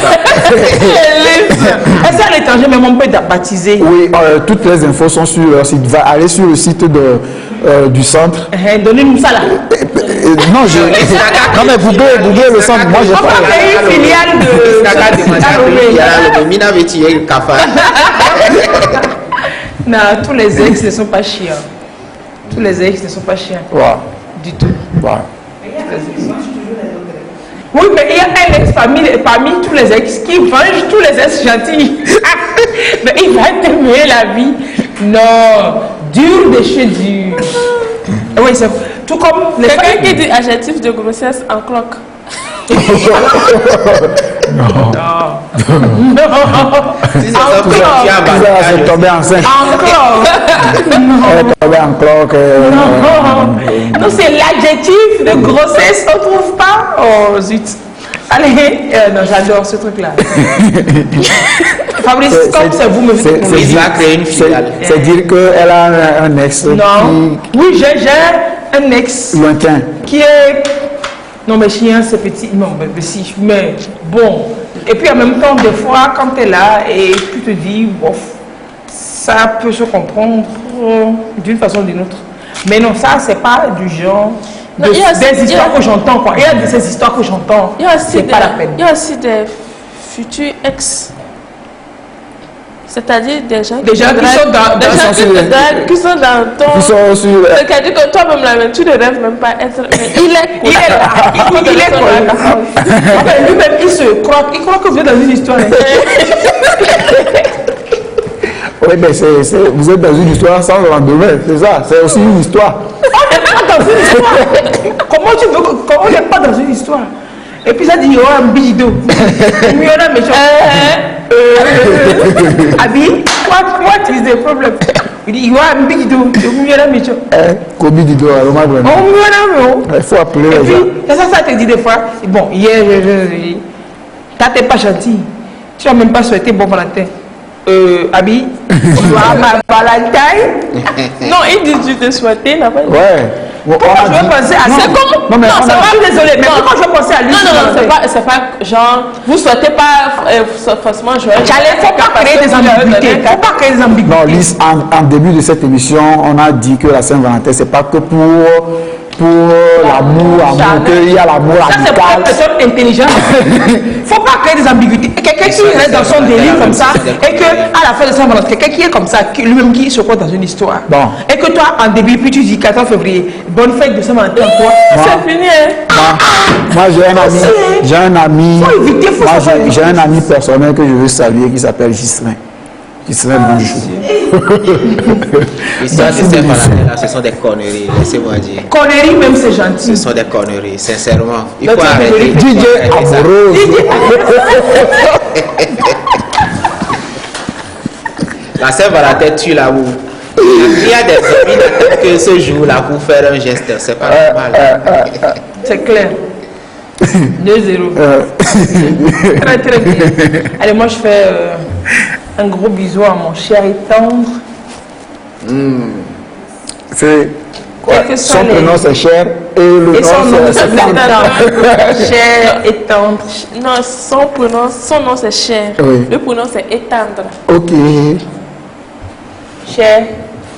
Est-ce qu'à l'étranger, même on peut baptiser? Oui, toutes les infos sont sur leur site. Va aller sur le site du centre. Donnez-nous ça là. Non, non, mais vous pouvez le centre. Moi, j'ai On va pas. créer une filiale de. Mina veut tuer le cafard. Non, tous les ex ne sont pas chiants. Tous les ex ne sont pas chiants. Ouais. Du tout. Ouais. Oui, mais il y a un ex parmi tous les ex qui venge tous les ex gentils. Mais il va te mener la vie. Non, dur de chez dur. Oui, c'est tout comme les Quelqu'un femmes. qui dit adjectif de grossesse en cloque. Non. Si c'est ça, tu as Ça, c'est avantage. tombé enceinte. Encore. Elle est tombée en cloque. Non, c'est l'adjectif de grossesse, on trouve pas. Oh zut. Allez, non, j'adore ce truc-là. Fabrice, comme c'est vous me faites Oui, il va créer une filiale. C'est dire qu'elle a un ex Non. Oui, j'ai un ex lointain. qui est. Non, mais chien, c'est petit. Non, mais si, mais bon. Et puis en même temps, des fois, quand tu es là et tu te dis, bof, ça peut se comprendre d'une façon ou d'une autre. Mais non, ça, c'est pas du genre. Non, il y a- des histoires que j'entends, quoi. Il y a de ces histoires que j'entends. Il y a aussi C'est pas la peine. Il y a aussi des futurs ex. C'est-à-dire des gens Des gens qui sont dans- des dans- gens qui sont sur- qui sont dans ton. Ils sont sur. C'est-à-dire que toi-même là, tu ne rêves même pas être. Mais il est Il est là, il est connu. Enfin, lui-même, il se croit, il croit que vous êtes dans une histoire. Oui, mais vous êtes dans une histoire sans lendemain, c'est ça, c'est aussi une histoire. Dans une histoire. Comment tu veux comment on n'est pas dans une histoire? Et puis ça dit, il y aura un bido. Il y aura un méchant. Abi, what is the problem? Il dit, il y aura un bido. Il y aura un méchant. Kobi Dido, Roma Oh, vraiment. il y aura un méchant. Il faut appeler Et les gens. puis, ça te dit des fois, bon, hier, quand t'es pas gentil, tu n'as même pas souhaité bon Valentin. Abi, ma Valentin. Non, il dit tu te souhaitais, il n'a pas dit. Ouais. Pourquoi je vais penser à C'est comme... Non, mais Non, on c'est a- pas désolé, mais Non. pourquoi je vais penser à lui? c'est pas genre, vous souhaitez pas forcément jouer. J'allais, faut pas créer des ambiguïtés. Faut pas créer des ambiguïtés. Non, Lise, en début de cette émission, on a dit que la Saint-Valentin, c'est pas que pour l'amour, qu'il y a l'amour Ça, c'est pour une amical. personne intelligente. Faut pas créer des ambiguïtés. Quelqu'un qui reste dans son délire comme ça, et que à la fin de Saint-Valentin, quelqu'un qui est comme ça, lui-même qui se croit dans une histoire. Bon. Et que toi, en début, puis tu dis 14 février, bonne fête de Saint-Valentin, toi. C'est fini, hein. Moi, j'ai un ami, Faut éviter, faut moi, savoir j'ai un ami personnel que je veux saluer qui s'appelle Ghislain. Ghislain, bonjour. L'histoire de Saint-Valentin, là, ce sont des conneries, laissez-moi dire. Conneries, même, c'est Ce gentil. sont des conneries, sincèrement. Il Donc, faut tu es arrêter. désolé. DJ Arrêtez ça. amoureuse. La Saint-Valentin tue l'amour. Il y a des hommes qui n'attendent que ce jour-là pour faire un geste. C'est pas normal. C'est clair. 2-0. Très, très bien. Allez, moi, je fais un gros bisou à mon cher et tendre. C'est Quel que soit son les- prénom c'est Cher et le Et son nom, nom c'est c'est Femme. cher et tendre. Non, son nom c'est Cher. Oui. Le prénom c'est Étendre. Ok. Cher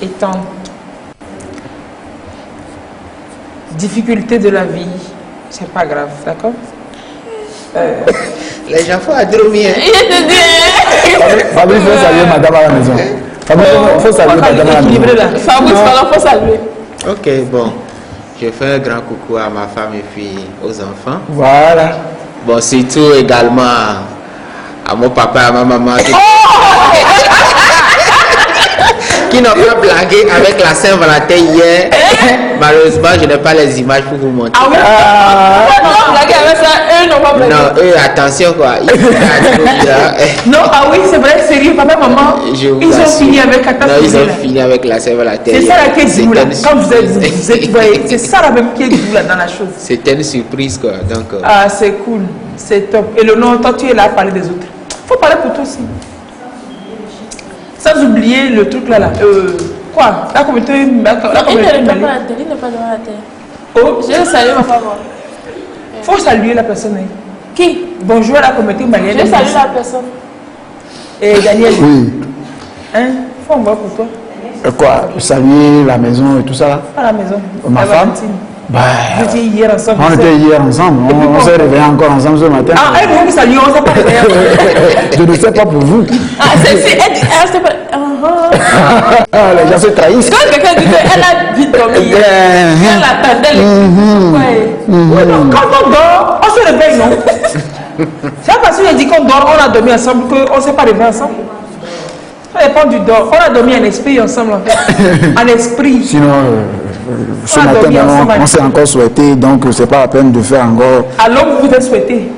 et tendre. Difficulté de la vie, c'est pas grave, d'accord? Les gens font à dormir. Il te dit, Fabrice veut saluer madame à la maison. Fabrice, il faut saluer madame à la maison. Équilibré là. Fabrice, voilà, faut saluer. Ok, bon. Je fais un grand coucou à ma femme et puis aux enfants. Voilà. Bon, surtout également à mon papa et à ma maman qui n'ont pas blagué avec la Saint-Valentin hier. Malheureusement, je n'ai pas les images pour vous montrer. Ah oui? Non, blague avec ça, eux n'ont pas blagué. Non, eux, attention quoi. Ils font la trouille, là. Non, ah oui, c'est vrai, sérieux, papa, maman, Je vous ils ont assure. fini avec Kata Non, ils Février, ont là. fini avec la Saint-Valentin. C'est ça là qui est C'était doux là. une Quand vous êtes, surprise. ouais, c'est ça là même qui est doux là dans la chose. C'était une surprise quoi. Donc, Ah, c'est cool, c'est top. Et le nom, toi tu es là à parler des autres. Faut parler pour toi aussi. Sans oublier le truc là. Quoi? La communauté. La Il ne communauté regarde malienne. pas la télé, il n'est pas devant la télé. Oh, Je vais saluer ma femme. faut saluer la personne. Hein. Qui? Bonjour à la communauté Je malienne. vais saluer la personne. Et Daniel. Oui. Hein? Faut en voir pour toi. Quoi? Saluer la maison et tout ça là? À la maison. Ma La femme? Valentine. Bah, Vous étiez hier ensemble. on vous était êtes- hier ensemble. On s'est réveillés encore ensemble ce matin. Ah, et vous saluez, on s'est pas réveillé. Je ne sais pas pour vous. Ah, elle s'est pas. Ah, les gens se trahissent. Quand quelqu'un dit qu'elle a vite dormi, elle attendait le. Ouais. Oui, non, quand on dort, on se réveille, non? C'est pas parce qu'il a dit qu'on dort, on a dormi ensemble, qu'on ne s'est pas réveillé ensemble. Ça dépend du dort. On a dormi en esprit ensemble, en fait. En esprit. Sinon, ce On a matin, dormi ensemble. on s'est encore souhaité, donc c'est pas la peine de faire encore. Alors, vous vous êtes souhaité.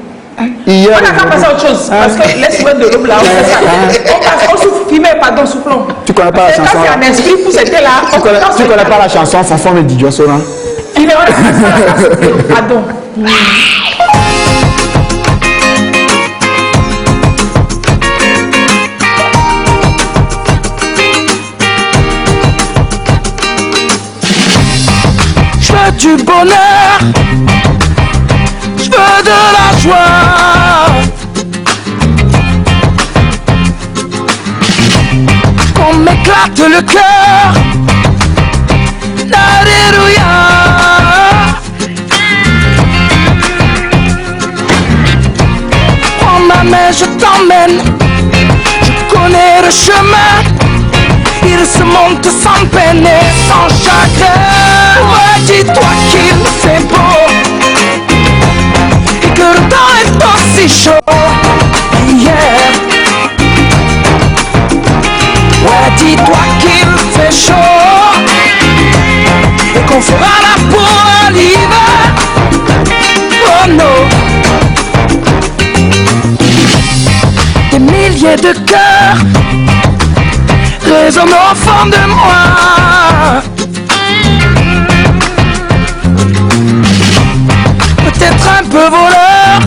Hier, On n'a qu'à passer à autre chose. Parce que les souhaits de l'homme, là, on fait ça. On passe, on souffle, filmer, pardon, soufflons. tu connais pas la Quand chanson c'est là? en esprit, vous c'était là. Tu connais pas la chanson Fanfan et Didio Sola? Filmer, on a fait ça. Pardon. Je veux du bonheur, je veux de la joie, qu'on m'éclate le cœur, Alléluia. Prends ma main, je t'emmène, je connais le chemin. Il se monte sans peine et sans chagrin. Ouais, dis-toi qu'il fait beau et que le temps est aussi chaud qu'hier. Ouais, dis-toi qu'il fait chaud et qu'on fera la pour l'hiver. Oh non. Des milliers de cœurs résonne au fond de moi. Peut-être un peu voleur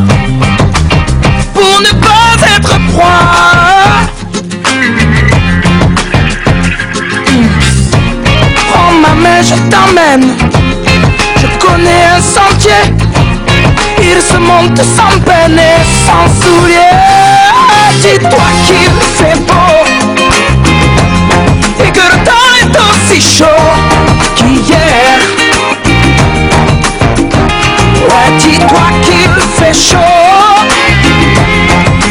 pour ne pas être proie. Prends ma main, je t'emmène, connaît un sentier. Il se monte sans peine et sans souliers. Dis-toi qu'il fait beau et que le temps est aussi chaud qu'hier. Ouais, dis-toi qu'il fait chaud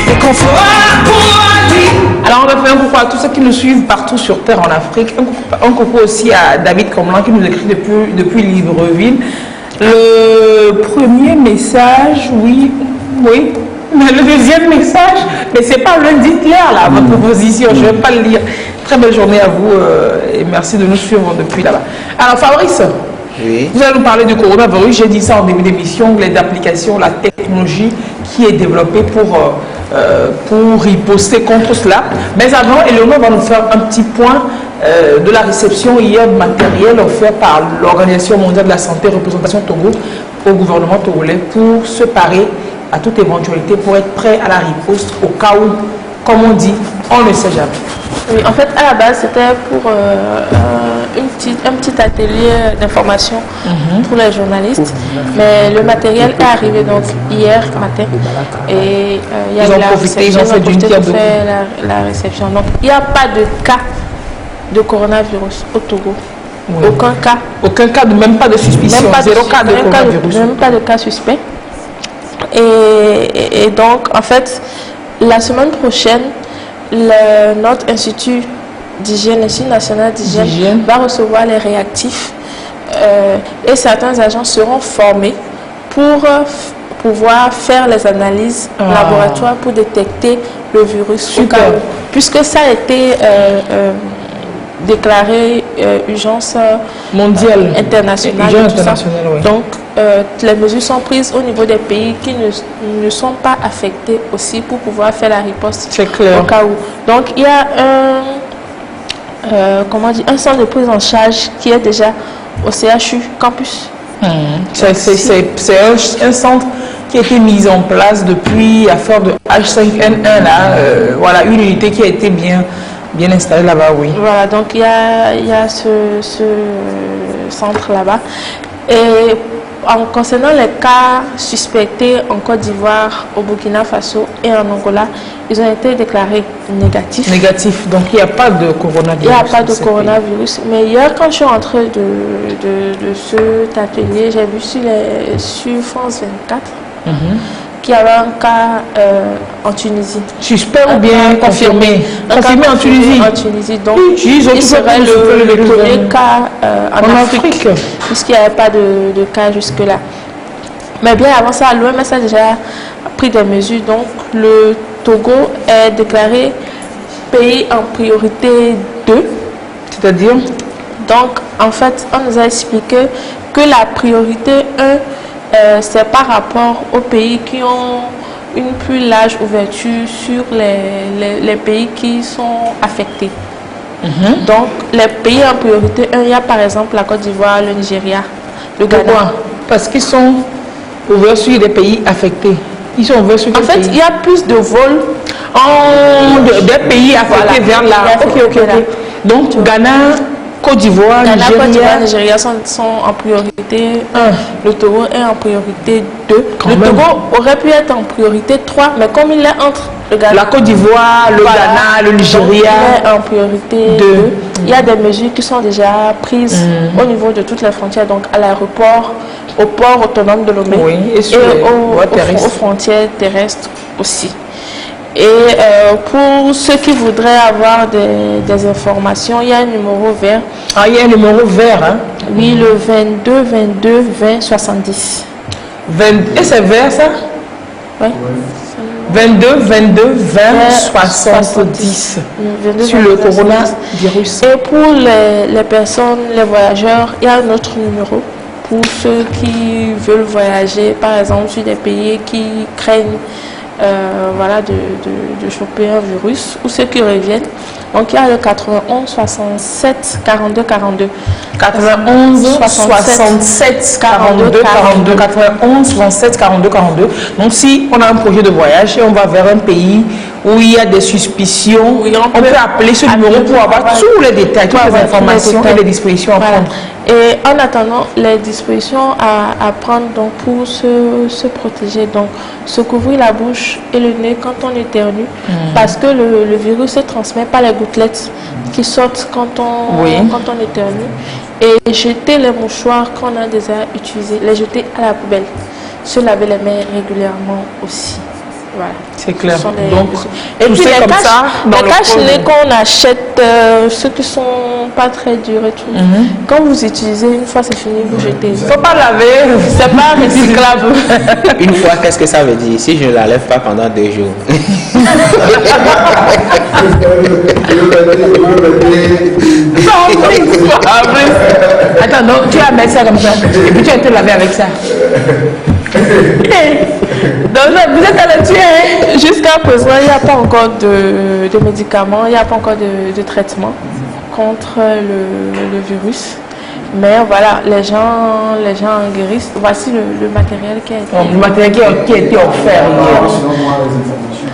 et qu'on fera pour lui. Alors on va faire un coucou à tous ceux qui nous suivent partout sur Terre en Afrique. Un coucou aussi à David Comlan qui nous écrit depuis Libreville. Le premier message, oui. Mais le deuxième message, mais c'est pas le dit clair là, votre position, je ne vais pas le lire. Très belle journée à vous et merci de nous suivre depuis là-bas. Alors Fabrice, Oui. vous allez nous parler du coronavirus. J'ai dit ça en début d'émission, les applications, la technologie qui est développée pour riposter contre cela. Mais avant, Eleonore va nous faire un petit point de la réception hier de matériel offert par l'Organisation mondiale de la santé, représentation Togo, au gouvernement togolais pour se parer à toute éventualité, pour être prêt à la riposte au cas où, comme on dit, on ne sait jamais. Oui, en fait, à la base, c'était pour un petit atelier d'information pour les journalistes. Mais le matériel est arrivé donc hier matin. Et il y a eu la réception, la réception. Donc, il n'y a pas de cas de coronavirus au Togo. Oui. Aucun cas. Aucun cas, même pas de suspicion. Zéro cas de coronavirus. Même pas de cas suspect. Et donc, en fait, la semaine prochaine, notre institut d'hygiène, l'Institut national d'hygiène, va recevoir les réactifs et certains agents seront formés pour pouvoir faire les analyses laboratoires pour détecter le virus. Super. Puisque ça a été déclaré urgence mondiale, internationale. Oui. Donc, les mesures sont prises au niveau des pays qui ne sont pas affectés aussi pour pouvoir faire la riposte. C'est clair. Au cas où. Donc, il y a un centre de prise en charge qui est déjà au CHU Campus. C'est un centre qui a été mis en place depuis l'affaire de H5N1 là. Voilà, une unité qui a été bien installé là-bas, oui. Voilà, donc il y a ce centre là-bas. Et concernant les cas suspectés en Côte d'Ivoire, au Burkina Faso et en Angola, ils ont été déclarés négatifs. Négatifs, donc il n'y a pas de coronavirus. Il n'y a pas de coronavirus. Mais hier, quand je suis rentrée de cet atelier, j'ai vu sur France 24 qu'il y avait un cas en Tunisie. Suspect ou bien confirmé? Confirmé en Tunisie. En Tunisie. Donc, il serait le premier cas en Afrique, puisqu'il n'y avait pas de cas jusque-là. Mais bien avant ça, l'OMS a déjà pris des mesures. Donc, le Togo est déclaré pays en priorité 2. C'est-à-dire? Donc, en fait, on nous a expliqué que la priorité 1, c'est par rapport aux pays qui ont une plus large ouverture sur les pays qui sont affectés. Donc, les pays en priorité 1, il y a par exemple la Côte d'Ivoire, le Nigeria, le Ghana. Pourquoi? Parce qu'ils sont ouverts sur des pays affectés. Ils sont ouverts sur des pays. En fait, il y a plus de vols des pays affectés vers là. Ok. Donc, Ghana, Côte d'Ivoire, Nigeria sont en priorité 1. Le Togo est en priorité 2. Le Togo aurait pu être en priorité 3, mais comme il est entre le Ghana, la Côte d'Ivoire, le Ghana, le Nigeria, il est en priorité 2. Il y a des mesures qui sont déjà prises au niveau de toutes les frontières, donc à l'aéroport, au port autonome de Lomé et aux frontières terrestres aussi. Et pour ceux qui voudraient avoir des informations, il y a un numéro vert. Ah, il y a un numéro vert, hein? Oui, le 22 22 20 70. Et c'est vert, ça? Oui. 22 22 20 70 sur le coronavirus. Et pour les personnes, les voyageurs, il y a un autre numéro pour ceux qui veulent voyager, par exemple, sur des pays qui craignent de choper un virus, ou ceux qui reviennent. Donc il y a le 91 67 42 42. 91 67 42 42. 91 67 42 42. Donc si on a un projet de voyage et on va vers un pays où il y a des suspicions, Oui, on peut appeler ce numéro pour avoir tous les détails, toutes les informations et les dispositions à prendre. Et en attendant, les dispositions à prendre donc, pour se protéger, donc se couvrir la bouche et le nez quand on éternue, parce que le virus se transmet par les gouttelettes qui sortent quand on éternue, et jeter les mouchoirs qu'on a déjà utilisés, les jeter à la poubelle, se laver les mains régulièrement aussi. Voilà. C'est clair. Donc, et puis les cache-nez qu'on achète, ceux qui sont pas très durs et tout, quand vous utilisez, une fois c'est fini, vous jetez. Il ne faut pas laver, c'est pas recyclable. Une fois, qu'est-ce que ça veut dire? Si je ne la lève pas pendant 2 jours. Attends, donc tu vas mettre ça comme ça et puis tu vas te laver avec ça. Donc vous êtes à la tuer, hein? Jusqu'à présent, il n'y a pas encore de médicaments, il n'y a pas encore de traitement contre le virus. Mais voilà, les gens en guérissent. Voici le matériel qui a été... Donc, le matériel qui a été offert. Selon moi, les informations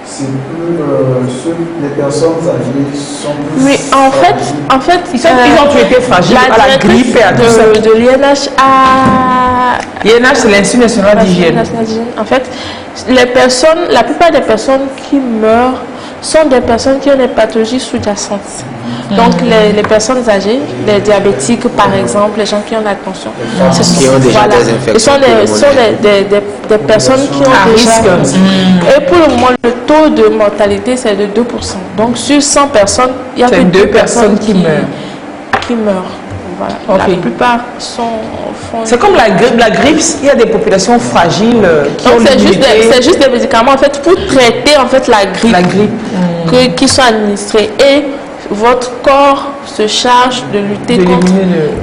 c'est que les personnes âgées sont plus... Oui, en fait ils ont été fragiles à la grippe et à tout ça. De l'INH l'INH, c'est l'Institut national d'hygiène. En fait, la plupart des personnes qui meurent sont des personnes qui ont des pathologies sous-jacentes. Donc les personnes âgées, les diabétiques par exemple, les gens qui ont la tension, qui ont déjà des infections. Ce sont des personnes qui ont déjà risque. Et pour le moment, le taux de mortalité c'est de 2%. Donc sur 100 personnes, il y a que 2 personnes qui meurent. Voilà. La plupart c'est comme la grippe, il y a des populations fragiles qui ont c'est juste des médicaments en fait pour traiter en fait la grippe, qui sont administrés, et votre corps se charge de lutter contre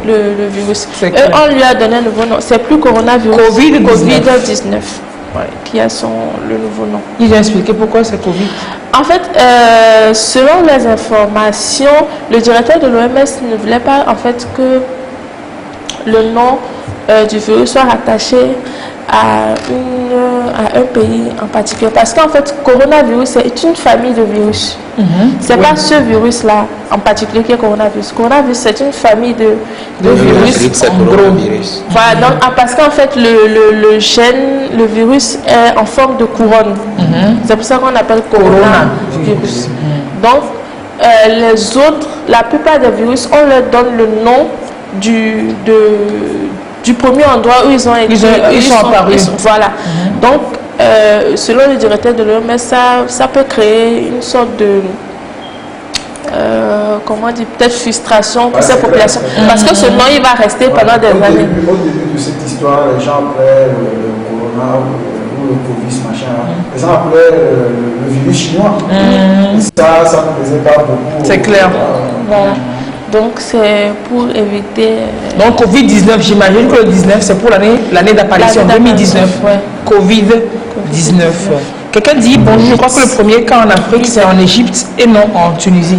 le virus. Et on lui a donné un nouveau nom, c'est plus coronavirus, Covid-19. Qui a le nouveau nom. Il a expliqué pourquoi c'est Covid. En fait, selon les informations, le directeur de l'OMS ne voulait pas en fait que le nom du virus soit rattaché à un pays en particulier. Parce qu'en fait, coronavirus, c'est une famille de virus. C'est pas ce virus-là en particulier qui est coronavirus. Coronavirus, c'est une famille de virus. C'est coronavirus. Voilà, donc, parce qu'en fait, le gène, le virus est en forme de couronne. C'est pour ça qu'on appelle coronavirus. Donc, les autres, la plupart des virus, on leur donne le nom du premier endroit où ils sont apparus. Voilà. Donc, selon le directeur de l'OMS, ça peut créer une sorte de comment dire, peut-être frustration pour cette population. Parce que ce nom, il va rester pendant des années. Au début de cette histoire, les gens appelaient le corona ou le Covid, machin, les gens appelaient le virus chinois. Ça ne faisait pas beaucoup. C'est clair. Voilà. Donc c'est pour éviter... Donc Covid-19, j'imagine que le 19 c'est pour l'année d'apparition, 2019. Covid-19. Quelqu'un dit, bonjour, je crois que le premier cas en Afrique c'est en Égypte et non en Tunisie.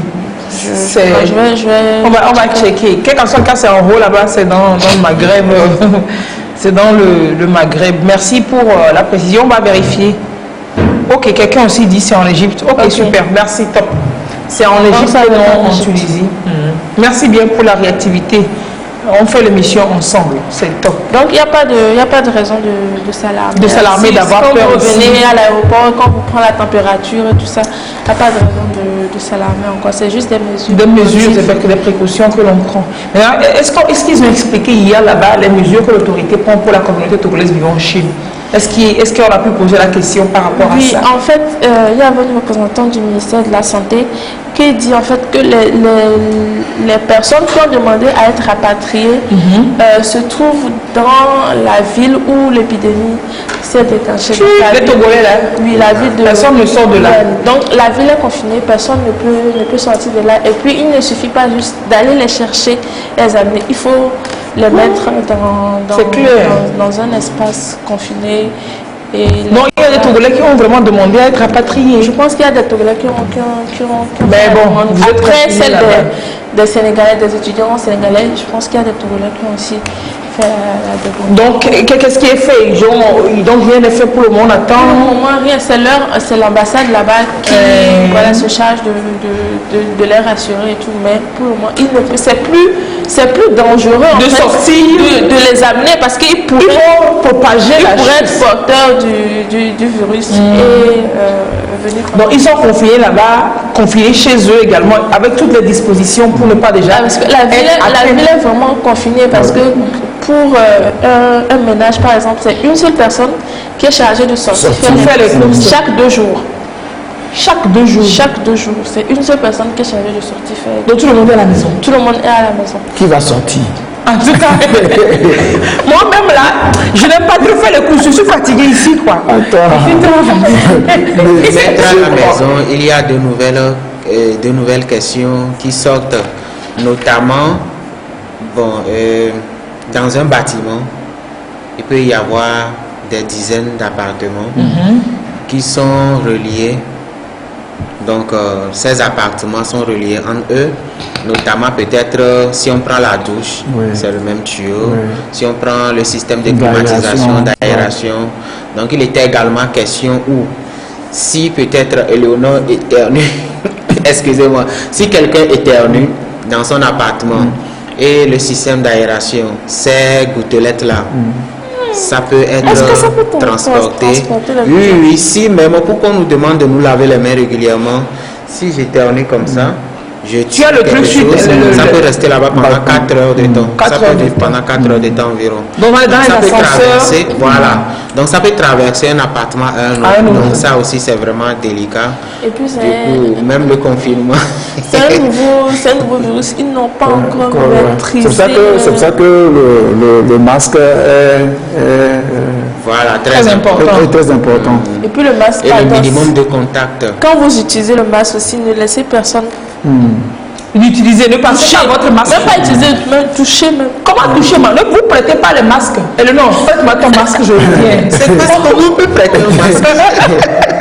On va checker. Quel qu'en soit le cas, c'est en haut là-bas, c'est dans le Maghreb. C'est dans le Maghreb. Merci pour la précision, on va vérifier. Ok, quelqu'un aussi dit c'est en Égypte. Ok, super, merci, top. C'est en Égypte et non en Tunisie. Merci bien pour la réactivité. On fait l'émission ensemble, c'est top. Donc il n'y a pas de raison de s'alarmer. De s'alarmer, d'avoir peur. Quand vous revenez à l'aéroport, quand vous prenez la température et tout ça, il n'y a pas de raison de s'alarmer encore. C'est juste des mesures. Des mesures, des précautions que l'on prend. Est-ce qu'ils ont expliqué hier là-bas les mesures que l'autorité prend pour la communauté togolaise vivant en Chine? Est-ce qu'on a pu poser la question par rapport à ça? Oui, en fait, il y avait une représentante du ministère de la Santé qui dit en fait que les personnes qui ont demandé à être rapatriées se trouvent dans la ville où l'épidémie s'est déclenchée. Les Togolais là? Oui, la ville de... Personne ne sort de là. Donc la ville est confinée, personne ne peut sortir de là. Et puis il ne suffit pas juste d'aller les chercher, les amener. Il faut les mettre dans un espace confiné. Non, il y a des Togolais qui ont vraiment demandé à être rapatriés. Je pense qu'il y a des Togolais qui ont mais bon, après celle des Sénégalais, des étudiants sénégalais, je pense qu'il y a des Togolais qui ont aussi fait la demande. Donc, qu'est-ce qui est fait? Donc, rien n'est fait pour le moment, on attend. Pour le moment, rien. C'est l'ambassade là-bas qui voilà, se charge de les rassurer et tout. Mais pour le moment, c'est plus dangereux De sortir. de les amener parce qu'ils pourraient propager la être chose. porteurs du virus et venir. Donc, ils sont confinés là-bas, confinés chez eux également, avec toutes les dispositions pour ne pas déjà. Parce que la ville est vraiment confinée parce que pour un ménage, par exemple, c'est une seule personne qui est chargée de sortir faire les courses chaque 2 jours. Chaque 2 jours. Chaque 2 jours. C'est une seule personne qui est chargée de sortir faire. Donc, tout le monde est à la maison. Tout le monde est à la maison. Qui va sortir? En tout cas, moi-même là, je n'aime pas trop faire les courses, je suis fatiguée ici, quoi. Mettre à la maison, il y a de nouvelles questions qui sortent, notamment, dans un bâtiment, il peut y avoir des dizaines d'appartements qui sont reliés. Donc, ces appartements sont reliés entre eux, notamment peut-être si on prend la douche, c'est le même tuyau. Si on prend le système de climatisation, d'aération. Donc, il était également question où, si peut-être Éléonore éternue, excusez-moi, si quelqu'un éternue dans son appartement et le système d'aération, ces gouttelettes-là, ça peut être transporté. Oui, si, même pourquoi on nous demande de nous laver les mains régulièrement, si j'éternue comme ça, tu as le truc ça peut rester là-bas pendant 4 heures de temps. Ça peut durer pendant 4 heures de temps environ. Donc, ça peut traverser, voilà. Donc ça peut traverser un appartement à un autre. Donc ça aussi c'est vraiment délicat. Et puis du coup, même le confinement. C'est un nouveau virus, ils n'ont pas encore maîtrisé. C'est pour ça que le masque est voilà, très important. Très important. Et puis le masque, et le minimum de contact. Quand vous utilisez le masque aussi, ne laissez personne l'utiliser, ne pensez pas à votre masque. Même pas utiliser, même toucher même. Comment toucher moi? Ne vous prêtez pas les masques. Et le non, prête-moi ton masque, je reviens. C'est pas comment on peut prêter un masque.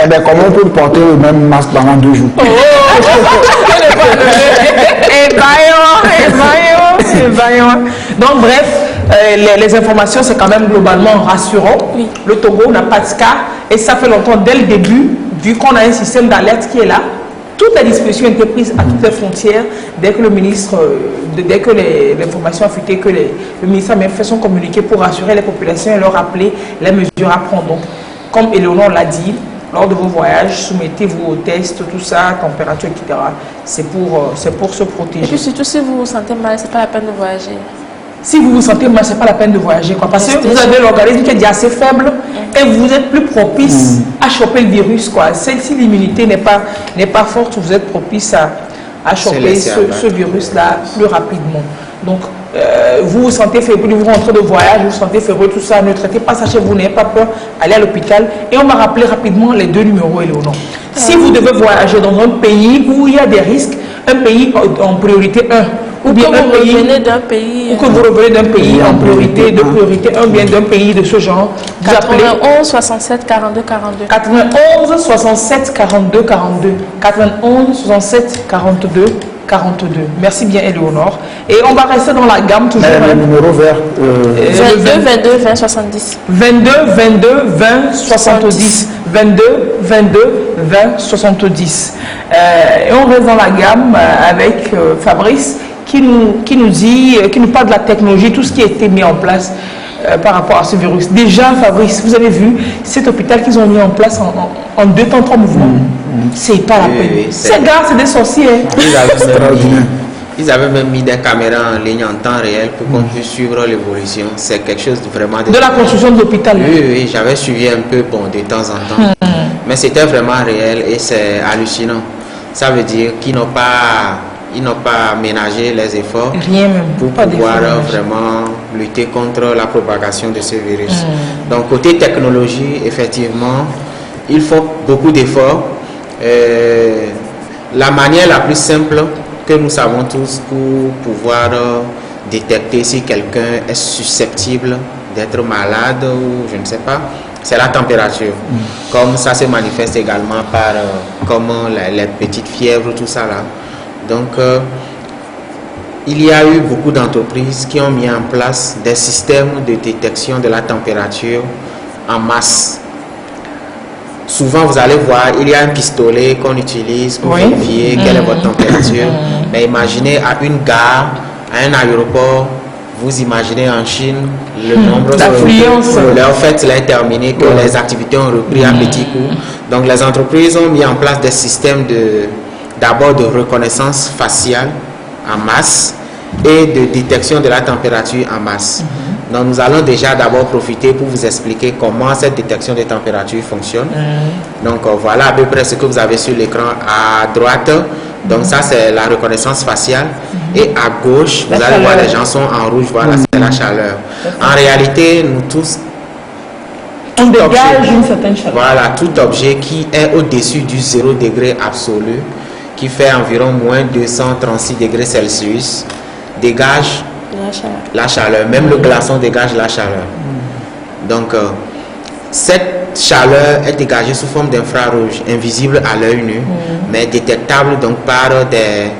Eh bien, comment on peut porter le même masque pendant 2 jours? Évaillant. Donc bref, les informations c'est quand même globalement rassurant. Oui. Le Togo n'a pas de cas et ça fait longtemps dès le début, vu qu'on a un système d'alerte qui est là. Toutes les dispositions ont été prises à toutes les frontières dès que le ministre, dès que l'information a fuité, que le ministre a même fait son communiqué pour rassurer les populations et leur rappeler les mesures à prendre. Donc, comme Éléonore l'a dit, lors de vos voyages, soumettez-vous aux tests, tout ça, température, etc. C'est pour se protéger. Et puis surtout, si vous vous sentez mal, c'est pas la peine de voyager. Si vous vous sentez mal, c'est pas la peine de voyager, quoi. Parce que vous avez l'organisme qui est déjà assez faible et vous êtes plus propice à choper le virus, quoi. Si l'immunité n'est pas forte, vous êtes propice à choper ce virus-là plus rapidement. Donc, vous vous sentez fébrile, vous rentrez de voyage, vous vous sentez fébrile, tout ça, ne traitez pas ça chez vous, n'ayez pas peur, allez à l'hôpital. Et on m'a rappelé rapidement les 2 numéros, Éléonore. Si vous devez voyager dans un pays où il y a des risques, un pays en priorité 1, ou bien que vous revenez d'un pays, ou que vous revenez d'un pays en priorité, de priorité 1, bien d'un pays de ce genre, vous 91 67 42 42. 91 67 42 42. 91 67 42 42. Merci bien, Éléonore. Et on va rester dans la gamme toujours. Le numéro vert. 22 22 20 70. 22 22 20 70. 22 22 20 70. Et on reste dans la gamme avec Fabrice qui nous parle de la technologie, tout ce qui a été mis en place par rapport à ce virus. Déjà, Fabrice, vous avez vu cet hôpital qu'ils ont mis en place en 2 temps 3 mouvements. C'est pas la peine. Ces gars, c'est des sorciers. Ils avaient même mis des caméras en ligne en temps réel pour qu'on puisse suivre l'évolution. C'est quelque chose de vraiment... De la construction de l'hôpital. Oui, j'avais suivi un peu, de temps en temps. Mais c'était vraiment réel et c'est hallucinant. Ça veut dire qu'ils n'ont pas ménagé les efforts pour pouvoir vraiment lutter contre la propagation de ce virus. Donc, côté technologie, effectivement, il faut beaucoup d'efforts. La manière la plus simple que nous savons tous pour pouvoir détecter si quelqu'un est susceptible d'être malade ou je ne sais pas, c'est la température. Comme ça se manifeste également par comme les petites fièvres, tout ça là. Donc, il y a eu beaucoup d'entreprises qui ont mis en place des systèmes de détection de la température en masse. Souvent, vous allez voir, il y a un pistolet qu'on utilise pour vérifier quelle est votre température. Mais imaginez à une gare, à un aéroport, vous imaginez en Chine, le nombre d'affluence. En fait, il est terminé, que les activités ont repris à petit coup. Donc, les entreprises ont mis en place des systèmes d'abord de reconnaissance faciale en masse et de détection de la température en masse. Donc nous allons déjà d'abord profiter pour vous expliquer comment cette détection de température fonctionne. Donc voilà à peu près ce que vous avez sur l'écran à droite. Donc ça c'est la reconnaissance faciale. Et à gauche, vous allez voir les gens sont en rouge, voilà c'est la chaleur. En réalité, nous tous, on dégage une certaine chaleur. Voilà, tout objet qui est au-dessus du 0 degré absolu, qui fait environ moins 236 degrés Celsius, dégage la chaleur. Même le glaçon dégage la chaleur. Donc, cette chaleur est dégagée sous forme d'infrarouge, invisible à l'œil nu, mais détectable donc par des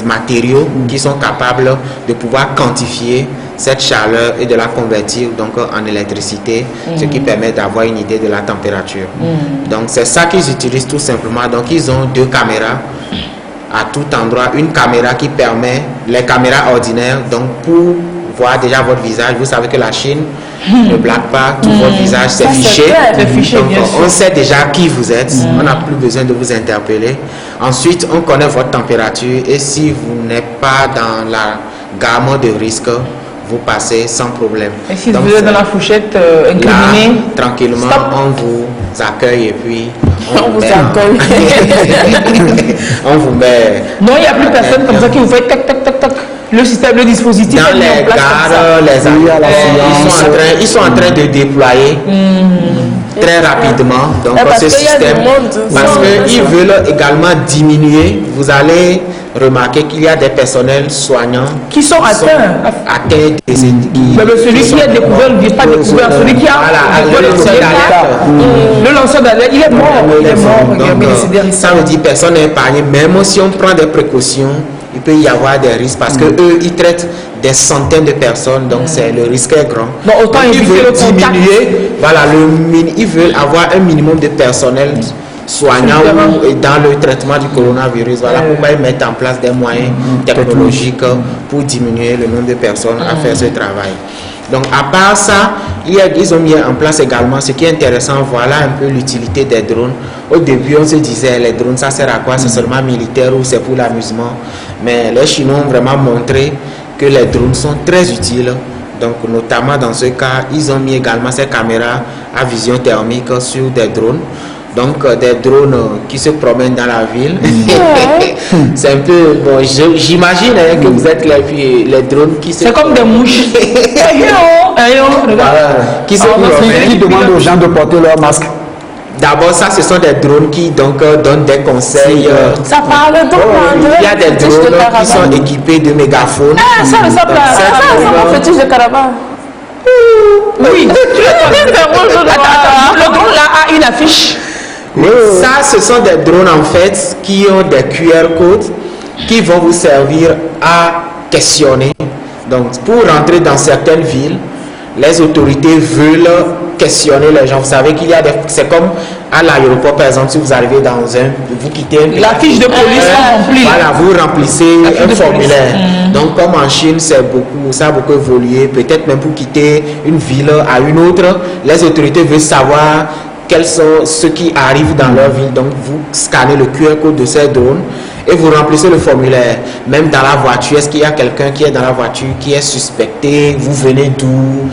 matériaux qui sont capables de pouvoir quantifier cette chaleur et de la convertir donc en électricité, ce qui permet d'avoir une idée de la température. Donc c'est ça qu'ils utilisent tout simplement. Donc ils ont 2 caméras à tout endroit, une caméra qui permet, les caméras ordinaires, donc pour voir déjà votre visage, vous savez que la Chine ne blague pas, tout votre visage c'est fiché. Donc on sait déjà qui vous êtes, on n'a plus besoin de vous interpeller. Ensuite on connaît votre température et si vous n'êtes pas dans la gamme de risques, vous passez sans problème. Et si vous êtes dans la fourchette incriminée, tranquillement, on vous accueille et puis on vous accueille. On vous met. Non, il n'y a plus personne comme ça qui vous fait tac tac tac tac. Le système, le dispositif dans est mis en les place gares, les ils sont en train de déployer très rapidement donc ce système parce qu'ils veulent également diminuer. Vous allez remarquer qu'il y a des personnels soignants qui sont atteints des celui qui a découvert ne vient pas découvert, celui qui a le lanceur d'alerte, il est mort. Donc, ça veut dire personne n'est épargné. Même si on prend des précautions, il peut y avoir des risques parce que eux ils traitent des centaines de personnes, donc c'est le risque est grand. Donc autant ils veulent diminuer, voilà, ils veulent avoir un minimum de personnel soignant dans le traitement du coronavirus. Voilà pourquoi ils mettent en place des moyens technologiques pour diminuer le nombre de personnes à faire ce travail. Donc à part ça, ils ont mis en place également, ce qui est intéressant, voilà un peu l'utilité des drones. Au début on se disait les drones ça sert à quoi, c'est seulement militaire ou c'est pour l'amusement. Mais les Chinois ont vraiment montré que les drones sont très utiles. Donc notamment dans ce cas, ils ont mis également ces caméras à vision thermique sur des drones. Donc des drones qui se promènent dans la ville. C'est un peu bon, j'imagine que vous êtes là puis les drones qui se. C'est comme des mouches. Qui demandent aux gens de porter leur masque. D'abord, ça, ce sont des drones qui donc donnent des conseils. Ça parle donc. Il y a des drones qui sont équipés de mégaphones. Ah, ça ressemble à un fétiche de caravane. Oui. Le drone là a une affiche. Ça, ce sont des drones en fait qui ont des QR codes qui vont vous servir à questionner. Donc, pour rentrer dans certaines villes, les autorités veulent questionner les gens. Vous savez qu'il y a des... C'est comme à l'aéroport, par exemple, si vous arrivez dans vous quittez la fiche de police remplie. Voilà, vous remplissez un formulaire. Donc, comme en Chine, ça a beaucoup évolué. Peut-être même pour quitter une ville à une autre, les autorités veulent savoir quels sont ceux qui arrivent dans leur ville. Donc, vous scannez le QR code de ces drones et vous remplissez le formulaire. Même dans la voiture, est-ce qu'il y a quelqu'un qui est dans la voiture qui est suspecté, vous venez d'où,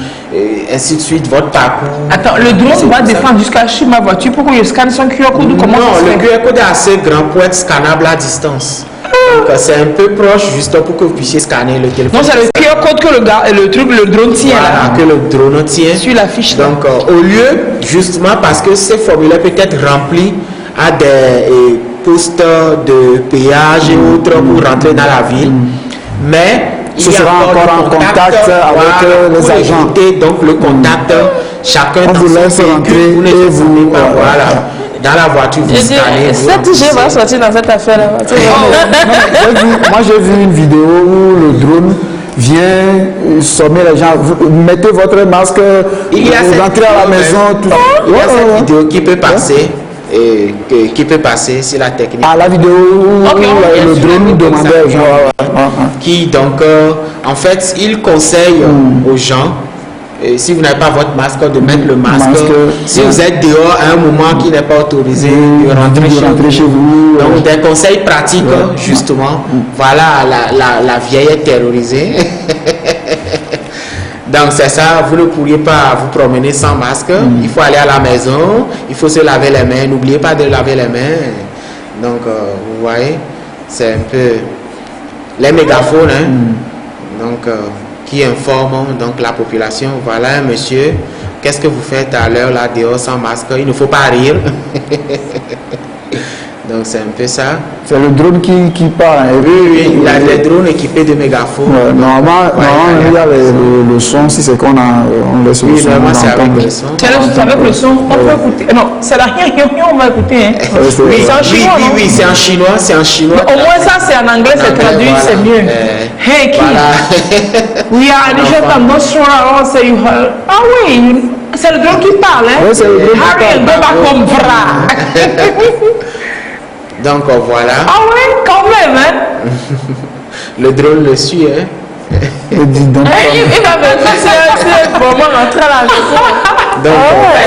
ainsi de suite, votre parcours. Attends, le drone va descendre jusqu'à chez ma voiture pour que je scanne son QR code ou comment Non, ça se le fait? QR code est assez grand pour être scannable à distance. Donc, c'est un peu proche juste pour que vous puissiez scanner le téléphone. Non, c'est le QR code que le drone tient. Voilà, là. que le drone tient. Sur la fiche. Donc, au lieu, justement, parce que ces formulaires peuvent être remplis à des postes de péage et autres pour rentrer dans la ville. Mais il Ce y a sera encore en contact avec les agents. Donc, le contact, chacun on dans vous son laisse véhicule, rentrer vous ne et savez vous... pas, voilà. Dans la voiture, vous scannez. Cette G va sortir dans cette affaire-là. Moi, j'ai vu une vidéo où le drone vient sommer les gens. Mettez votre masque, vous entrez à la maison. Il y a cette vidéo qui peut passer. Et qui peut passer sur la technique. Ah, la vidéo où le drone nous demandait aux gens. Qui donc, en fait, il conseille aux gens, si vous n'avez pas votre masque, de mettre le masque. Si vous êtes dehors à un moment qui n'est pas autorisé, de rentrer chez vous. Donc, des conseils pratiques, justement. Voilà la vieille terrorisée. Donc c'est ça, vous ne pourriez pas vous promener sans masque, il faut aller à la maison, il faut se laver les mains, n'oubliez pas de laver les mains. Donc vous voyez, c'est un peu les mégaphones donc, qui informent donc, la population. Voilà monsieur, qu'est-ce que vous faites à l'heure là dehors sans masque? Il ne faut pas rire. Donc c'est un peu ça. C'est le drone qui part. Oui, il y a des drones équipés de mégaphones. Normalement, il y a le son, si c'est qu'on on laisse le son. Normalement, c'est avec le son. C'est avec le son, on peut écouter. Non, c'est la on va écouter. Hein. C'est en chinois. Oui, c'est en chinois. C'est en chinois. Au moins, ça, c'est en anglais, c'est traduit, c'est mieux. Hey, kid. We are the not sure I say you heard. Ah oui, c'est le drone qui parle. Hein? Oui, c'est le drone qui parle. Harry, go back home, Donc voilà. Ah oui, quand même, hein? Le drone le suit, hein? Il va me dire c'est vraiment rentrer à la maison. Donc,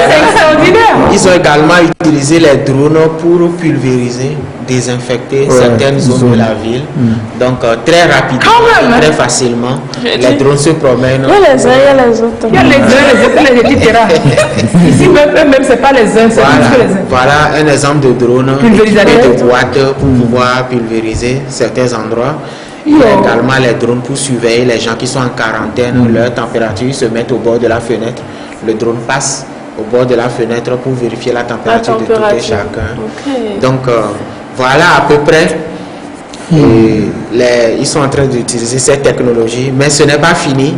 c'est extraordinaire. Ils ont également utilisé les drones pour pulvériser, désinfecter certaines zones de la ville. Donc très rapidement, très facilement, les drones se promènent. Il y a les uns, il y a les autres. Il y a les uns, les autres, etc. Ici même, c'est pas les uns, c'est plus que les uns. Voilà un exemple de drone de boîte pour pouvoir pulvériser certains endroits. Il y a également les drones pour surveiller les gens qui sont en quarantaine, leur température, ils se mettent au bord de la fenêtre. Le drone passe au bord de la fenêtre pour vérifier la température de tout et chacun. Okay. Donc voilà à peu près. Ils sont en train d'utiliser cette technologie, mais ce n'est pas fini.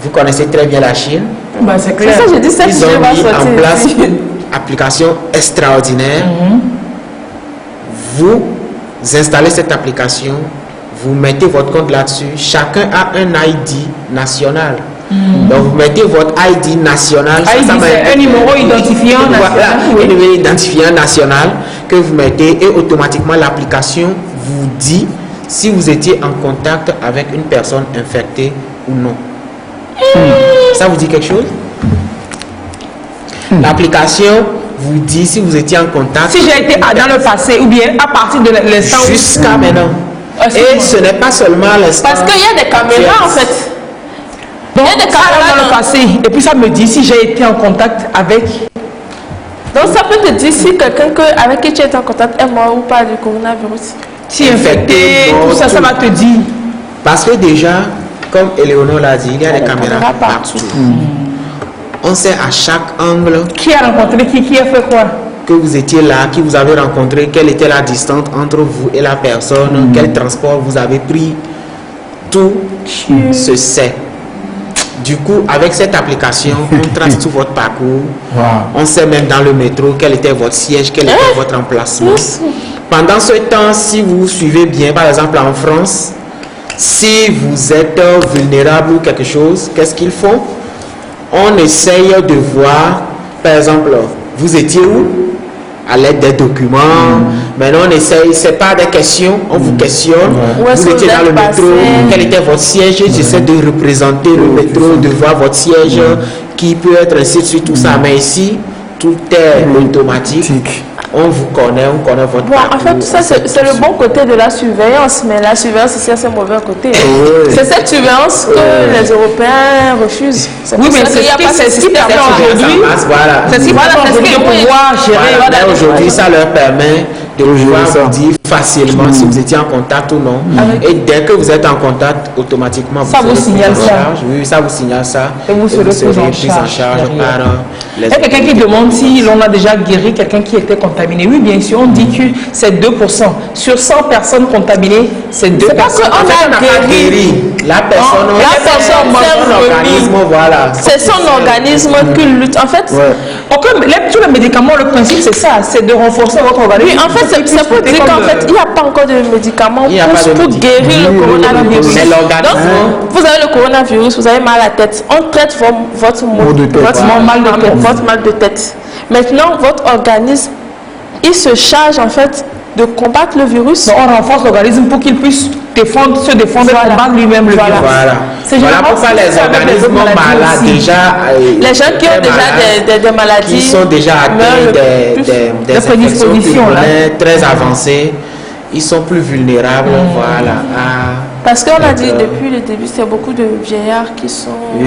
Vous connaissez très bien la Chine. Bah, c'est clair. Ça, j'ai dit, ils ont mis en place une application extraordinaire. Vous installez cette application, vous mettez votre compte là-dessus, chacun a un ID national. Donc vous mettez votre ID national. C'est un numéro identifiant national. Un numéro identifiant national que vous mettez et automatiquement l'application vous dit si vous étiez en contact avec une personne infectée ou non. Ça vous dit quelque chose? L'application vous dit si vous étiez en contact. Si j'ai été dans le passé ou bien à partir de l'instant. Jusqu'à maintenant. Et ce n'est pas seulement l'instant. Parce qu'il y a des caméras en fait. Donc, il y a des caméras dans le passé. Et puis ça me dit si j'ai été en contact avec. Donc ça peut te dire si quelqu'un avec qui tu es en contact est mort ou pas du coronavirus. Si infecté, tout ça, ça va te dire. Parce que déjà, comme Eleonore l'a dit, il y a des caméras partout. On sait à chaque angle. Qui a rencontré qui a fait quoi? Que vous étiez là, qui vous avez rencontré, quelle était la distance entre vous et la personne, quel transport vous avez pris. Tout se sait. Du coup, avec cette application, on trace tout votre parcours. On sait même dans le métro quel était votre siège, quel était votre emplacement. Pendant ce temps, si vous suivez bien, par exemple en France, si vous êtes vulnérable ou quelque chose, qu'est-ce qu'ils font? On essaye de voir, par exemple, vous étiez où? À l'aide des documents. Maintenant, on essaye, c'est pas des questions, on vous questionne. Vous étiez dans le métro, quel était votre siège? J'essaie de représenter le métro, de voir votre siège, qui peut être ainsi de suite, tout ça. Mais ici, tout est automatique. On vous connaît, on connaît votre parcours. En fait, tout ça, c'est le bon côté de la surveillance, mais la surveillance aussi a ses mauvais côtés. C'est cette surveillance que les Européens refusent. Oui, mais c'est ce qui permet aujourd'hui. Voilà. C'est ce qui permet aujourd'hui de pouvoir gérer. Aujourd'hui, ça leur permet de pouvoir vous dire facilement si vous étiez en contact ou non. Et dès que vous êtes en contact, automatiquement, ça vous signale ça. Oui, ça vous signale ça. Et vous serez pris en charge par les autres. Quelqu'un qui demande si l'on a déjà guéri quelqu'un qui était contaminé. Oui, bien sûr, on dit que c'est 2%. Sur 100 personnes contaminées, c'est 2 personnes. En fait, on n'a pas guéri la personne. Voilà. C'est son organisme qui lutte. En fait, tous les médicaments, le principe c'est ça, c'est de renforcer votre organisme. Oui, en fait, c'est pour dire qu'en fait, il n'y a pas encore de médicaments pour guérir le coronavirus. Donc, vous avez le coronavirus, vous avez mal à la tête. On traite votre mal de tête. Maintenant, votre organisme, il se charge en fait de combattre le virus. Donc, on renforce l'organisme pour qu'il puisse se défendre et combattre lui-même le virus. Voilà pourquoi les organismes malades déjà... les gens qui ont déjà des maladies... Qui sont déjà atteints des prédispositions très avancées, ils sont plus vulnérables. Parce qu'on a dit depuis le début, c'est beaucoup de vieillards qui sont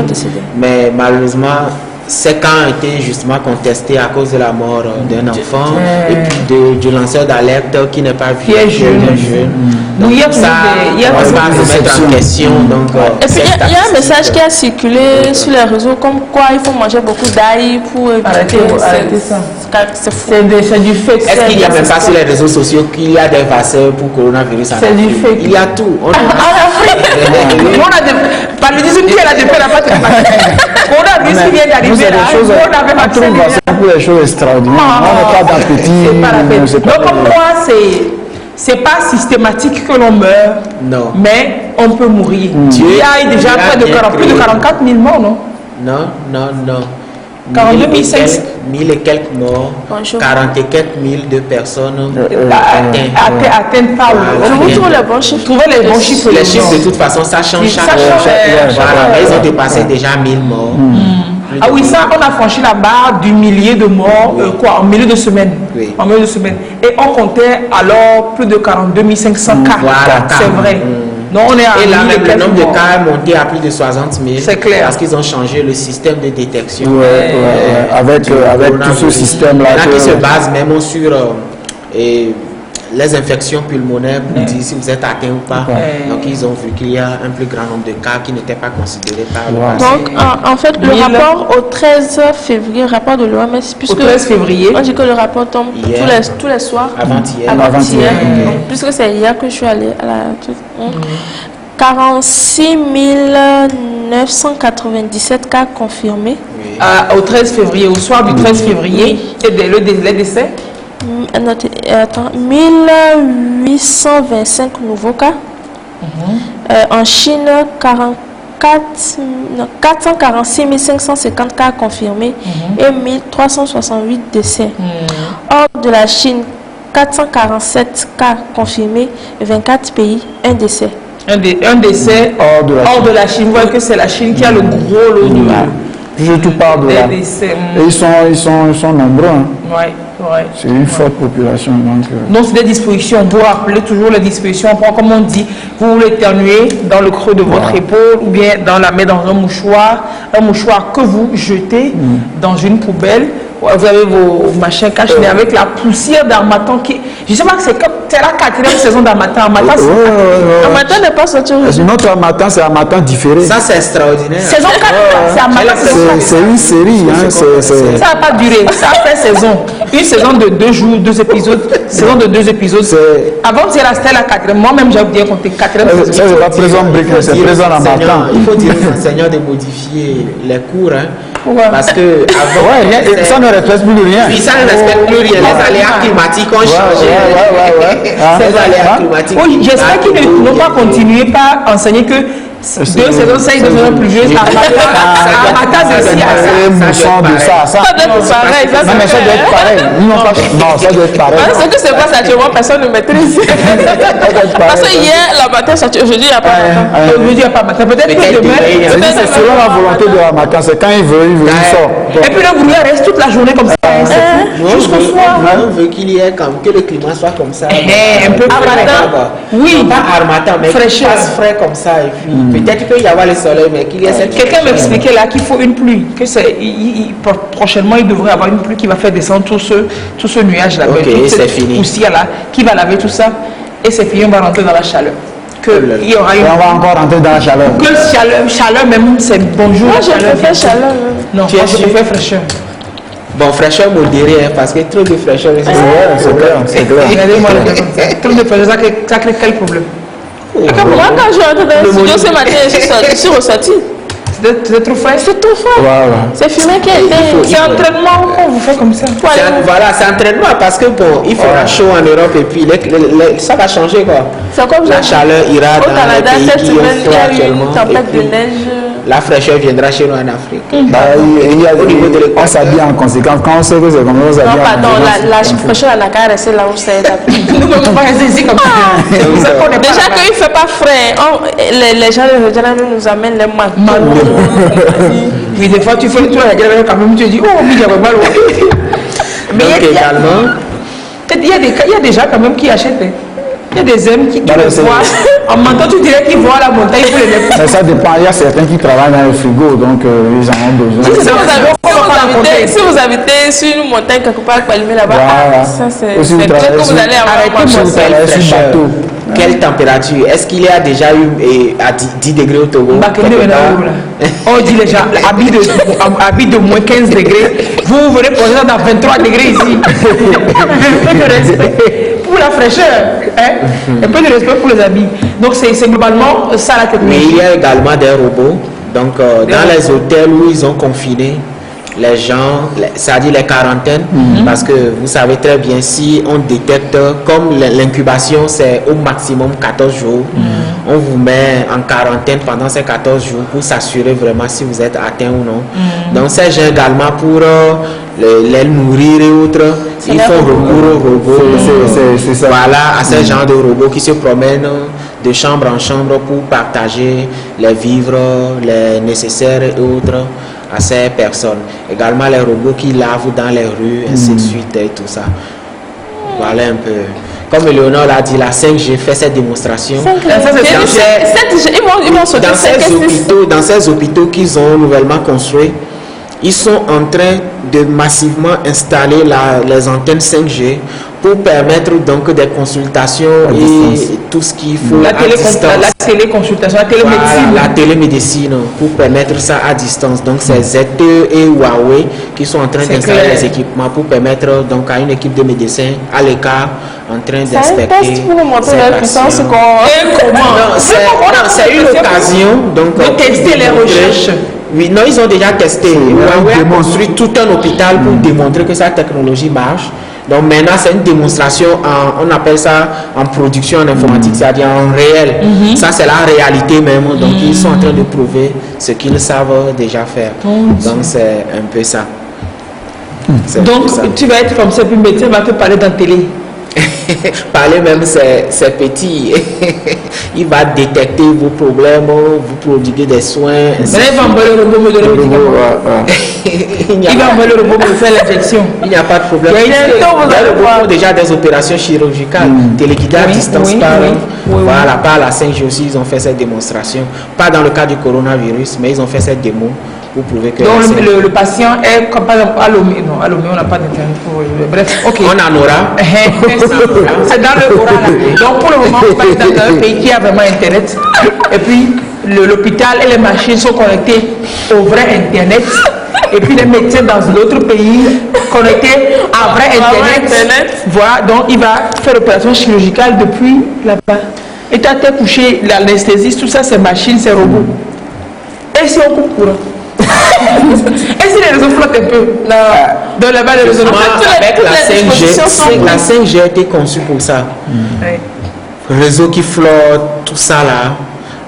décédés. Mais malheureusement, ces cas ont été justement contestés à cause de la mort d'un enfant et puis du lanceur d'alerte qui n'est pas vieux, jeune. Donc il y a on va se mettre en question. Donc, et puis il y a un message qui a circulé sur les réseaux comme quoi il faut manger beaucoup d'ail pour arrêter ça. C'est du fake. Est-ce qu'il n'y a même pas sur les réseaux sociaux qu'il y a des vaccins pour coronavirus? C'est du fake. Il y a tout. Paludisme qui est là depuis la pas de coronavirus qui vient d'arriver là. On trouve vaccin pour les choses extraordinaires. On n'a pas d'appétit. Donc comme moi, c'est pas systématique que l'on meurt, mais on peut mourir. Il y a déjà plus de 44 000 morts, non? Non. 42 500. 1000 et quelques morts, 40 et quelques mille de personnes atteintes par Vous trouvez les bons chiffres? Trouvez les bons chiffres. Les chiffres, de toute façon, ça change chaque jour. Ils ont dépassé déjà 1000 morts. Ah oui, ça, on a franchi la barre du millier de morts, en milieu de semaine. En milieu de semaine. Et on comptait alors plus de 42 500 cas. C'est vrai. Non, on est et là, même le nombre de cas est monté à plus de 60 000. C'est clair. Parce qu'ils ont changé le système de détection. Avec tout ce système-là. Il y en a qui se basent même sur les infections pulmonaires pour dire si vous êtes atteint ou pas. Donc, ils ont vu qu'il y a un plus grand nombre de cas qui n'étaient pas considérés par le passé. Donc, en fait, le rapport au 13 février, rapport de l'OMS, puisque... Au 13 février. On dit que le rapport tombe tous les soirs. Avant-hier. Puisque c'est hier que je suis allée à la... 46 997 cas confirmés. Au 13 février, au soir du 13 février. Et les décès? Attends, 1825 nouveaux cas. En Chine, 446 550 cas confirmés et 1368 décès. Hors de la Chine, 447 cas confirmés, 24 pays, 1 décès. Un décès hors de la Chine. Vous voyez que c'est la Chine qui a le gros lot du mal. Surtout par de là. Et ils sont nombreux. C'est une forte population. Donc c'est des dispositions. Vous rappelez toujours les dispositions. Comme on dit, vous voulez éternuer dans le creux de votre épaule ou bien mettre dans un mouchoir que vous jetez dans une poubelle. Vous avez vos machins cachés avec la poussière d'Harmattan qui... Je sais pas que c'est la 4e saison d'Harmattan. Harmattan n'est pas sorti aujourd'hui. Notre Harmattan, c'est Harmattan différé. Ça, c'est extraordinaire. Saison 4, c'est Harmattan. C'est une série. Ça n'a pas duré. Ça a fait saison. Une saison de 2 jours, 2 épisodes. Saison de 2 épisodes. Avant, c'est resté la 4e. Moi-même, j'ai oublié compter 4e. Ça, c'est pas présent brique, c'est présent Harmattan. Il faut dire aux enseignants de modifier les cours. Parce que avant, ça ne respecte plus rien. Puis ça ne respecte plus rien. Les aléas climatiques ont changé. Les aléas climatiques. J'espère qu'ils n'ont pas continué par enseigner que 2 saisons, 5 saisons pluvieuses, Harmattan de ça. Ça doit être pareil. Non, ça doit être pareil. C'est que c'est pas saturant, personne ne maîtrise. Parce que hier, la matin, aujourd'hui, il n'y a pas matin. Aujourd'hui, il n'y a pas matin. Peut-être que demain. C'est selon la volonté de la matin. C'est quand il veut, il sort. Et puis le brouillard reste toute la journée comme ça. Jusqu'au soir. On veut qu'il y ait que le climat soit comme ça. Un peu Harmattan. Oui. Pas Harmattan, mais fraîcheur. frais comme ça. Et puis. Peut-être qu'il peut y avoir le soleil, mais qu'il y a cette... Quelqu'un m'expliquait là qu'il faut une pluie, que c'est prochainement il devrait avoir une pluie qui va faire descendre tout ce nuage là, Ok, c'est fini. Poussière là, qui va laver tout ça, et c'est fini, on va rentrer dans la chaleur. Il y aura Et on va encore rentrer dans la chaleur. que chaleur même, c'est bonjour. Moi, je chaleur. préfère chaleur. Non, Tu moi es je sûr? préfère fraîcheur. Bon, fraîcheur modérée, hein, parce que trop de fraîcheur... C'est clair, c'est clair. Regardez-moi le gars comme ça. Trop de fraîcheur, ça crée quel problème? Moi, quand je suis rentrée dans le studio ce matin, je suis ressortie. C'est trop frais? C'est trop fort. Voilà. C'est fumé qui a été. C'est entraînement qu'on vous fait comme ça. Voilà, c'est entraînement parce que bon, il fera chaud en Europe et puis ça va changer quoi. C'est comme La chaleur ira au dans Canada, les pays cette qui ont semaine, il froid y a eu actuellement. une tempête et de puis neige. la fraîcheur viendra chez nous en Afrique. On s'habille en conséquence. Quand on sait que c'est comme ça, on s'habille Non, en pardon, conséquence. la fraîcheur n'a qu'à rester là où c'est d'habitude. Nous ne pouvons pas rester ici comme ça. Vous savez qu'on n'est pas Déjà là-bas. qu'il ne fait pas frais, les gens de Regina nous amènent les manteaux. Oui, des fois, tu fais le tour à la gueule quand même, tu te dis, oh, mais j'avais mal. Mais Donc également, il y a des gens quand même qui achètent. Il y a des hommes qui Bah, le c'est- voient. En mentant, tu dirais qu'ils voient la montagne pour les mettre. Mais ça dépend. Il y a certains qui travaillent dans le frigo, donc ils en ont besoin. Si vous habitez sur une montagne quelque part, Palimé là-bas, Voilà. ça c'est Ou si vous clair que travaillez vous sur- allez avoir Arrêtez, un Si moi, vous c'est travaillez sur fraîcheur. bateau, quelle température? Est-ce qu'il y a déjà eu à 10 degrés au Togo? Bakende quelque maintenant, part? là. On dit les gens, habit de moins 15 degrés, vous venez poser ça dans 23 degrés ici. Un peu de respect pour la fraîcheur, hein? Un peu de respect pour les habits. Donc c'est globalement ça la Mais il technologie. y a également des robots. Donc, dans les hôtels où ils ont confiné les gens, c'est-à-dire les quarantaines, parce que vous savez très bien, si on détecte, comme l'incubation c'est au maximum 14 jours, on vous met en quarantaine pendant ces 14 jours pour s'assurer vraiment si vous êtes atteint ou non. Donc, ces gens également pour les nourrir et autres, ils font recours aux robots. c'est ça. Voilà, à ces genres de robots qui se promènent de chambre en chambre pour partager les vivres, les nécessaires et autres à ces personnes. Également les robots qui lavent dans les rues, ainsi de suite et tout ça. Voilà un peu. Comme Léonore l'a dit, la 5G fait cette démonstration. Ils vont sauter Dans ces hôpitaux qu'ils ont nouvellement construits, ils sont en train de massivement installer les antennes 5G pour permettre donc des consultations et tout ce qu'il faut La à distance. téléconsultation, la télémédecine. Voilà, la télémédecine pour permettre ça à distance. Donc c'est ZTE et Huawei qui sont en train C'est d'installer clair. les équipements pour permettre donc à une équipe de médecins à l'écart en train C'est un d'inspecter test pour nous montrer ces la puissance patients. Et comment Non, c'est une occasion donc de tester les démontrer- recherches. Oui, non, ils ont déjà testé. Huawei a démontre. construit tout un hôpital pour démontrer que sa technologie marche. Donc maintenant, c'est une démonstration, on appelle ça en production en informatique, c'est-à-dire en réel. Ça, c'est la réalité même. Donc, ils sont en train de prouver ce qu'ils savent déjà faire. Donc, c'est un peu ça. C'est un Donc peu ça. tu vas être comme ça, puis le médecin va te parler dans la télé. Parler même, c'est petit. Il va détecter vos problèmes, vous prodiguer des soins. ainsi Mais de il va envoyer le robot me donner le médicament. Il n'y a Il va pas- envoyer le robot me faire l'injection. il n'y a pas de problème. Il y a une- Il y a vous allez beaucoup voir. déjà des opérations chirurgicales téléguidées à Oui, distance oui, par, oui, oui, voilà, par la 5G aussi, ils ont fait cette démonstration. Pas dans le cas du coronavirus, mais ils ont fait cette démo pour prouver que Donc la 5G le patient est comme par exemple à Lomé. Non, à Lomé, on n'a pas d'internet pour. Bref, ok. on en aura. C'est dans le oral. Donc pour le moment, on passe dans un pays qui a vraiment internet. Et puis l'hôpital et les machines sont connectées au vrai internet. Et puis les médecins dans l'autre pays connectés à vrai internet. Voilà, donc il va faire l'opération chirurgicale depuis là-bas. Et tu as été couché, l'anesthésiste, tout ça, c'est machine, c'est robot. Et si on coupe courant? Et si les réseaux flottent un peu? Dans là-bas, les réseaux Moi, avec toutes la les 5G, dispositions sont la 5G a été conçue pour ça. Ouais. Réseau qui flotte, tout ça là.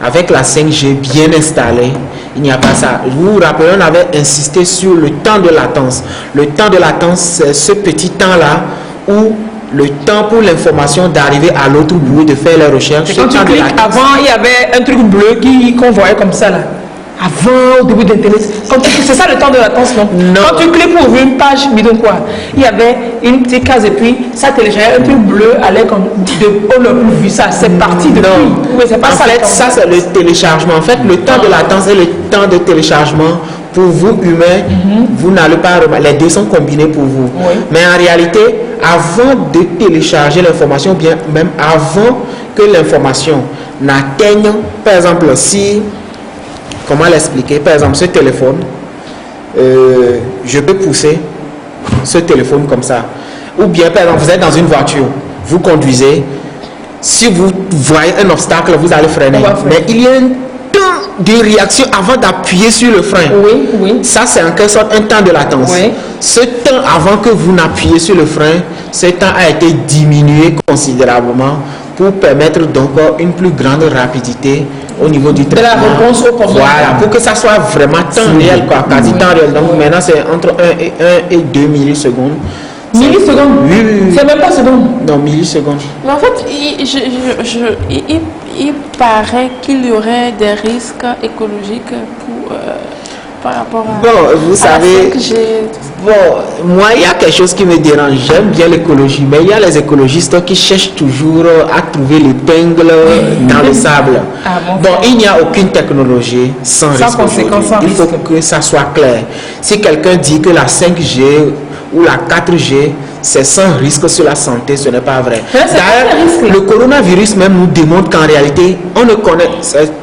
Avec la 5G bien installée, il n'y a pas ça. Vous vous rappelez, on avait insisté sur le temps de latence. Le temps de latence, c'est ce petit temps-là où le temps pour l'information d'arriver à l'autre bout, de faire les recherches. Et ce quand tu temps de cliques, latence. avant, il y avait un truc bleu qu'on voyait comme ça là. Avant, au début d'Internet, c'est ça le temps de latence, non? Quand tu cliques pour ouvrir une page, bidon quoi, il y avait une petite case et puis ça téléchargeait un truc bleu, allait comme on n'a plus vu ça, c'est parti de oui, c'est pas en ça. fait, ça c'est le téléchargement. En fait, le temps de latence et le temps de téléchargement, pour vous humains, vous n'allez pas remarquer, les deux sont combinés pour vous. Oui. Mais en réalité, avant de télécharger l'information, bien même avant que l'information n'atteigne, par exemple, si, comment l'expliquer, par exemple, ce téléphone, je peux pousser ce téléphone comme ça. Ou bien, par exemple, vous êtes dans une voiture, vous conduisez, si vous voyez un obstacle, vous allez freiner. Mais il y a un temps de réaction avant d'appuyer sur le frein. Oui, oui. Ça, c'est en quelque sorte un temps de latence. Oui. Ce temps avant que vous n'appuyez sur le frein, ce temps a été diminué considérablement pour permettre donc une plus grande rapidité au niveau du traitement. De la réponse au problème. Voilà, pour que ça soit vraiment temps réel, quoi, quasi temps réel. Donc maintenant, c'est entre 1 et 2 millisecondes. Millisecondes? Oui, oui, oui. C'est même pas secondes. Non, millisecondes. Mais en fait, il paraît qu'il y aurait des risques écologiques par rapport à, bon, vous savez, la 5G. Bon, moi, il y a quelque chose qui me dérange. J'aime bien l'écologie, mais il y a les écologistes qui cherchent toujours à trouver l'épingle dans le sable. Ah, bon, il n'y a aucune technologie sans risque. Conséquence, sans il faut risque. que ça soit clair. Si quelqu'un dit que la 5G ou la 4G, c'est sans risque sur la santé, ce n'est pas vrai. D'ailleurs, le coronavirus même nous démontre qu'en réalité, on ne connaît,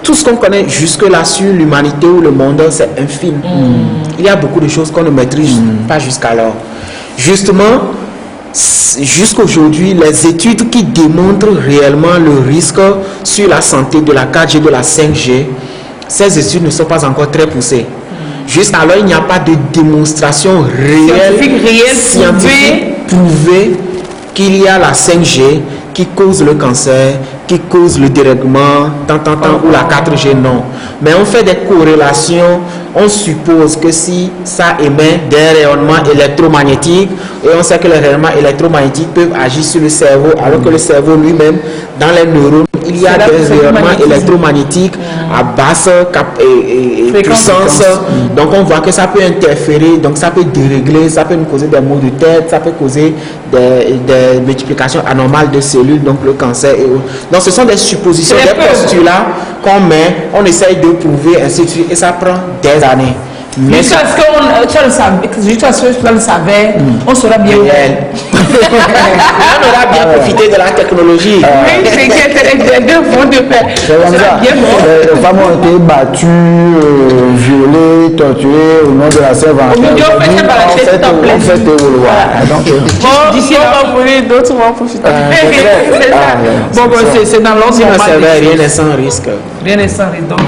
tout ce qu'on connaît jusque-là sur l'humanité ou le monde, c'est infime. Il y a beaucoup de choses qu'on ne maîtrise pas jusqu'alors. Justement, jusqu'aujourd'hui, les études qui démontrent réellement le risque sur la santé de la 4G, de la 5G, ces études ne sont pas encore très poussées. Jusqu'alors, il n'y a pas de démonstration réelle, scientifique prouvée qu'il y a la 5G qui cause le cancer, qui cause le dérèglement, ou la 4G, non. Mais on fait des corrélations, on suppose que si ça émet des rayonnements électromagnétiques, et on sait que les rayonnements électromagnétiques peuvent agir sur le cerveau, alors que le cerveau lui-même, dans les neurones, il y a des rayonnements électromagnétiques à basse puissance. Donc on voit que ça peut interférer, donc ça peut dérégler, ça peut nous causer des maux de tête, ça peut causer des multiplications anormales de cellules, donc le cancer et autres. Donc ce sont des suppositions, des postulats qu'on met, on essaye de prouver, ainsi de suite, et ça prend des années. Jusqu'à ce qu'on le savait, on sera bien. On aura bien profité de la technologie. Oui, c'est que les deux vont de pair. Les femmes ont été battues, violées, torturées au nom de la Saint-Valentin. On fait des vouloirs. D'ici là, on va brûler, d'autres vont profiter. Bon, c'est dans l'ordre normal. Rien n'est sans risque. Rien n'est sans risque. Donc,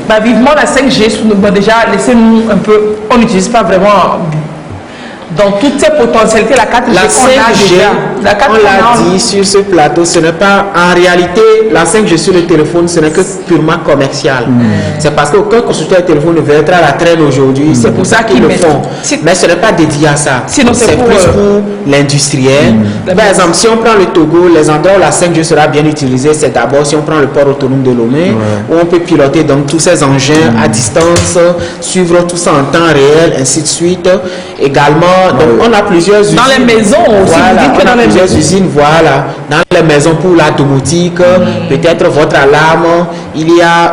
bah, vivement la 5G, bon, déjà, laissez-nous un peu, on n'utilise pas vraiment dans toutes ses potentialités la 4G. La 5G, on l'a dit sur ce plateau, ce n'est pas, en réalité, la 5G sur le téléphone, ce n'est que purement commercial. C'est parce qu'aucun constructeur de téléphone ne veut être à la traîne aujourd'hui, c'est pour ça qu'ils le font. Mais ce n'est pas dédié à ça. C'est plus pour l'industriel. Par exemple, si on prend le Togo, les endroits où la 5G sera bien utilisée, c'est d'abord si on prend le port autonome de Lomé, où on peut piloter donc tous ces engins à distance, suivre tout ça en temps réel, ainsi de suite. Également, donc on a plusieurs usines. Dans les maisons aussi, voilà, on a plusieurs usines, voilà. Dans les maisons pour la domotique, peut-être votre alarme, il y a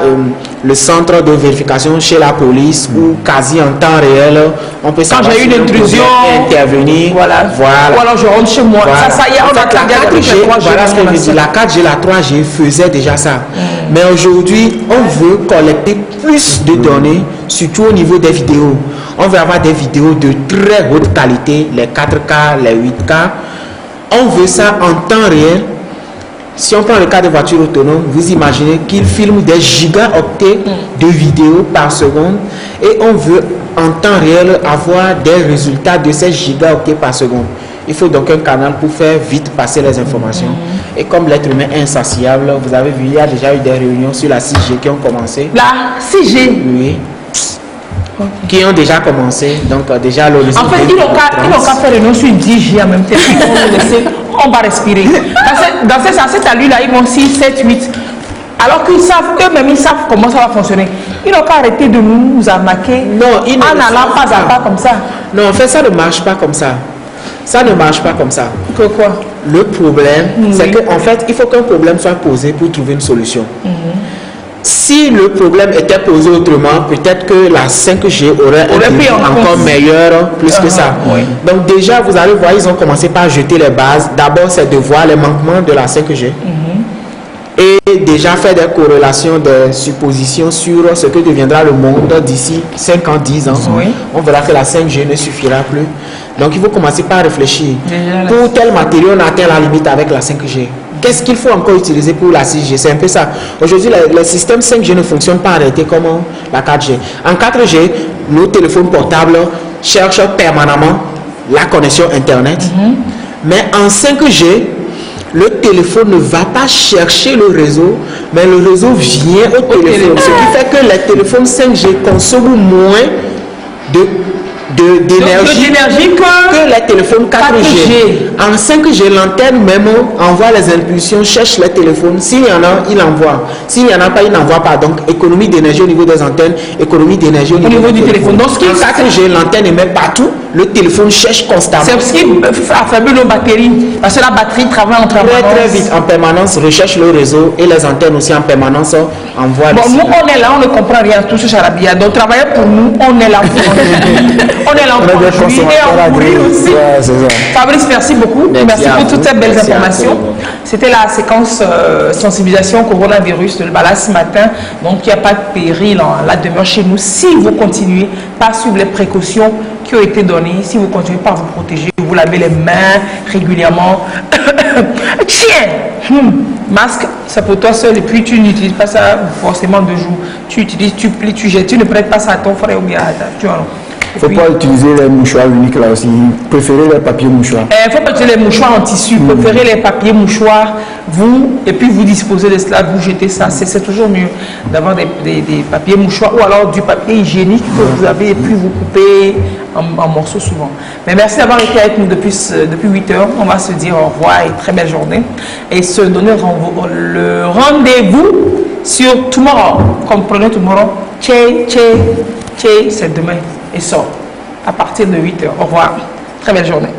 le centre de vérification chez la police où quasi en temps réel, on peut savoir quand j'ai une intrusion, intervenir. Voilà. Ou alors je rentre chez moi. Voilà. Ça y est, on a la 4G, voilà ce que je dis. La 4G, la 3G faisait déjà ça. Mais aujourd'hui, on veut collecter plus de données, surtout au niveau des vidéos. On veut avoir des vidéos de très haute qualité, les 4K, les 8K. On veut ça en temps réel. Si on prend le cas de voitures autonomes, vous imaginez qu'ils filment des gigaoctets de vidéos par seconde et on veut en temps réel avoir des résultats de ces gigaoctets par seconde. Il faut donc un canal pour faire vite passer les informations. Et comme l'être humain est insatiable, vous avez vu, il y a déjà eu des réunions sur la 6G qui ont commencé. La 6G? Oui. Qui ont déjà commencé, donc déjà l'horizon. En fait, ils n'ont qu'à faire réunion sur 10G en même temps. On va respirer. Dans cette allure-là, ils vont 6, 7, 8. Alors qu'ils savent, eux-mêmes, ils savent comment ça va fonctionner. Ils n'ont pas arrêté de nous arnaquer Non, ils ne en le allant font pas à pas comme ça. Non, en fait, ça ne marche pas comme ça. Ça ne marche pas comme ça. Que quoi? Le problème, c'est Oui. qu'en fait, il faut qu'un problème soit posé pour trouver une solution. Si le problème était posé autrement, peut-être que la 5G aurait un Aurait débit pris en encore compte. meilleur, plus que ça. Oui. Donc déjà, vous allez voir, ils ont commencé par jeter les bases. D'abord, c'est de voir les manquements de la 5G. Et déjà faire des corrélations, des suppositions sur ce que deviendra le monde d'ici 5 ans, 10 ans. Oui. On verra que la 5G ne suffira plus. Donc il faut commencer par réfléchir. Déjà, Pour tel matériau, on atteint la limite avec la 5G. Qu'est-ce qu'il faut encore utiliser pour la 6G? C'est un peu ça. Aujourd'hui, le système 5G ne fonctionne pas en réalité comme la 4G. En 4G, nos téléphones portables cherchent permanemment la connexion Internet. Mais en 5G, le téléphone ne va pas chercher le réseau, mais le réseau vient au téléphone. Ce qui fait que les téléphones 5G consomment moins d'énergie que les téléphones 4G. En 5G, l'antenne même envoie les impulsions, cherche les téléphones. S'il y en a, il envoie. S'il n'y en a pas, il n'envoie pas. Donc, économie d'énergie au niveau des antennes, économie d'énergie au niveau du téléphone. Donc, en 4G, l'antenne émet partout. Le téléphone cherche constamment. C'est ce qui affaiblit nos batteries. Parce que la batterie travaille en permanence. Très vite, en permanence, recherche le réseau et les antennes aussi en permanence envoient. Bon, nous, on est là, on ne comprend rien, tout ce charabia. Donc, travailler pour nous, on est là pour on est là pour des jouir et en courir aussi. Ouais, c'est ça. Fabrice, merci beaucoup. Merci à pour vous. toutes ces belles Merci à informations. vous. C'était la séquence sensibilisation au coronavirus de Bala ce matin. Donc, il n'y a pas de péril en la demeure chez nous. Si vous continuez par suivre les précautions qui ont été données, si vous continuez par vous protéger, vous lavez les mains régulièrement. Tiens, masque, c'est pour toi seul et puis tu n'utilises pas ça forcément 2 jours. Tu utilises, tu plies, tu jettes, tu ne prêtes pas ça à ton frère ou bien à ta, tu vois. Il ne faut pas utiliser les mouchoirs uniques là aussi. Préférez les papiers mouchoirs. Il ne faut pas utiliser les mouchoirs en tissu. Préférez les papiers mouchoirs, vous, et puis vous disposez de cela, vous jetez ça. C'est toujours mieux d'avoir des papiers mouchoirs ou alors du papier hygiénique que vous avez et puis vous coupez en morceaux souvent. Mais merci d'avoir été avec nous depuis 8 heures. On va se dire au revoir et très belle journée. Et se donner le rendez-vous sur Tomorrow. Comprenez Tomorrow. C'est demain et sort à partir de 8 heures. Au revoir. Très belle journée.